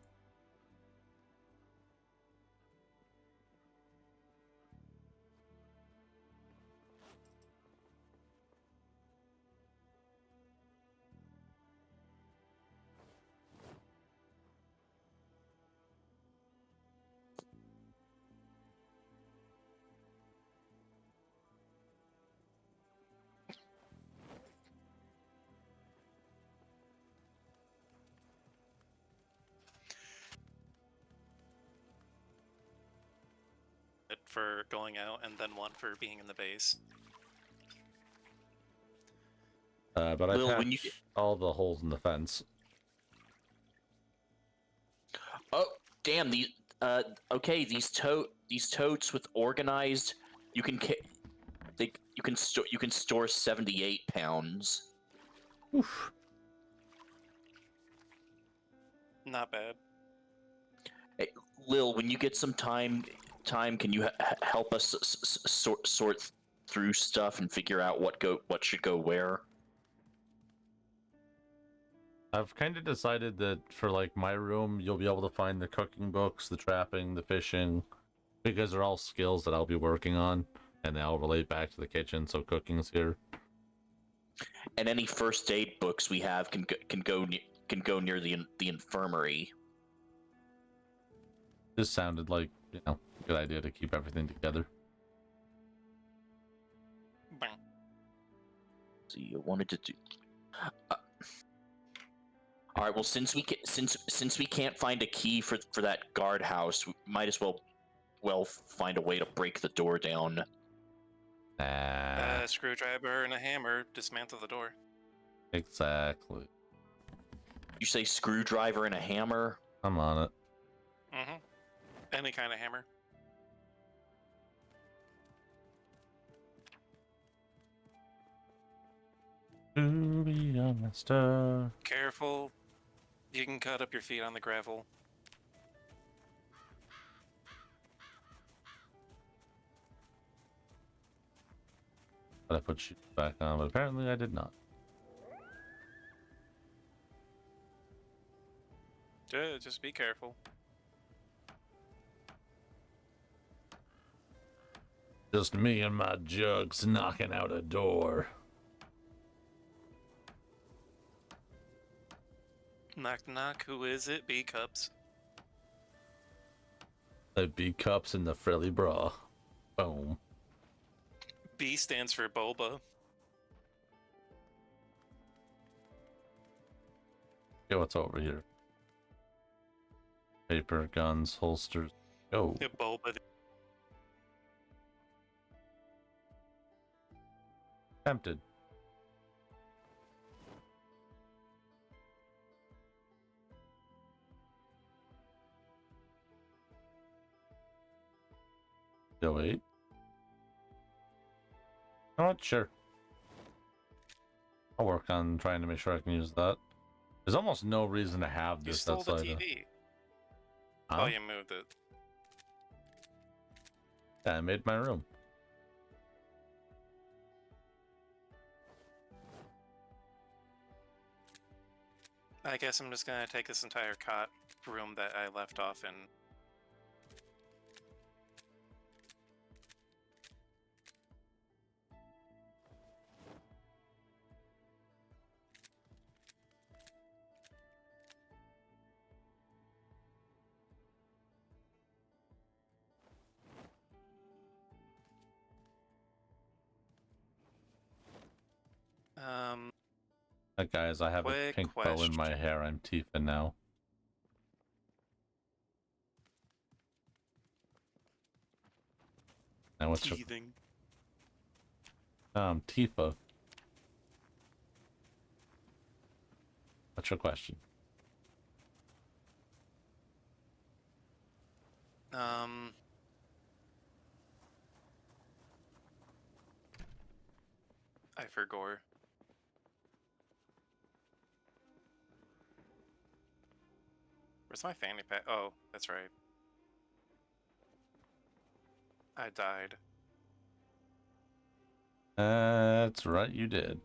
For going out, and then one for being in the base. But I Lil, when you patched all the holes in the fence. oh damn these okay these totes with organized you can you can store 78 pounds. Oof. Not bad. Hey, Lil, when you get some time, can you help us sort through stuff and figure out what should go where? I've kind of decided that for like my room, you'll be able to find the cooking books, the trapping, the fishing, because they're all skills that I'll be working on, and they all relate back to the kitchen. So cooking's here. And any first aid books we have can go near the infirmary. This sounded like, you know, a good idea to keep everything together. Bang. So you wanted to do. All right. Well, since we can't find a key for that guardhouse, we might as well find a way to break the door down. Ah, Screwdriver and a hammer, dismantle the door. exactly. You say screwdriver and a hammer? I'm on it. Mm-hmm. Any kind of hammer. To be a master. Careful. You can cut up your feet on the gravel. But I put shoes back on, but apparently I did not. Just be careful. Just me and my jugs knocking out a door. Knock knock, who is it? B cups. The B cups in the frilly bra. Boom. B stands for boba. Okay, what's over here? Paper, guns, holsters. Oh, Yeah, boba. tempted. Go 8. I'm not sure. I'll work on trying to make sure I can use that. There's almost no reason to have You this stole the outside. TV. Huh? Oh, you moved it. Yeah, I made my room. I guess I'm just gonna take this entire cot room that I left off in. Guys, I have a Quick pink bow in my question. hair. I'm Tifa now. And what's your... Teething. Tifa. What's your question? I forgot. Where's my fanny pack? Oh, that's right. I died. That's right, you did.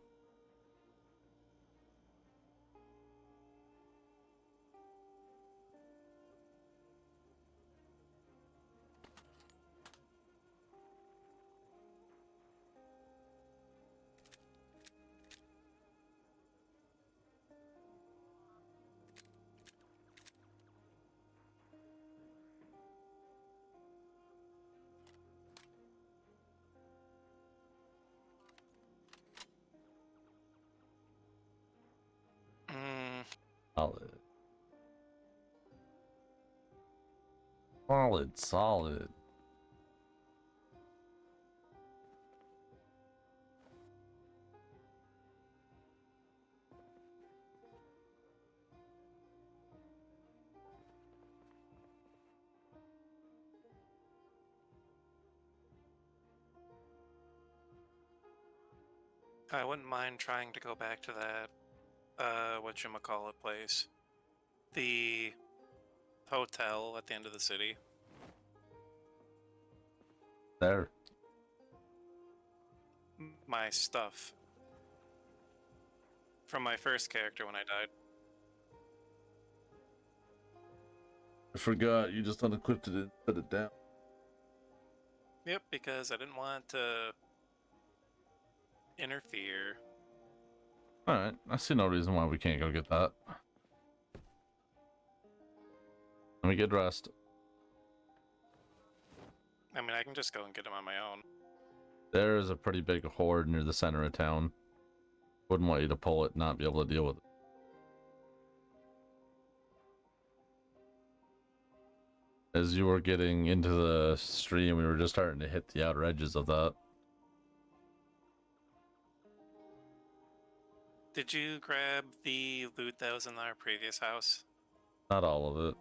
Solid, solid. I wouldn't mind trying to go back to that, whatchamacallit place. The hotel at the end of the city. There. My stuff. From my first character when I died. I forgot, you just unequipped it and put it down. Yep, because I didn't want to interfere. Alright, I see no reason why we can't go get that. Let me get dressed. I mean, I can just go and get them on my own. There is a pretty big horde near the center of town. Wouldn't want you to pull it and not be able to deal with it. As you were getting into the stream, we were just starting to hit the outer edges of that. Did you grab the loot that was in our previous house? Not all of it.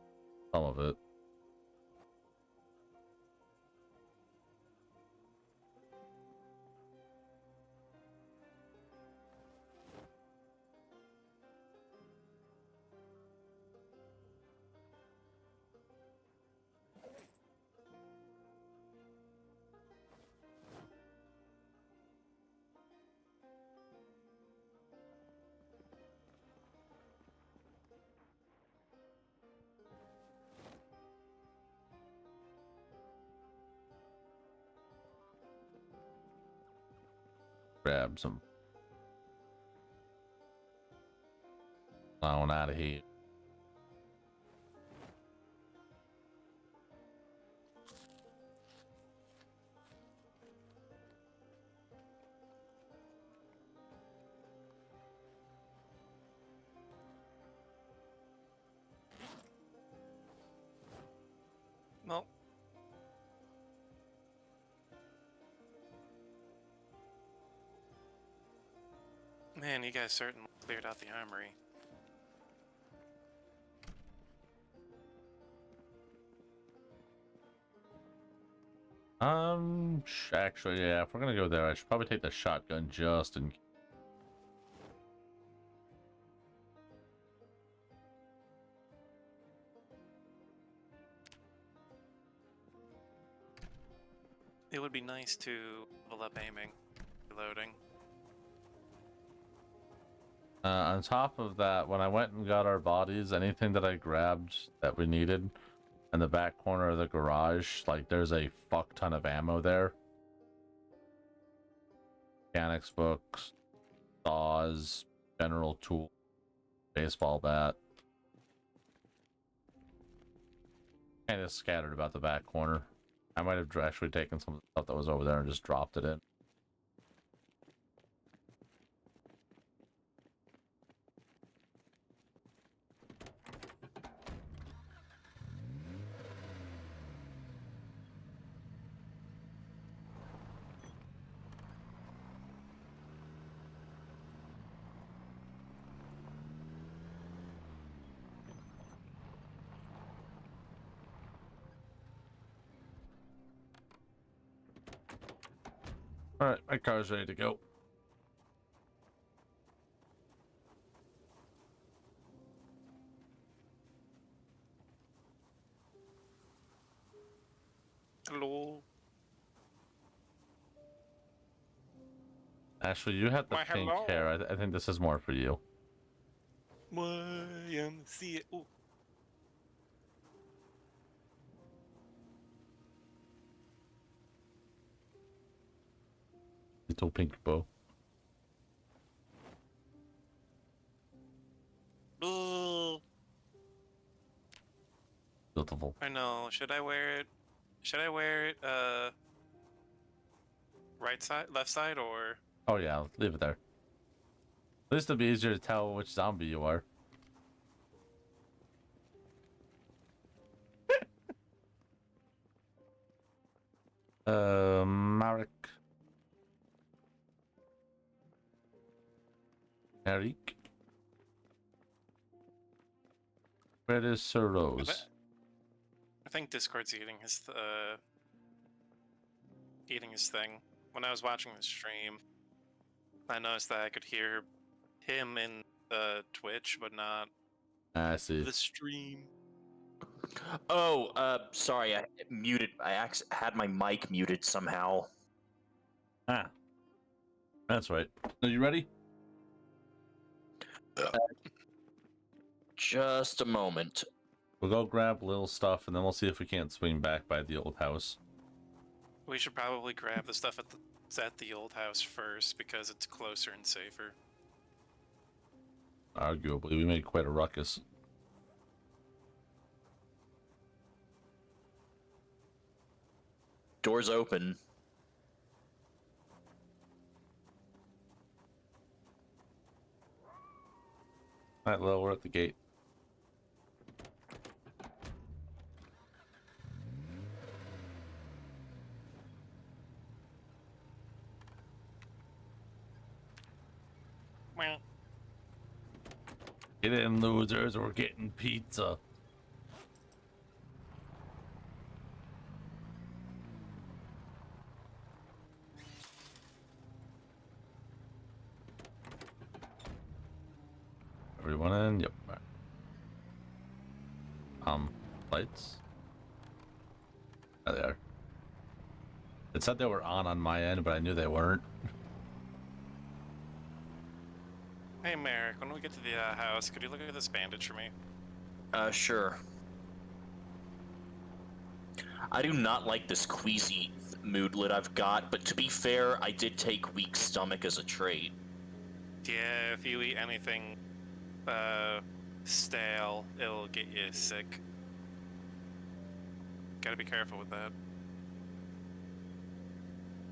Some of it. Grab some. On out of here. Well, man, you guys certainly cleared out the armory. Actually, yeah, if we're gonna go there, I should probably take the shotgun just in case. It would be nice to level up aiming, reloading. On top of that, when I went and got our bodies, anything that I grabbed that we needed in the back corner of the garage, like there's a fuck ton of ammo there. Mechanics books, saws, general tool, baseball bat. Kind of scattered about the back corner. I might have actually taken some of the stuff that was over there and just dropped it in. Alright, my car's ready to go. Hello. Ashley, you have the Why, pink hello. hair. I think this is more for you. YMCA. Ooh. Little pink bow. Ooh. Beautiful. I know. Should I wear it? Should I wear it, right side, left side, or? Oh yeah, leave it there. At least it'll be easier to tell which zombie you are. Marek. Merrick. Where is Sir Rose? I think Discord's eating his thing. When I was watching the stream, I noticed that I could hear him in the Twitch, but not I see. the stream. Oh, sorry, I muted. Had my mic muted somehow. Ah. That's right. Are you ready? Just a moment. We'll go grab little stuff, and then we'll see if we can't swing back by the old house. We should probably grab the stuff at the old house first because it's closer and safer. Arguably, we made quite a ruckus. Doors open. Alright, Lil, we're at the gate. Well, Get in, losers, we're getting pizza. Everyone in? Yep. Lights? Oh, they are. It said they were on my end, but I knew they weren't. hey Merrick, when we get to the house, could you look at this bandage for me? Sure. I do not like this queasy moodlet I've got, but to be fair, I did take weak stomach as a trait. Yeah, if you eat anything stale, it'll get you sick. Gotta be careful with that.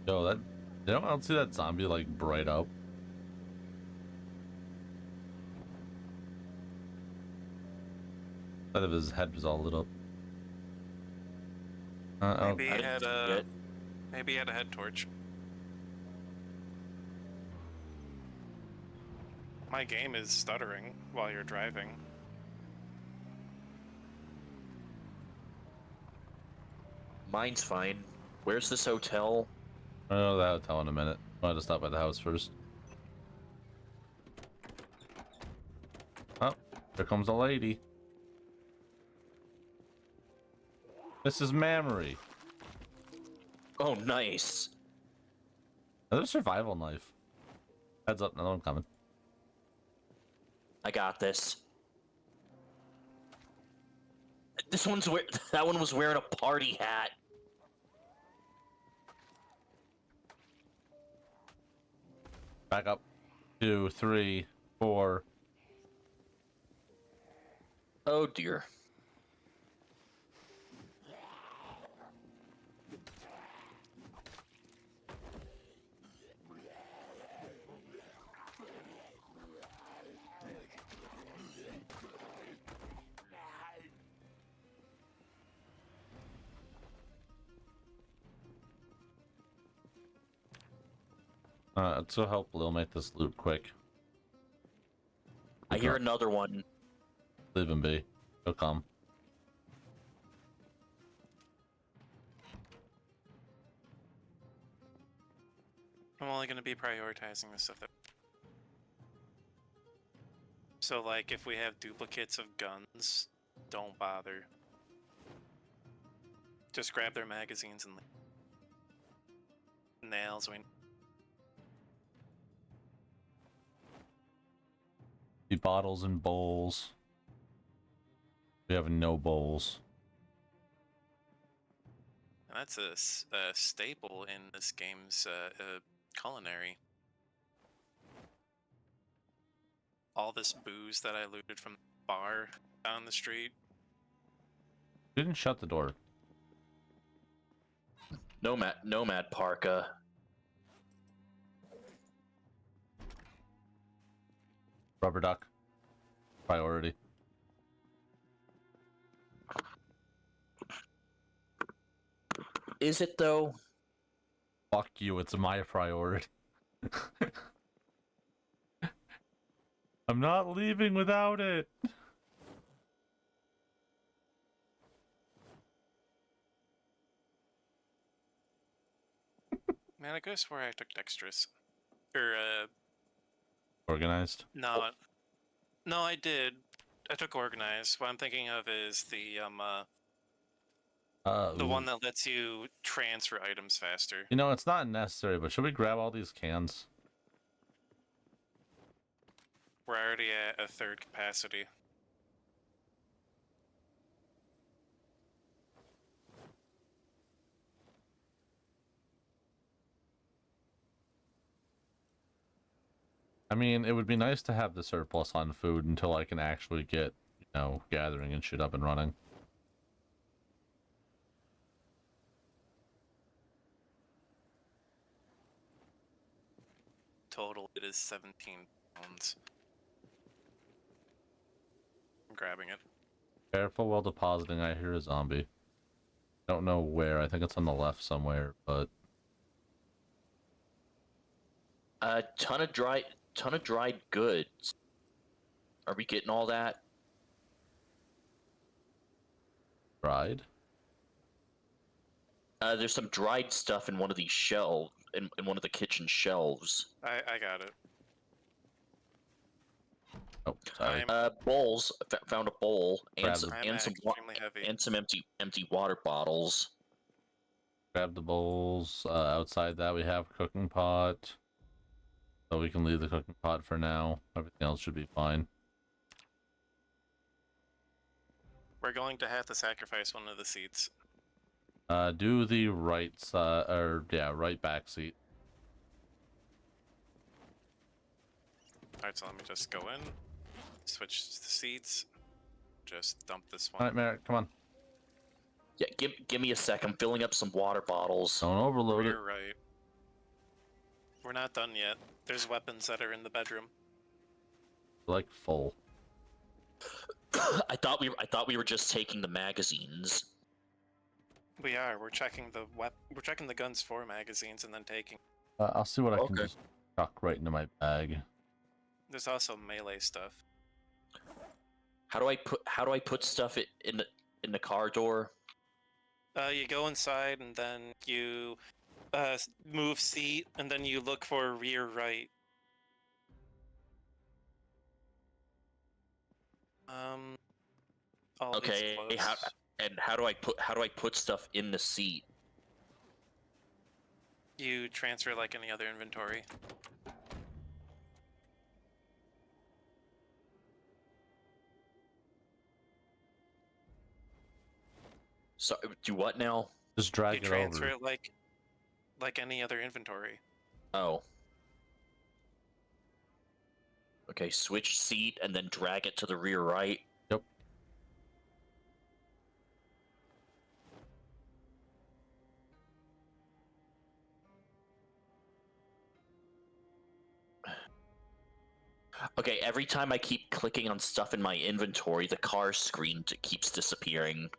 Yo, that... You know, I don't see that zombie, like, bright up. Instead of his head was all lit up. Maybe he had a head torch. My game is stuttering while you're driving. Mine's fine. Where's this hotel? I'll go to the hotel in a minute. I want to stop by the house first. Oh, there comes a lady. This is Mamory. Oh, nice. Another survival knife. Heads up, another one coming. I got this. This one's that one was wearing a party hat. Back up. 2, 3, 4. Oh dear. Let's go help Lil make this loot quick. I hear another one. Leave him be. He'll come. I'm only going to be prioritizing the stuff that... So, like, if we have duplicates of guns, don't bother. Just grab their magazines and nails. The bottles and bowls. We have no bowls. And that's a staple in this game's culinary. All this booze that I looted from the bar down the street. Didn't shut the door. Nomad parka. Rubber duck. Priority. Is it though? Fuck you, it's my priority. I'm not leaving without it. Man, I could have swore I took dexterous. Or, Organized. no. No, I did. I took organized. What I'm thinking of is the one that lets you transfer items faster. You know, it's not necessary, but should we grab all these cans? We're already at a third capacity. I mean, it would be nice to have the surplus on food until I can actually get, you know, gathering and shit up and running. Total, it is 17 pounds. I'm grabbing it. Careful while depositing, I hear a zombie. Don't know where, I think it's on the left somewhere, but... Ton of dried goods. Are we getting all that? Dried? There's some dried stuff in one of these shelves, in one of the kitchen shelves. I got it. Oh, sorry. Bowls. Found a bowl Grab and some extremely heavy. and some empty water bottles. Grab the bowls. Outside that we have cooking pot. So we can leave the cooking pot for now. Everything else should be fine. We're going to have to sacrifice one of the seats. Do the right side, right back seat. Alright, so let me just go in, switch the seats, just dump this one. Alright, Merrick, come on. Yeah, give me a sec. I'm filling up some water bottles. Don't overload it. You're right. We're not done yet. There's weapons that are in the bedroom. Like full. I thought we were just taking the magazines. We are. We're checking the guns for magazines and then taking. I'll see what I can Okay. just tuck right into my bag. There's also melee stuff. How do I put stuff in the car door? You go inside and then you move seat and then you look for rear right. All these Okay. close. How do I put stuff in the seat? You transfer like any other inventory. So do what now? Just drag You it transfer over. it like any other inventory. Oh. Okay, switch seat and then drag it to the rear right. Yep. Okay, every time I keep clicking on stuff in my inventory, the car screen keeps disappearing.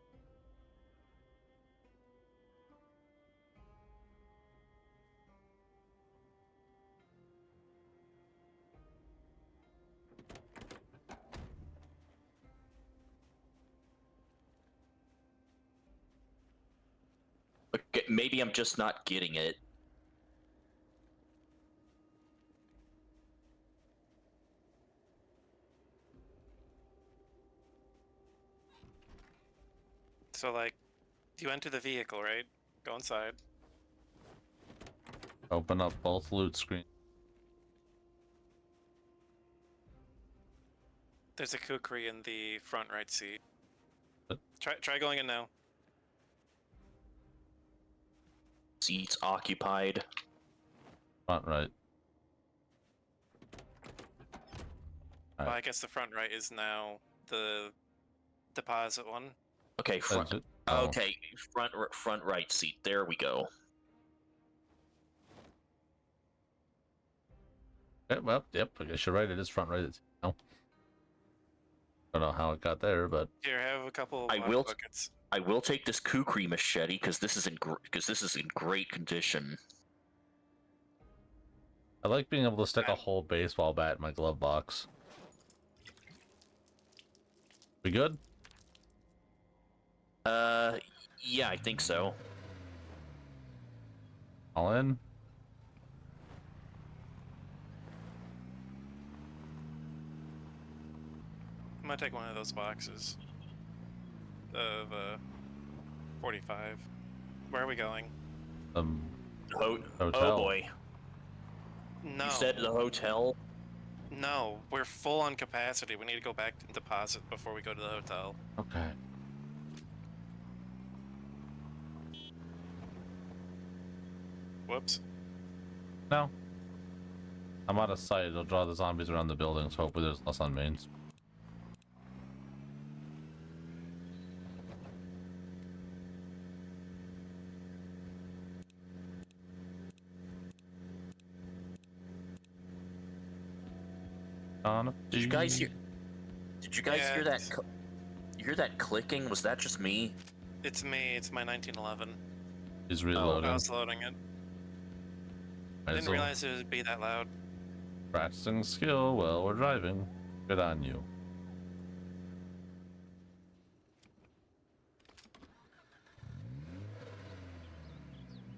Okay, maybe I'm just not getting it. So like, you enter the vehicle, right? Go inside. Open up both loot screens. There's a kukri in the front right seat. What? Try going in now. Seats occupied. Front right. Well, Alright. I guess the front right is now the deposit one. Okay, front. That's it. Oh. Okay, front right seat. There we go. Yeah, well, yep, I guess you're right. It is front right. No. Don't know how it got there, but Here, have a couple I of will- buckets. I will take this kukri machete because this is in great condition. I like being able to stick a Um, whole baseball bat in my glove box. We good? Yeah, I think so. All in? I'm gonna take one of those boxes of 45. Where are we going? Hotel. Oh boy. No. You said the hotel? No, we're full on capacity. We need to go back and deposit before we go to the hotel. Okay. Whoops. No. I'm out of sight. It'll draw the zombies around the building, so hopefully there's less on mains. Did you guys hear? Did you guys Yeah, hear that? it's- You hear that clicking? Was that just me? It's me. It's my 1911. He's I reloading. was loading it. Might as Didn't well- realize it would be that loud. Practicing skill while we're driving. Good on you.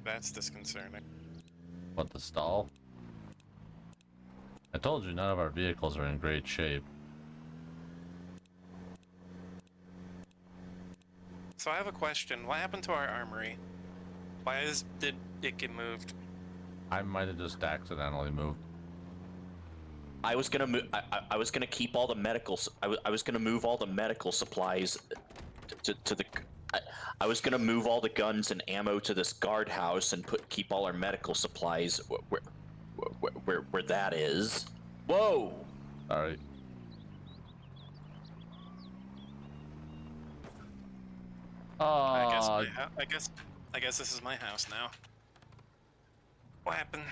That's disconcerting. What, the stall? I told you none of our vehicles are in great shape. So I have a question. What happened to our armory? Did it get moved? I might have just accidentally moved. I was gonna move. I was gonna keep all the medical. I was gonna move all the medical supplies to the. I was gonna move all the guns and ammo to this guardhouse and keep all our medical supplies where that is. Whoa! Alright. I Oh, guess this is my house now. What happened?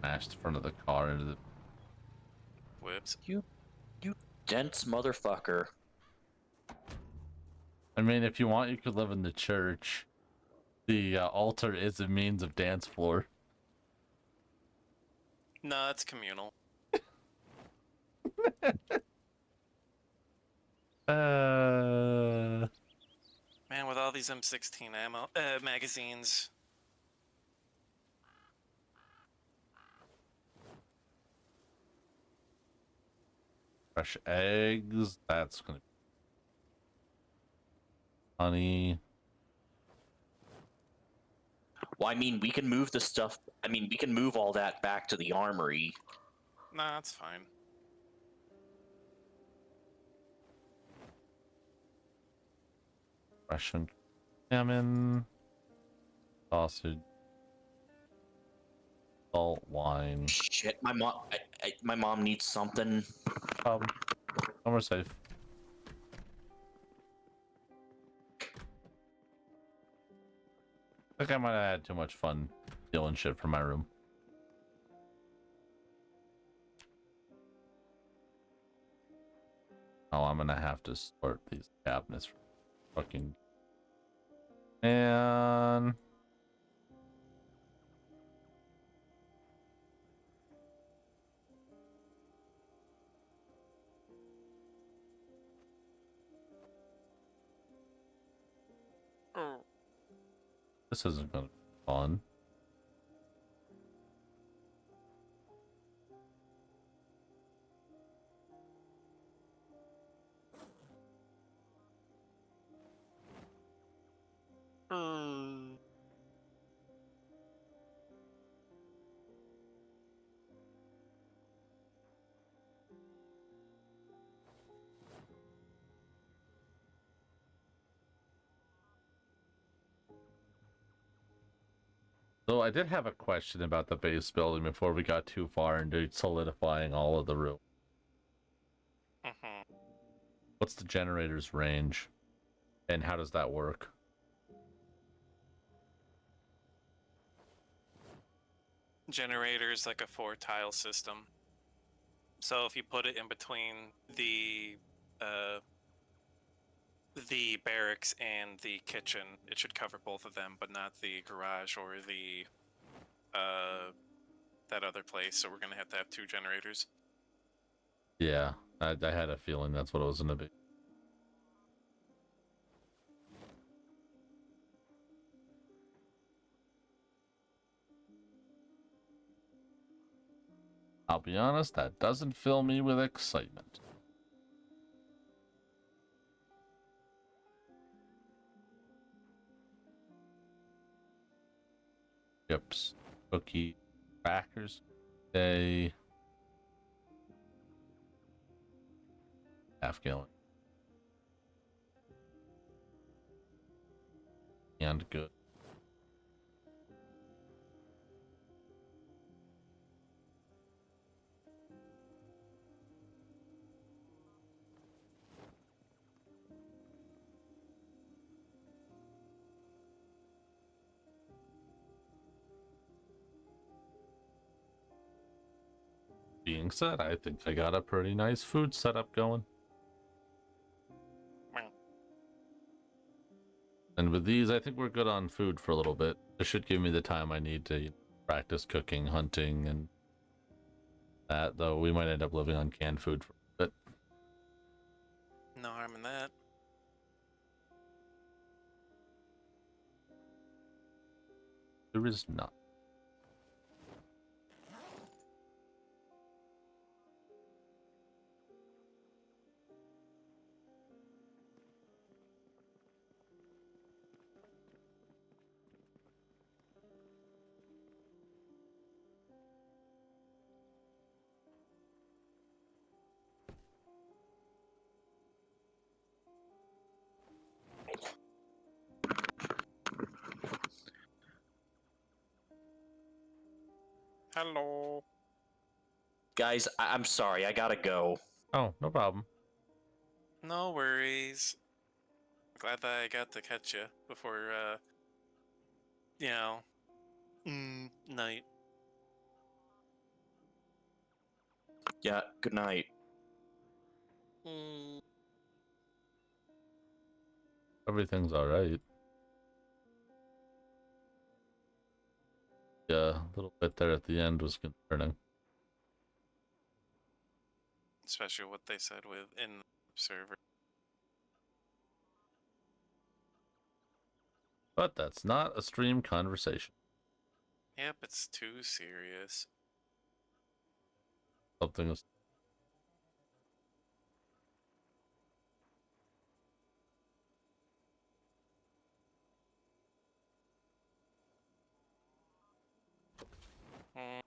smashed the front of the car into the... Whoops. You dense motherfucker. I mean, if you want, you could live in the church. The altar is a means of dance floor. No, it's communal. Man, with all these M16 ammo magazines. Fresh eggs. That's gonna be... honey. Well, I mean, we can move the stuff. I mean, we can move all that back to the armory. Nah, that's fine. Russian salmon. Sausage. Salt wine. Shit, my mom. My mom needs something. And we're safe. I think I might have had too much fun stealing shit from my room. Oh, I'm gonna have to sort these cabinets. Fucking. And. Oh. This isn't gonna be fun. So I did have a question about the base building before we got too far into solidifying all of the room. Mhm. What's the generator's range? And how does that work? Generator's like a 4-tile system. So if you put it in between the barracks and the kitchen, it should cover both of them, but not the garage or the that other place, so we're gonna have to have 2 generators. Yeah, I had a feeling that's what it was gonna be. I'll be honest, that doesn't fill me with excitement. Chips, cookie, crackers, day, half gallon, and good. Being said, I think I got a pretty nice food setup going. And with these, I think we're good on food for a little bit. This should give me the time I need to practice cooking, hunting, and that, though we might end up living on canned food for a bit. No harm in that. There is not. Hello. Guys, I'm sorry, I gotta go. Oh, no problem. No worries. Glad that I got to catch you before, you know, night. Yeah, good night. Everything's alright. Yeah, a little bit there at the end was concerning. Especially what they said in the server. But that's not a stream conversation. Yep, it's too serious. Something is. Mm,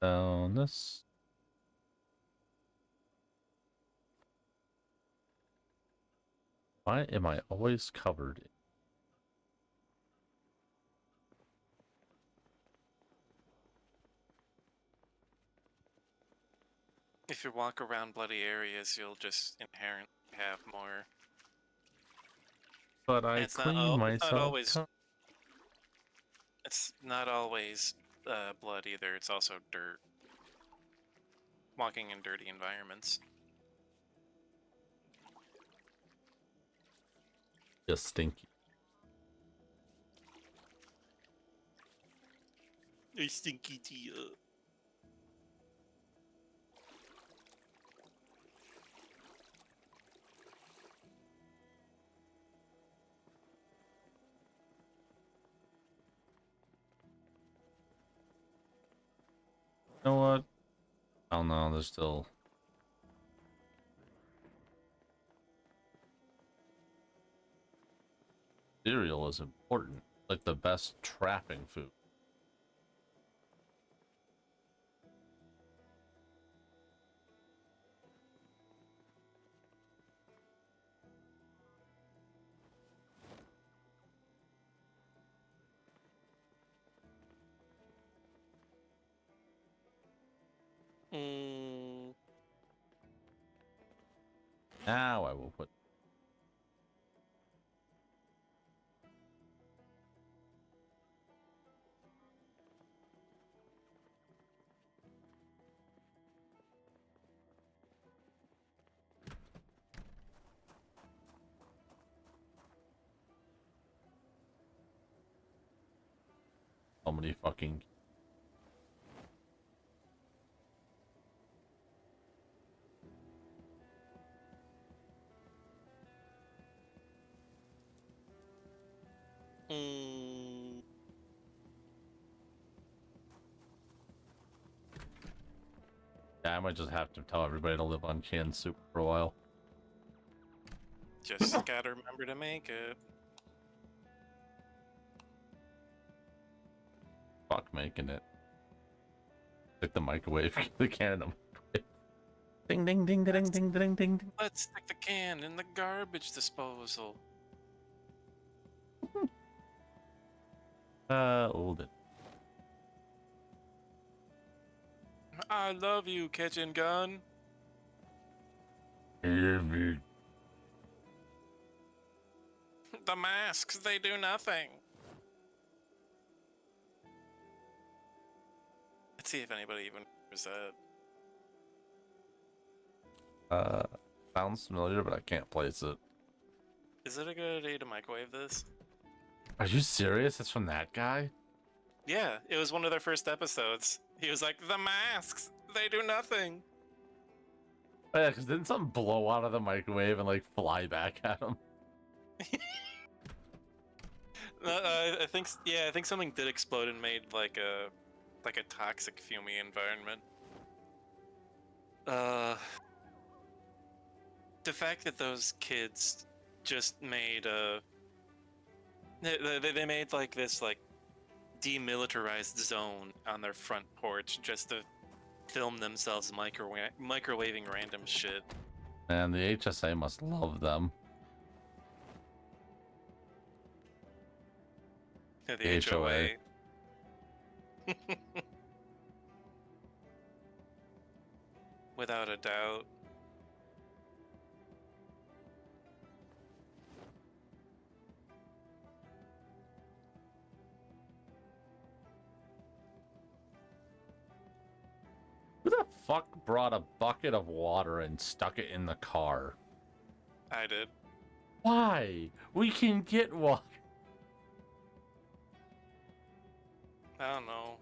Down this. Why am I always covered in? If you walk around bloody areas, you'll just inherently have more. But I It's not, clean it's not myself. always. It's not always blood either. It's also dirt. Walking in dirty environments. Just stinky. A stinky tea. You know what? Oh no, there's still. Cereal is important. Like the best trapping food. Now I will put. How many fucking Yeah, I might just have to tell everybody to live on canned soup for a while. Just gotta remember to make it. Fuck making it. Stick the microwave. The can in the microwave. Ding ding ding ding ding ding ding ding. Let's stick the can in the garbage disposal. Hold it. I love you, kitchen gun. Heavy. The masks, they do nothing. Let's see if anybody even remembers that. Sounds familiar, but I can't place it. Is it a good idea to microwave this? Are you serious? It's from that guy? Yeah, it was one of their first episodes. He was like, the masks, they do nothing. Oh, yeah, because didn't something blow out of the microwave and like fly back at him? I think something did explode and made like a toxic fumey environment. The fact that those kids just made they made like this like demilitarized zone on their front porch just to film themselves microwaving random shit. And the HSA must love them. Yeah, the HOA. Without a doubt. Who the fuck brought a bucket of water and stuck it in the car? I did. Why? We can get water. I don't know.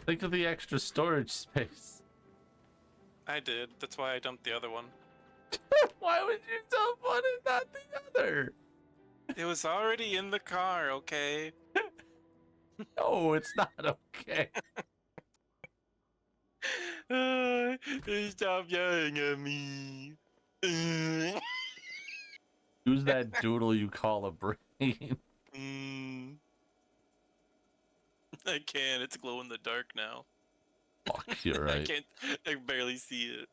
Think of the extra storage space. I did. That's why I dumped the other one. Why would you dump one and not the other? It was already in the car, okay? No, it's not okay. Stop yelling at me. Use that doodle you call a brain. I can't. It's glow in the dark now. Fuck, you're right. I can barely see it.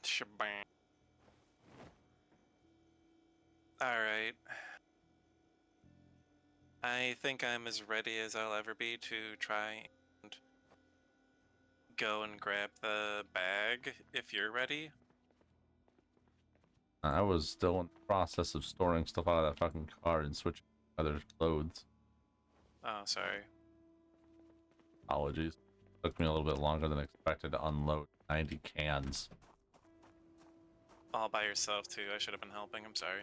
Shebang. Alright. I think I'm as ready as I'll ever be to try and go and grab the bag if you're ready. I was still in the process of storing stuff out of that fucking car and switching to other loads. Oh, sorry. Apologies. Took me a little bit longer than expected to unload 90 cans. All by yourself, too. I should have been helping. I'm sorry.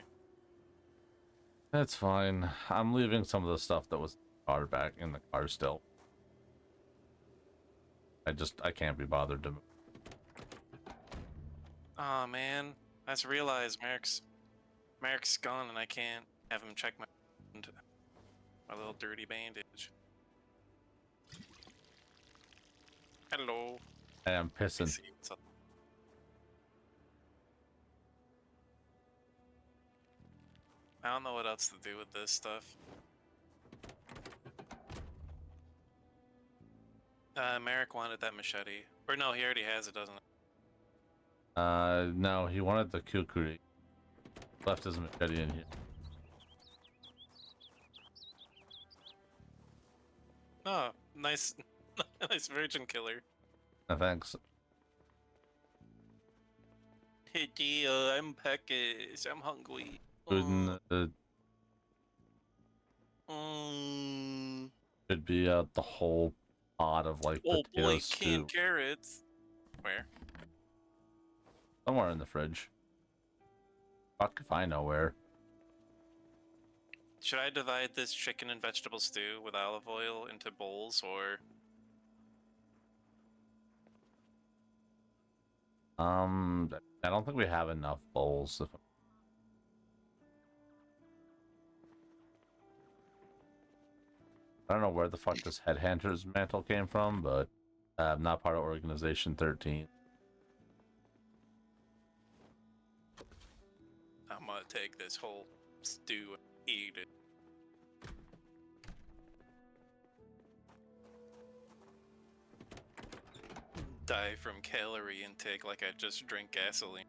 That's fine. I'm leaving some of the stuff that was in the car back in the car still. I can't be bothered to move. Aw, man. I just realized Merrick's gone and I can't have him check my little dirty bandage. Hello. Hey, I'm pissing. See what's up. I don't know what else to do with this stuff. Merrick wanted that machete. Or no, he already has it, doesn't it? No, he wanted the kukuri. Left his machete in here. Oh, nice, nice virgin killer. No, thanks. Hey, deal, I'm peckish. I'm hungry. Food in the should be the whole pot of like oh potato boy, stew. canned carrots. Where? Somewhere in the fridge. Fuck if I know where. Should I divide this chicken and vegetable stew with olive oil into bowls, or I don't think we have enough bowls. I don't know where the fuck this headhunter's mantle came from, but I'm not part of Organization 13. I'm gonna take this whole stew and eat it? Die from calorie intake like I just drank gasoline.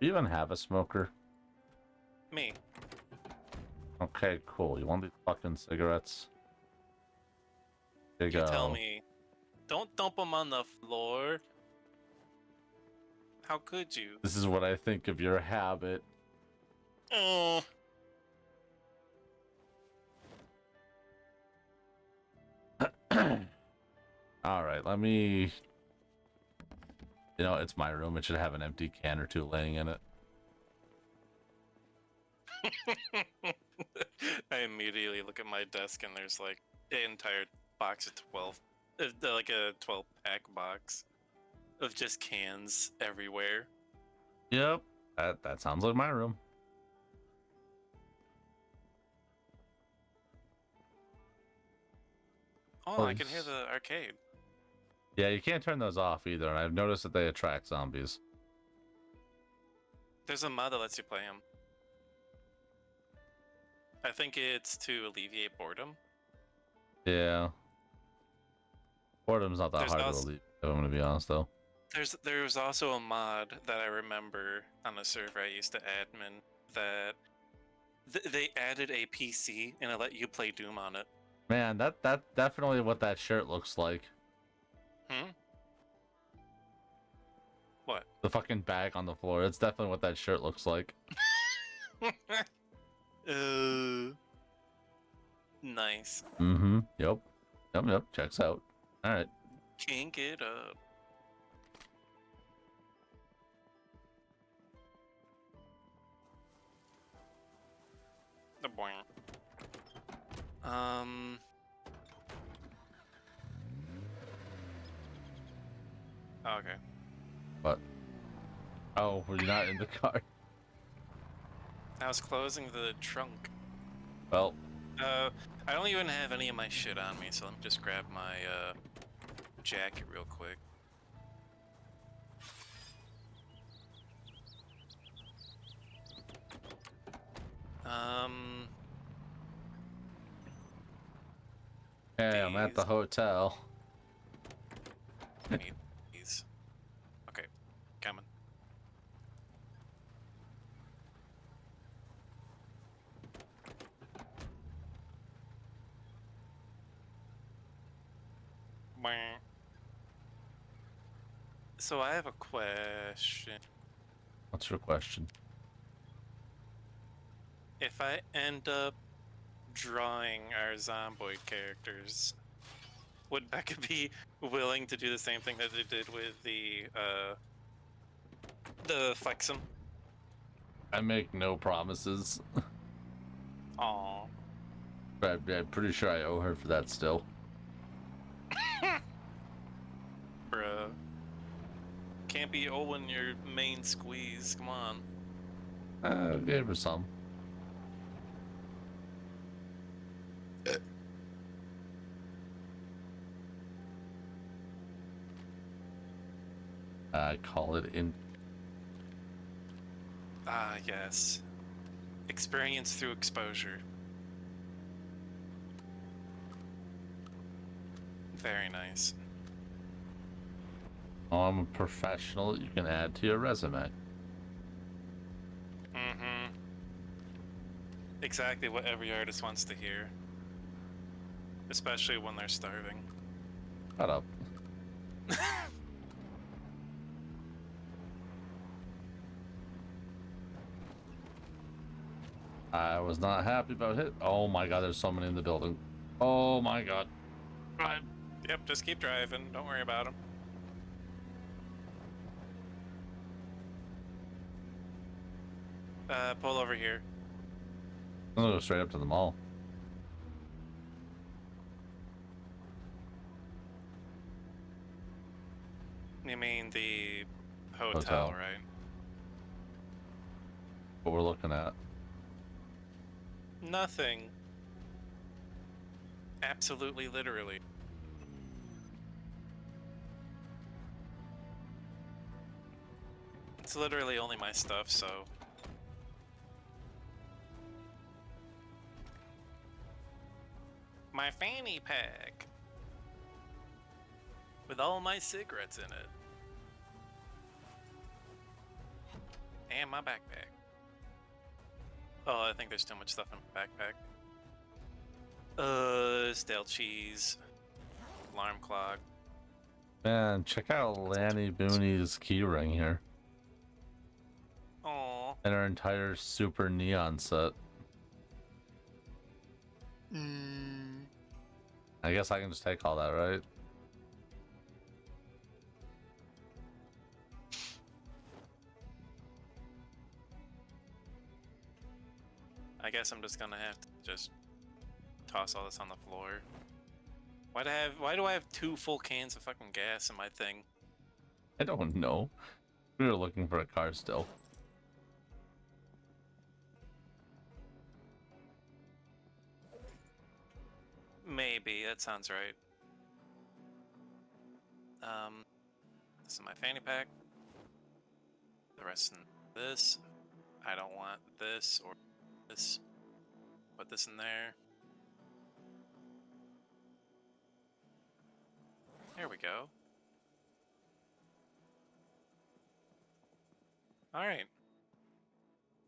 Do you even have a smoker? Me. Okay, cool. You want these fucking cigarettes? There you You go. tell me. Don't dump them on the floor. How could you? This is what I think of your habit. Oh. Alright, let me... You know, it's my room. It should have an empty can or two laying in it. I immediately look at my desk and there's like an entire box of 12, like a 12-pack box of just cans everywhere. Yep, that sounds like my room. Oh, I can hear the arcade. Yeah, you can't turn those off either, and I've noticed that they attract zombies. There's a mod that lets you play them. I think it's to alleviate boredom. Yeah. Boredom's not that There's hard also- to alleviate, I'm gonna be honest, though. There's also a mod that I remember on a server I used to admin that they added a PC and it let you play Doom on it. Man, that's definitely what that shirt looks like. Hmm? What? The fucking bag on the floor. It's definitely what that shirt looks like. Nice. Mm-hmm. Yep. Yep. Checks out. Alright. Kink it up. The boing. Okay. What? Oh, were you not in the car? I was closing the trunk. Well, I don't even have any of my shit on me, so let me just grab my jacket real quick. hey, I'm at the hotel. I need these. Okay, coming. So I have a question. What's your question? If I end up drawing our zomboid characters, would Becca be willing to do the same thing that they did with the Flexum? I make no promises. Aww. But I'm pretty sure I owe her for that still. Bruh. Can't be Owen your main squeeze, come on. I gave her some. I call it in. Ah, yes. Experience through exposure. Very nice. Oh, I'm a professional that you can add to your resume. Mm-hmm. Exactly what every artist wants to hear. Especially when they're starving. Shut up. I was not happy about it. Oh my god, there's so many in the building. Oh my god. Right. Yep, just keep driving. Don't worry about them. Pull over here. I'll go straight up to the mall. You mean the hotel, Hotel. right? What we're looking at. Nothing. Absolutely, literally. It's literally only my stuff, so. My fanny pack. With all my cigarettes in it. And my backpack. Oh, I think there's too much stuff in my backpack. Stale cheese. Alarm clock. Man, check out Lanny Booney's keyring here. Aww. And our entire super neon set. I guess I can just take all that, right? I guess I'm just gonna have to just toss all this on the floor. Why do I have 2 full cans of fucking gas in my thing? I don't know. We were looking for a car still. Maybe, that sounds right. This is my fanny pack. The rest in this. I don't want this or this. Put this in there. There we go. Alright.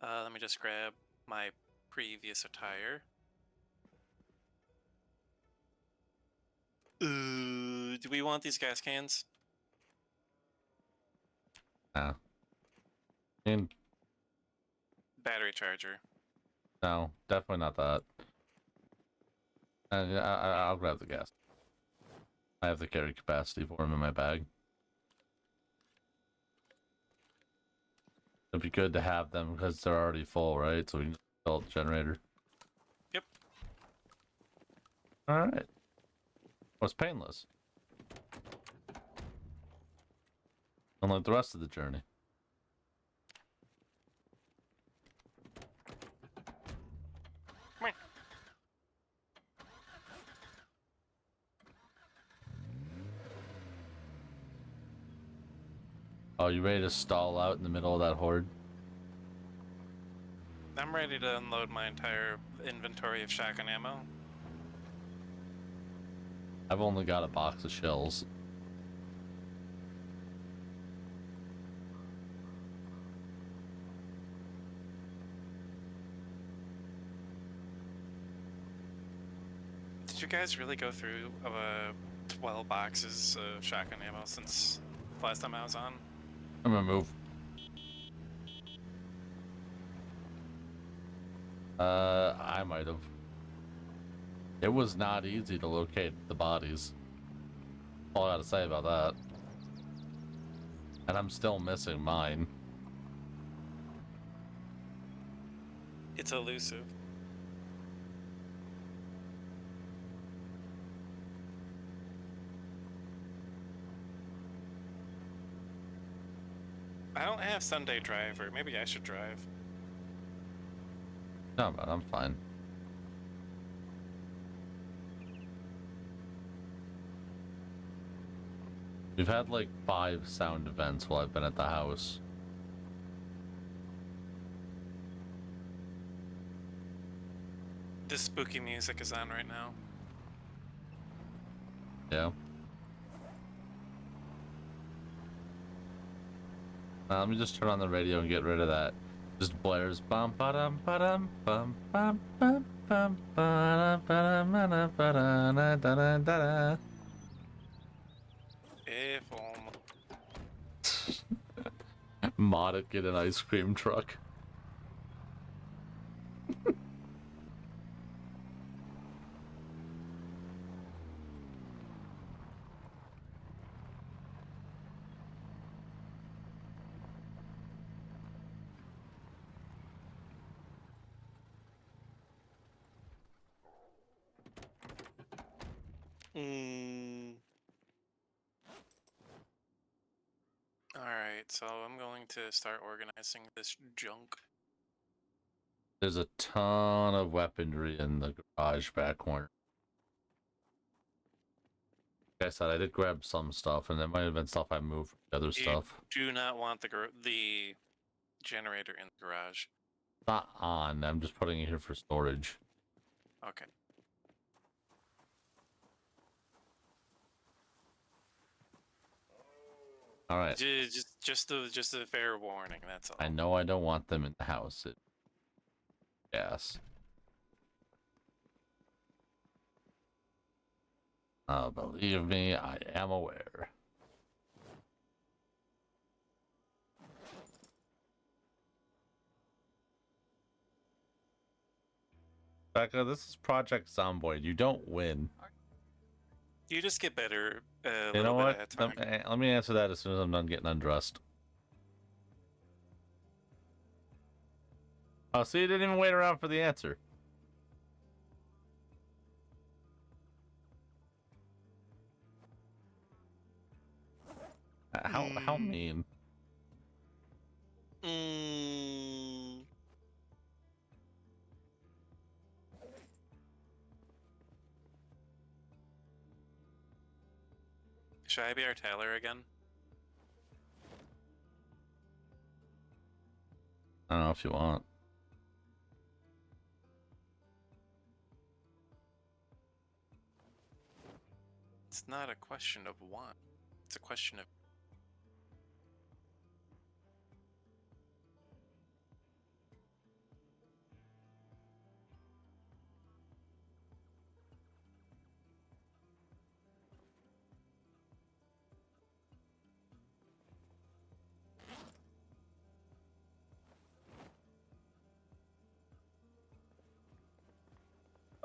Let me just grab my previous attire. Do we want these gas cans? Yeah. And Battery charger. no, definitely not that. I'll grab the gas. I have the carry capacity for them in my bag. It'd be good to have them because they're already full, right? So we can just fill the generator. Yep. Alright. Was painless. Unlike the rest of the journey. Meh. Oh, you ready to stall out in the middle of that horde? I'm ready to unload my entire inventory of shotgun ammo. I've only got a box of shells. Did you guys really go through 12 boxes of shotgun ammo since last time I was on? I'm gonna move. I might have. It was not easy to locate the bodies. All I gotta say about that. And I'm still missing mine. It's elusive. I don't have Sunday driver. Maybe I should drive. No, man, I'm fine. We've had like 5 sound events while I've been at the house. This spooky music is on right now. Yeah. Let me just turn on the radio and get rid of that. Just blares bum ba dum ba dum bum bum bum bum ba da ba da ba da da da da. If Mod it, get an ice cream truck. Mm. Alright, so I'm going to start organizing this junk. There's a ton of weaponry in the garage back corner. Like I said, I did grab some stuff, and there might have been stuff I moved from the other You stuff. do not want the generator in the garage. Not on. I'm just putting it here for storage. Okay. All right. Just a fair warning. That's all. I know I don't want them in the house. Yes. Believe me, I am aware. Becca, this is Project Zomboid. You don't win. You just get better a You know little bit what? at a time. Let me answer that as soon as I'm done getting undressed. Oh, see, you didn't even wait around for the answer. How mean? Mm. Should I be our tailor again? I don't know if you want. It's not a question of want. It's a question of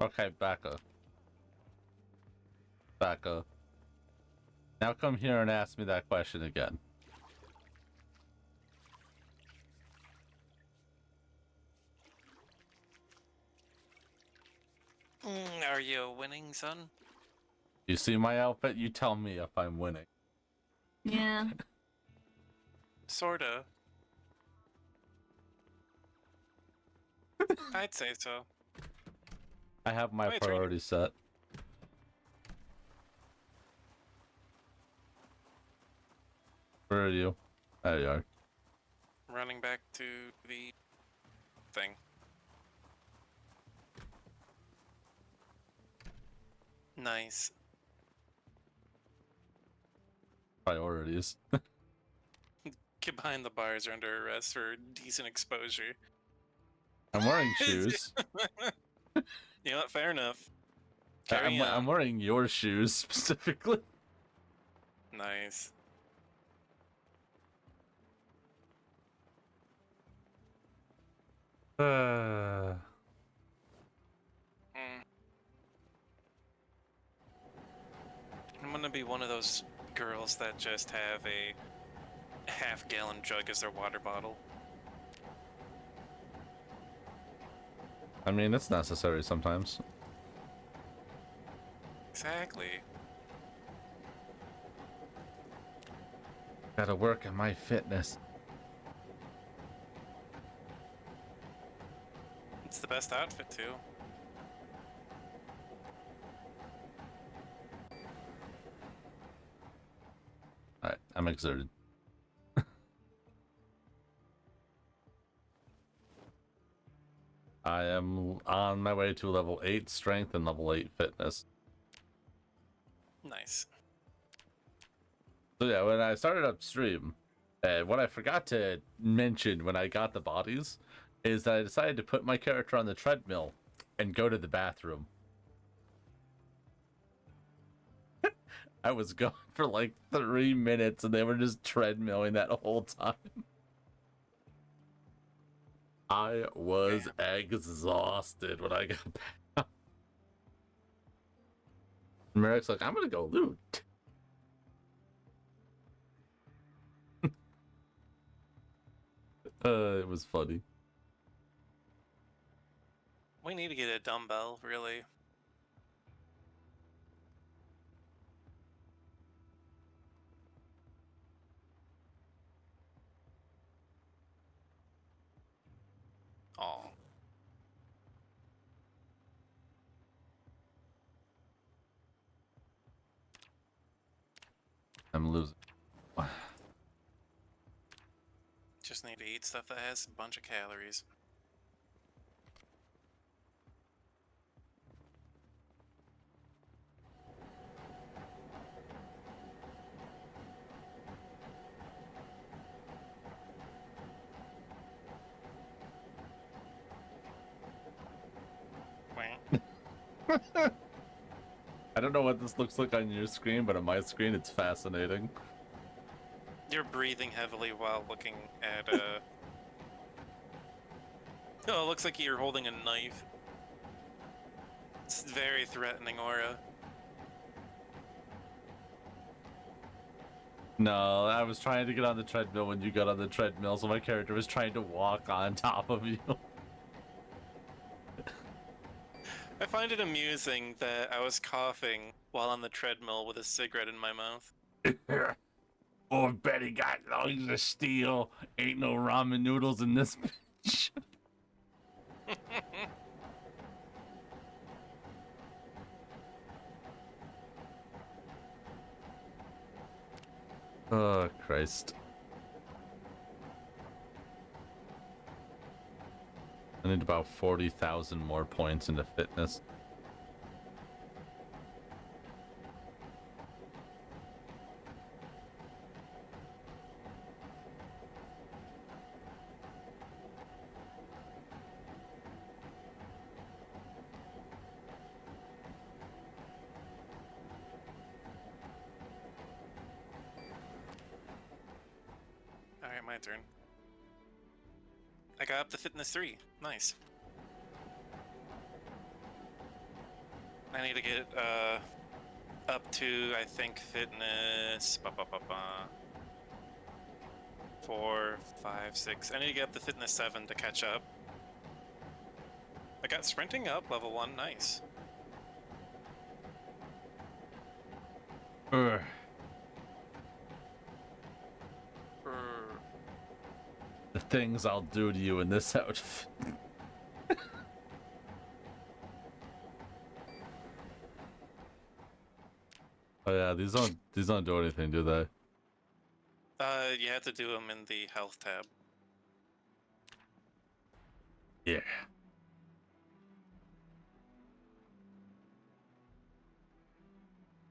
Okay, Becca. Becca. Now come here and ask me that question again. Are you winning, son? You see my outfit? You tell me if I'm winning. Yeah. Sorta. I'd say so. I have my Wait, it's raining. priorities set. Where are you? There you are. Running back to the thing. Nice. Priorities. Get behind the bars or under arrest for decent exposure. I'm wearing shoes. You know what? Fair enough. Carry I'm on. wearing your shoes specifically. Nice. Uh, Mm. I'm gonna be one of those girls that just have a half-gallon jug as their water bottle. I mean, it's necessary sometimes. Exactly. Gotta work on my fitness. It's the best outfit too. Alright, I'm exerted. I am on my way to level 8 strength and level 8 fitness. Nice. So yeah, when I started upstream, what I forgot to mention when I got the bodies is that I decided to put my character on the treadmill and go to the bathroom. I was gone for like 3 minutes and they were just treadmilling that whole time. I was exhausted when I got back. Merrick's like, I'm gonna go loot. It was funny. We need to get a dumbbell, really. Oh. I'm losing. Just need to eat stuff that has a bunch of calories. Wah. I don't know what this looks like on your screen, but on my screen, it's fascinating. You're breathing heavily while looking at Oh, it looks like you're holding a knife. It's very threatening aura. No, I was trying to get on the treadmill when you got on the treadmill, so my character was trying to walk on top of you. I find it amusing that I was coughing while on the treadmill with a cigarette in my mouth. Oh, Betty got lungs of steel. Ain't no ramen noodles in this bitch. Oh, Christ. I need about 40,000 more points into fitness. Alright, my turn. I got up to fitness 3. Nice. I need to get up to, I think, fitness 4, 5, 6. I need to get up to fitness 7 to catch up. I got sprinting up, level 1, nice. Ugh. The things I'll do to you in this outfit. Oh yeah, these don't do anything, do they? You have to do them in the health tab. Yeah.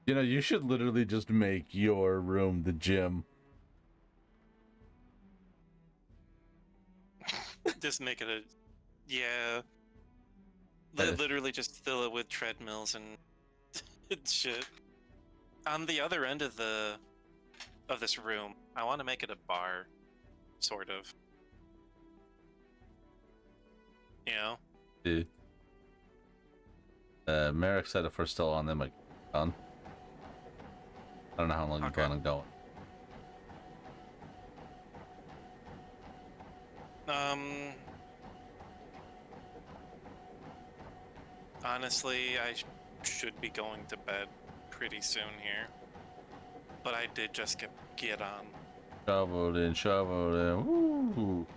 You know, you should literally just make your room the gym. Just make it a... Yeah. Yeah. Literally just fill it with treadmills and shit. On the other end of this room, I want to make it a bar, sort of. You know? Yeah. Merrick said if we're still on them, like, on. I don't know how long you plan on going. Honestly, I should be going to bed pretty soon here. But I did just get on. Shoveled in, shoveled in. Woo!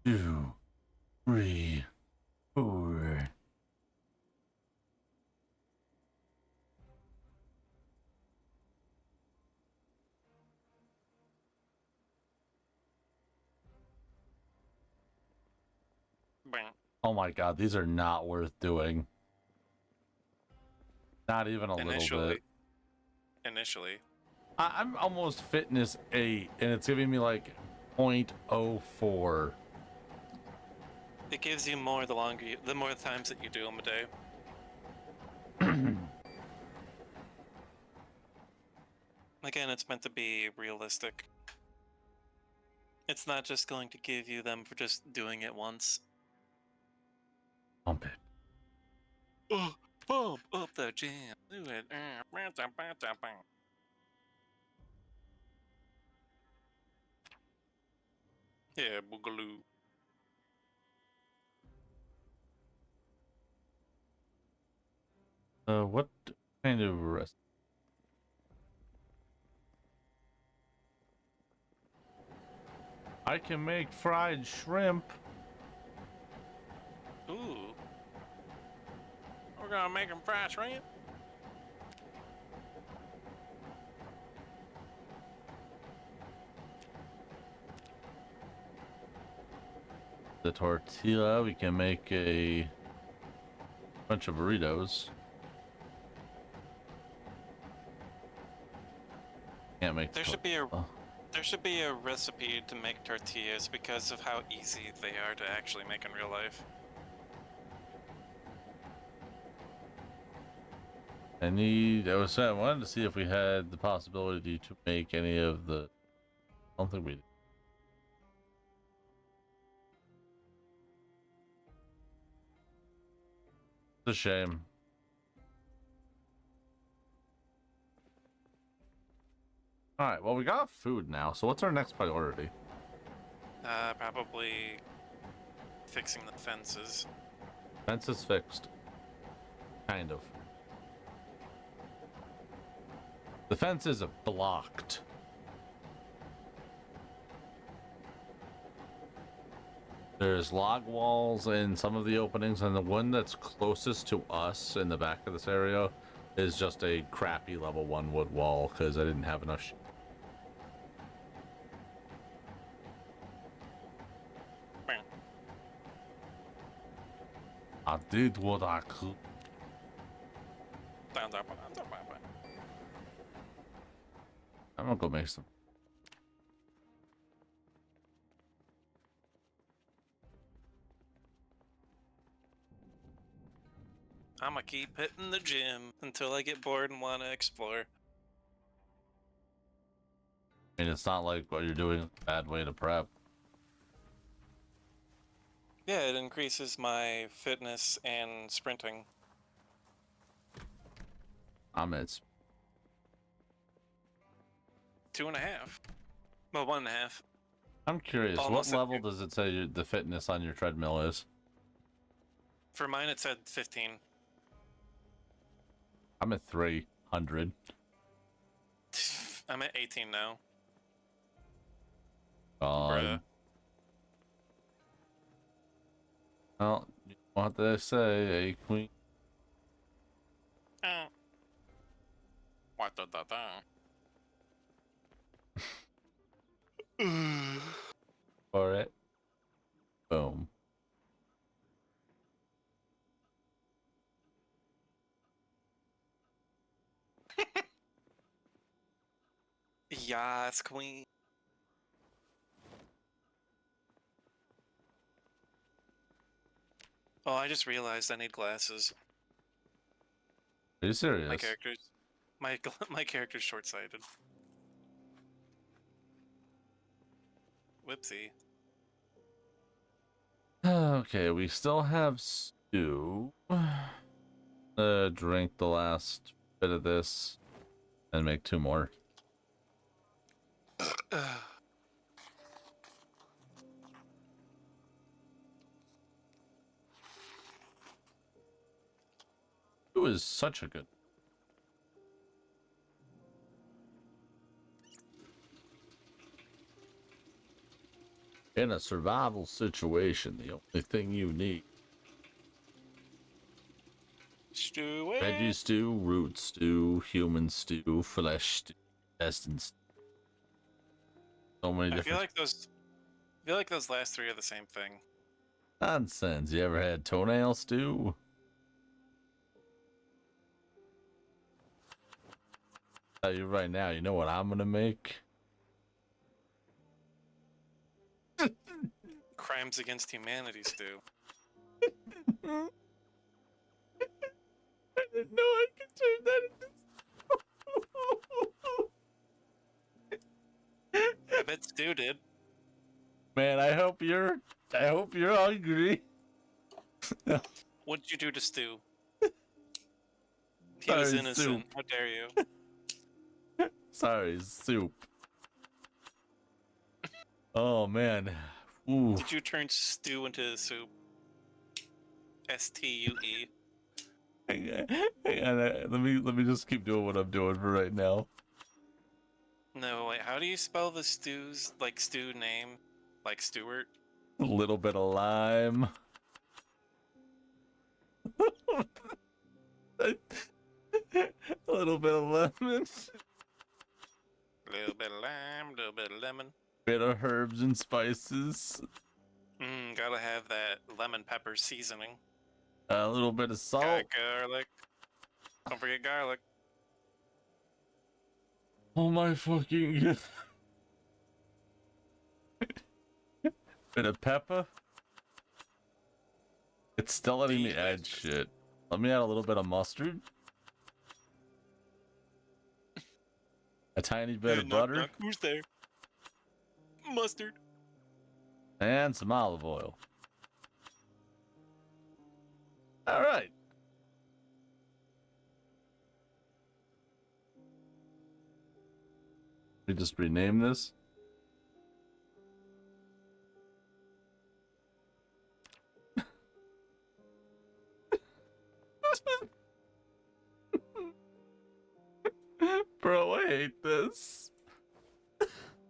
Two, three, four. Oh my god, these are not worth doing. Not even a little bit. Initially. I'm almost fitness 8, and it's giving me like 0.04. It gives you more the more times that you do them a day. Again, it's meant to be realistic. It's not just going to give you them for just doing it once. Pump it. Oh, pump up the jam. Do it. Yeah, boogaloo. What kind of rest? I can make fried shrimp. Ooh. We're gonna make them fried shrimp. The tortilla, we can make a bunch of burritos. Can't make There should be a recipe to make tortillas because of how easy they are to actually make in real life. I wanted to see if we had the possibility to make any of the. I don't think we did. It's a shame. All right, well, we got food now, so what's our next priority? Probably fixing the fences. Fence is fixed. Kind of. The fence is blocked. There's log walls in some of the openings, and the one that's closest to us in the back of this area is just a crappy level 1 wood wall because I didn't have enough. I did what I could. I'm gonna go make some. I'm gonna keep hitting the gym until I get bored and want to explore. I mean, it's not like what you're doing is a bad way to prep. Yeah, it increases my fitness and sprinting. I'm at 2.5. Well, 1.5. I'm curious, Almost what at level two. does it say the fitness on your treadmill is? For mine, it said 15. I'm at 300. I'm at 18 now. God. Well, what they say, a queen. What the da. For it. Boom. Yes, queen. Oh, I just realized I need glasses. Are you serious? My character's short-sighted. Whoopsie. Okay, we still have stew. Drink the last bit of this and make 2 more. Stew is such a good. In a survival situation, the only thing you need. Stew. Veggie stew, root stew, human stew, flesh stew, intestine stew. So many I different. feel like those last 3 are the same thing. Nonsense. You ever had toenail stew? I'll tell you right now, you know what I'm gonna make? Crimes against humanity stew. I didn't know I could turn that into. I bet Stu did. Man, I hope you're hungry. What'd you do to Stu? He was Sorry, innocent. soup. How dare you? Sorry, soup. Oh man, Ooh. Did you turn stew into soup? STUE. Hang on, let me just keep doing what I'm doing for right now. No, wait, how do you spell the stew's, like, stew name? Like Stewart? A little bit of lime. A little bit of lemon. A little bit of lime, a little bit of lemon. Bit of herbs and spices. Gotta have that lemon pepper seasoning. A little bit of salt. Got garlic. Don't forget garlic. Oh my fucking god. Bit of pepper. It's still letting me add shit. Let me add a little bit of mustard. A tiny bit of butter. Knock. Who's there? Mustard. And some olive oil. Alright. We just rename this. Bro, I hate this.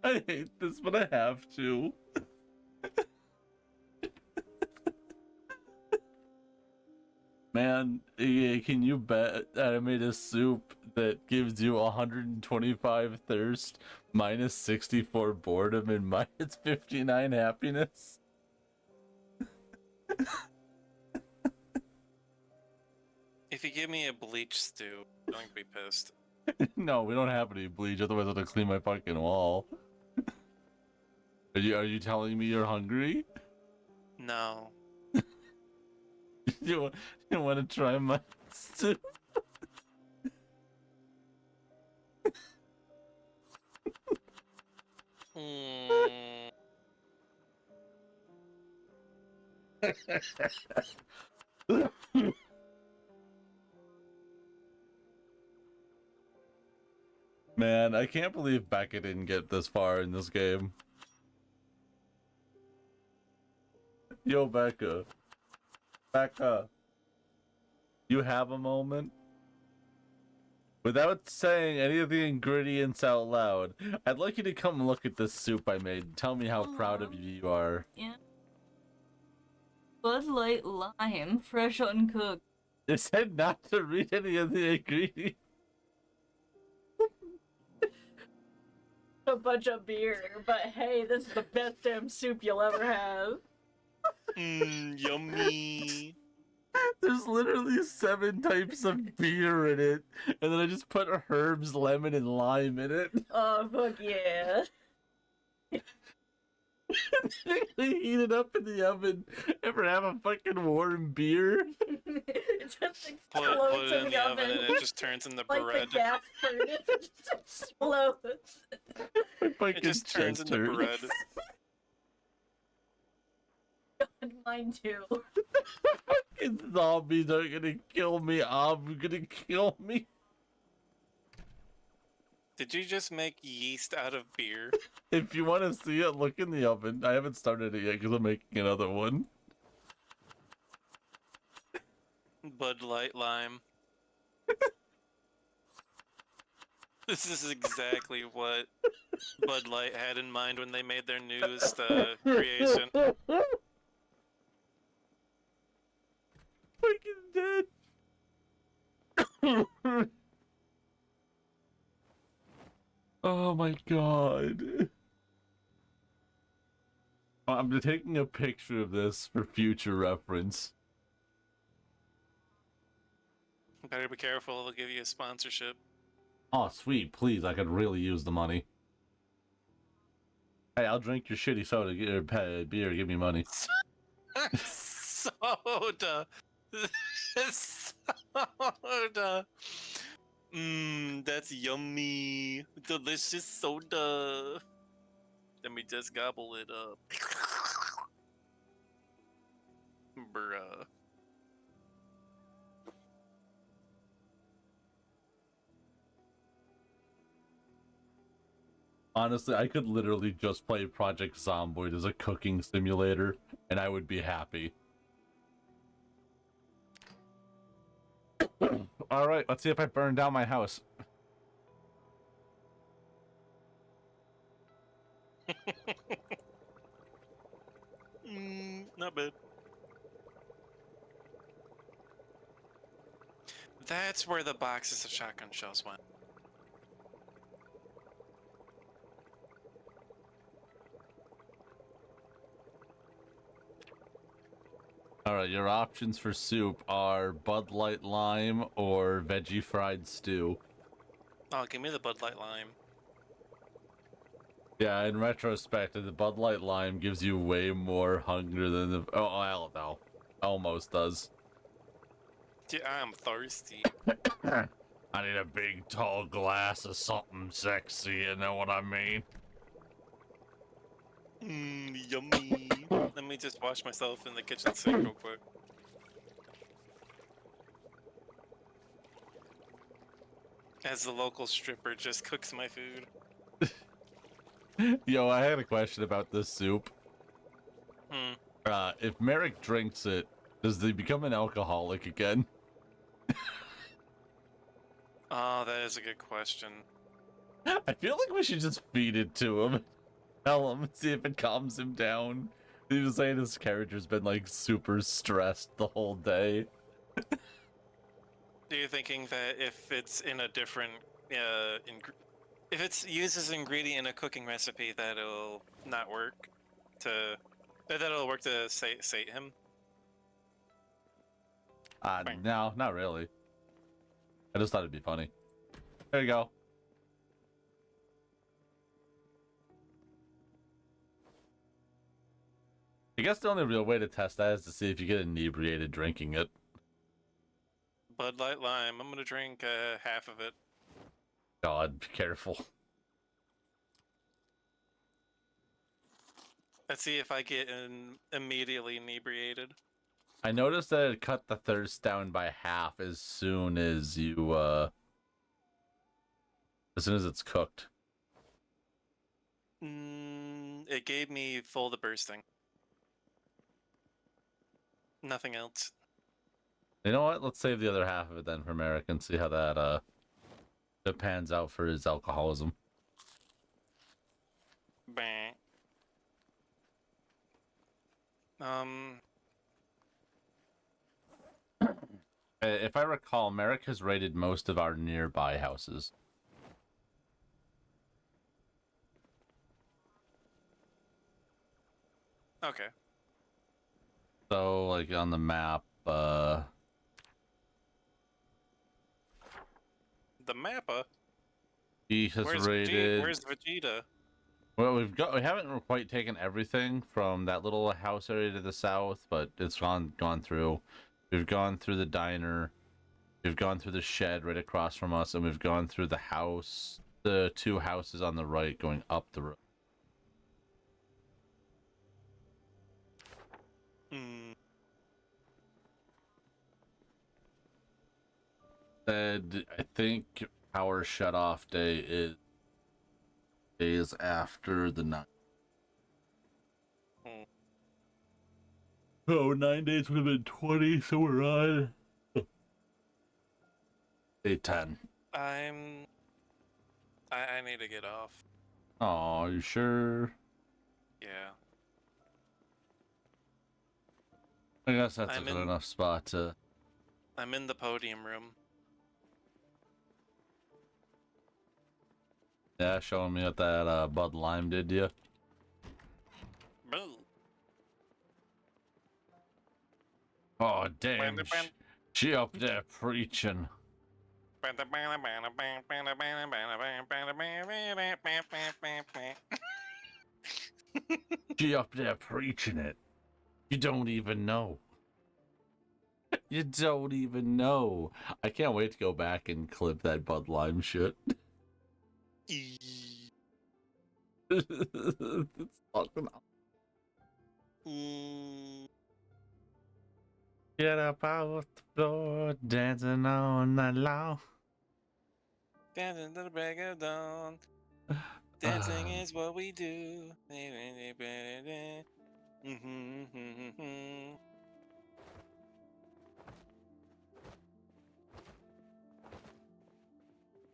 I hate this, but I have to. Man, can you bet I made a soup that gives you 125 thirst, minus 64 boredom, and minus 59 happiness? If you give me a bleach stew, I'm gonna be pissed. No, we don't have any bleach, otherwise I have to clean my fucking wall. Are you telling me you're hungry? No. You want to try my stew? Mm. Man, I can't believe Becca didn't get this far in this game. Yo, Becca. Becca. You have a moment? Without saying any of the ingredients out loud, I'd like you to come look at this soup I made and tell me how proud of you you are. Yeah. Bud Light lime, fresh uncooked. It said not to read any of the ingredients. A bunch of beer, but hey, this is the best damn soup you'll ever have. Yummy. There's literally 7 types of beer in it, and then I just put herbs, lemon, and lime in it. Oh, fuck yeah. Heat it up in the oven. Ever have a fucking warm beer? It just Put explodes it in the oven and it just turns into like bread. the gas furnace, it just explodes. My fucking It just turns chest into hurts. bread. God, mine too. Fucking zombies are gonna kill me. I'm gonna kill me. Did you just make yeast out of beer? If you want to see it, look in the oven. I haven't started it yet because I'm making another one. Bud Light lime. This is exactly what Bud Light had in mind when they made their newest creation. Fucking dead. Oh my god. I'm taking a picture of this for future reference. Better be careful, they'll give you a sponsorship. Oh, sweet. Please, I could really use the money. Hey, I'll drink your shitty soda, beer, give me money. Soda! Soda! That's yummy. Delicious soda. Let me just gobble it up. Bruh. Honestly, I could literally just play Project Zomboid as a cooking simulator, and I would be happy. Alright, let's see if I burn down my house. Not bad. That's where the boxes of shotgun shells went. Alright, your options for soup are Bud Light Lime or Veggie Fried Stew. Oh, give me the Bud Light Lime. Yeah, in retrospect, the Bud Light Lime gives you way more hunger than the... Oh, I don't know. Almost does. Yeah, I'm thirsty. I need a big, tall glass of something sexy, you know what I mean? Yummy. Let me just wash myself in the kitchen sink real quick. As the local stripper just cooks my food. Yo, I had a question about this soup. Hmm. If Merrick drinks it, does he become an alcoholic again? Oh, that is a good question. I feel like we should just feed it to him. Tell him, see if it calms him down. He was saying his character's been like super stressed the whole day. Are you thinking that if it's in a different, if it's used as an ingredient in a cooking recipe, that it'll not work that it'll work to sate him? Fine. No, not really. I just thought it'd be funny. There you go. I guess the only real way to test that is to see if you get inebriated drinking it. Bud Light Lime. I'm gonna drink half of it. God, be careful. Let's see if I get immediately inebriated. I noticed that it cut the thirst down by half as soon as you, as soon as it's cooked. It gave me full to bursting. Nothing else. You know what? Let's save the other half of it then for Merrick and see how that, it pans out for his alcoholism. Bang. If I recall, Merrick has raided most of our nearby houses. Okay. So, like, on the map, The mappa? he has raided... Where's Vegeta? Well, we haven't quite taken everything from that little house area to the south, but it's gone through. We've gone through the diner, we've gone through the shed right across from us, and we've gone through the house, the two houses on the right going up the road. I think our shut off day is days after the 9. Oh, 9 days would have been 20, so we're on 8-10. I need to get off. Oh, you sure? Yeah. I guess that's a good enough spot to... I'm in the podium room. Yeah, showing me what that Bud Lime did to you. Boo. Oh, damn. She up there preaching. She up there preaching it. You don't even know. You don't even know. I can't wait to go back and clip that Bud Lime shit. It's fucking Get up out the floor, dancing on the lawn. Dancing to the break of dawn. Dancing is what we do.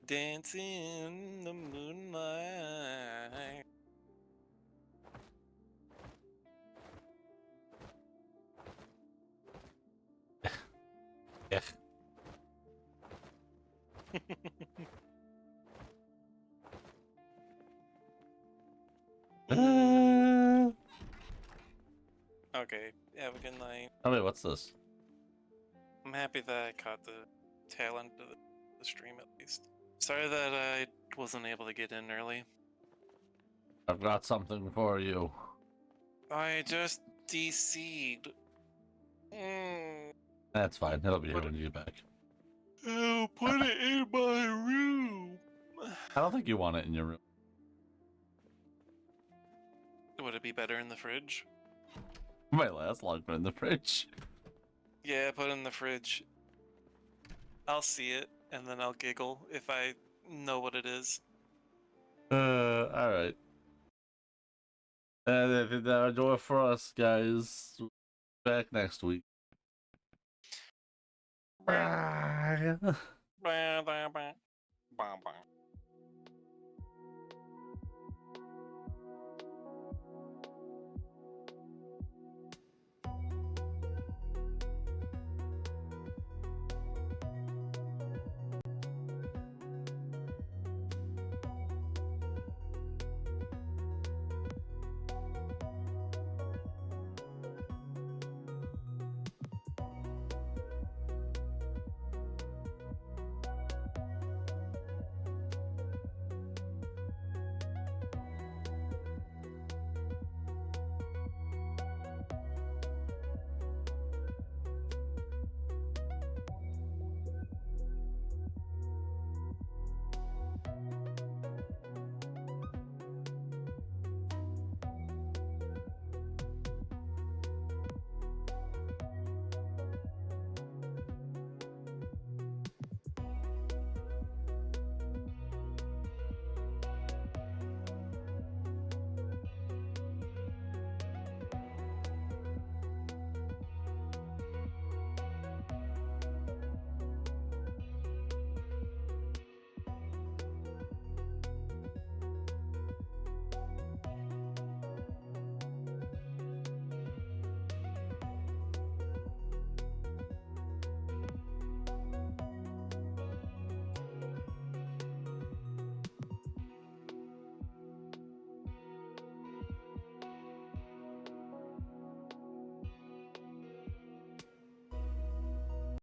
Dancing in the moonlight. Yeah. Okay, have a good night. Oh wait, what's this? I'm happy that I caught the tail end of the stream at least. Sorry that I wasn't able to get in early. I've got something for you. I just DC'd. That's fine. It'll be here when you get back. Oh, put it in my room. I don't think you want it in your room. Would it be better in the fridge? My last longer in the fridge. Yeah, put it in the fridge. I'll see it, and then I'll giggle if I know what it is. Alright. And if that'll do it for us, guys. Back next week. Bye. Bye.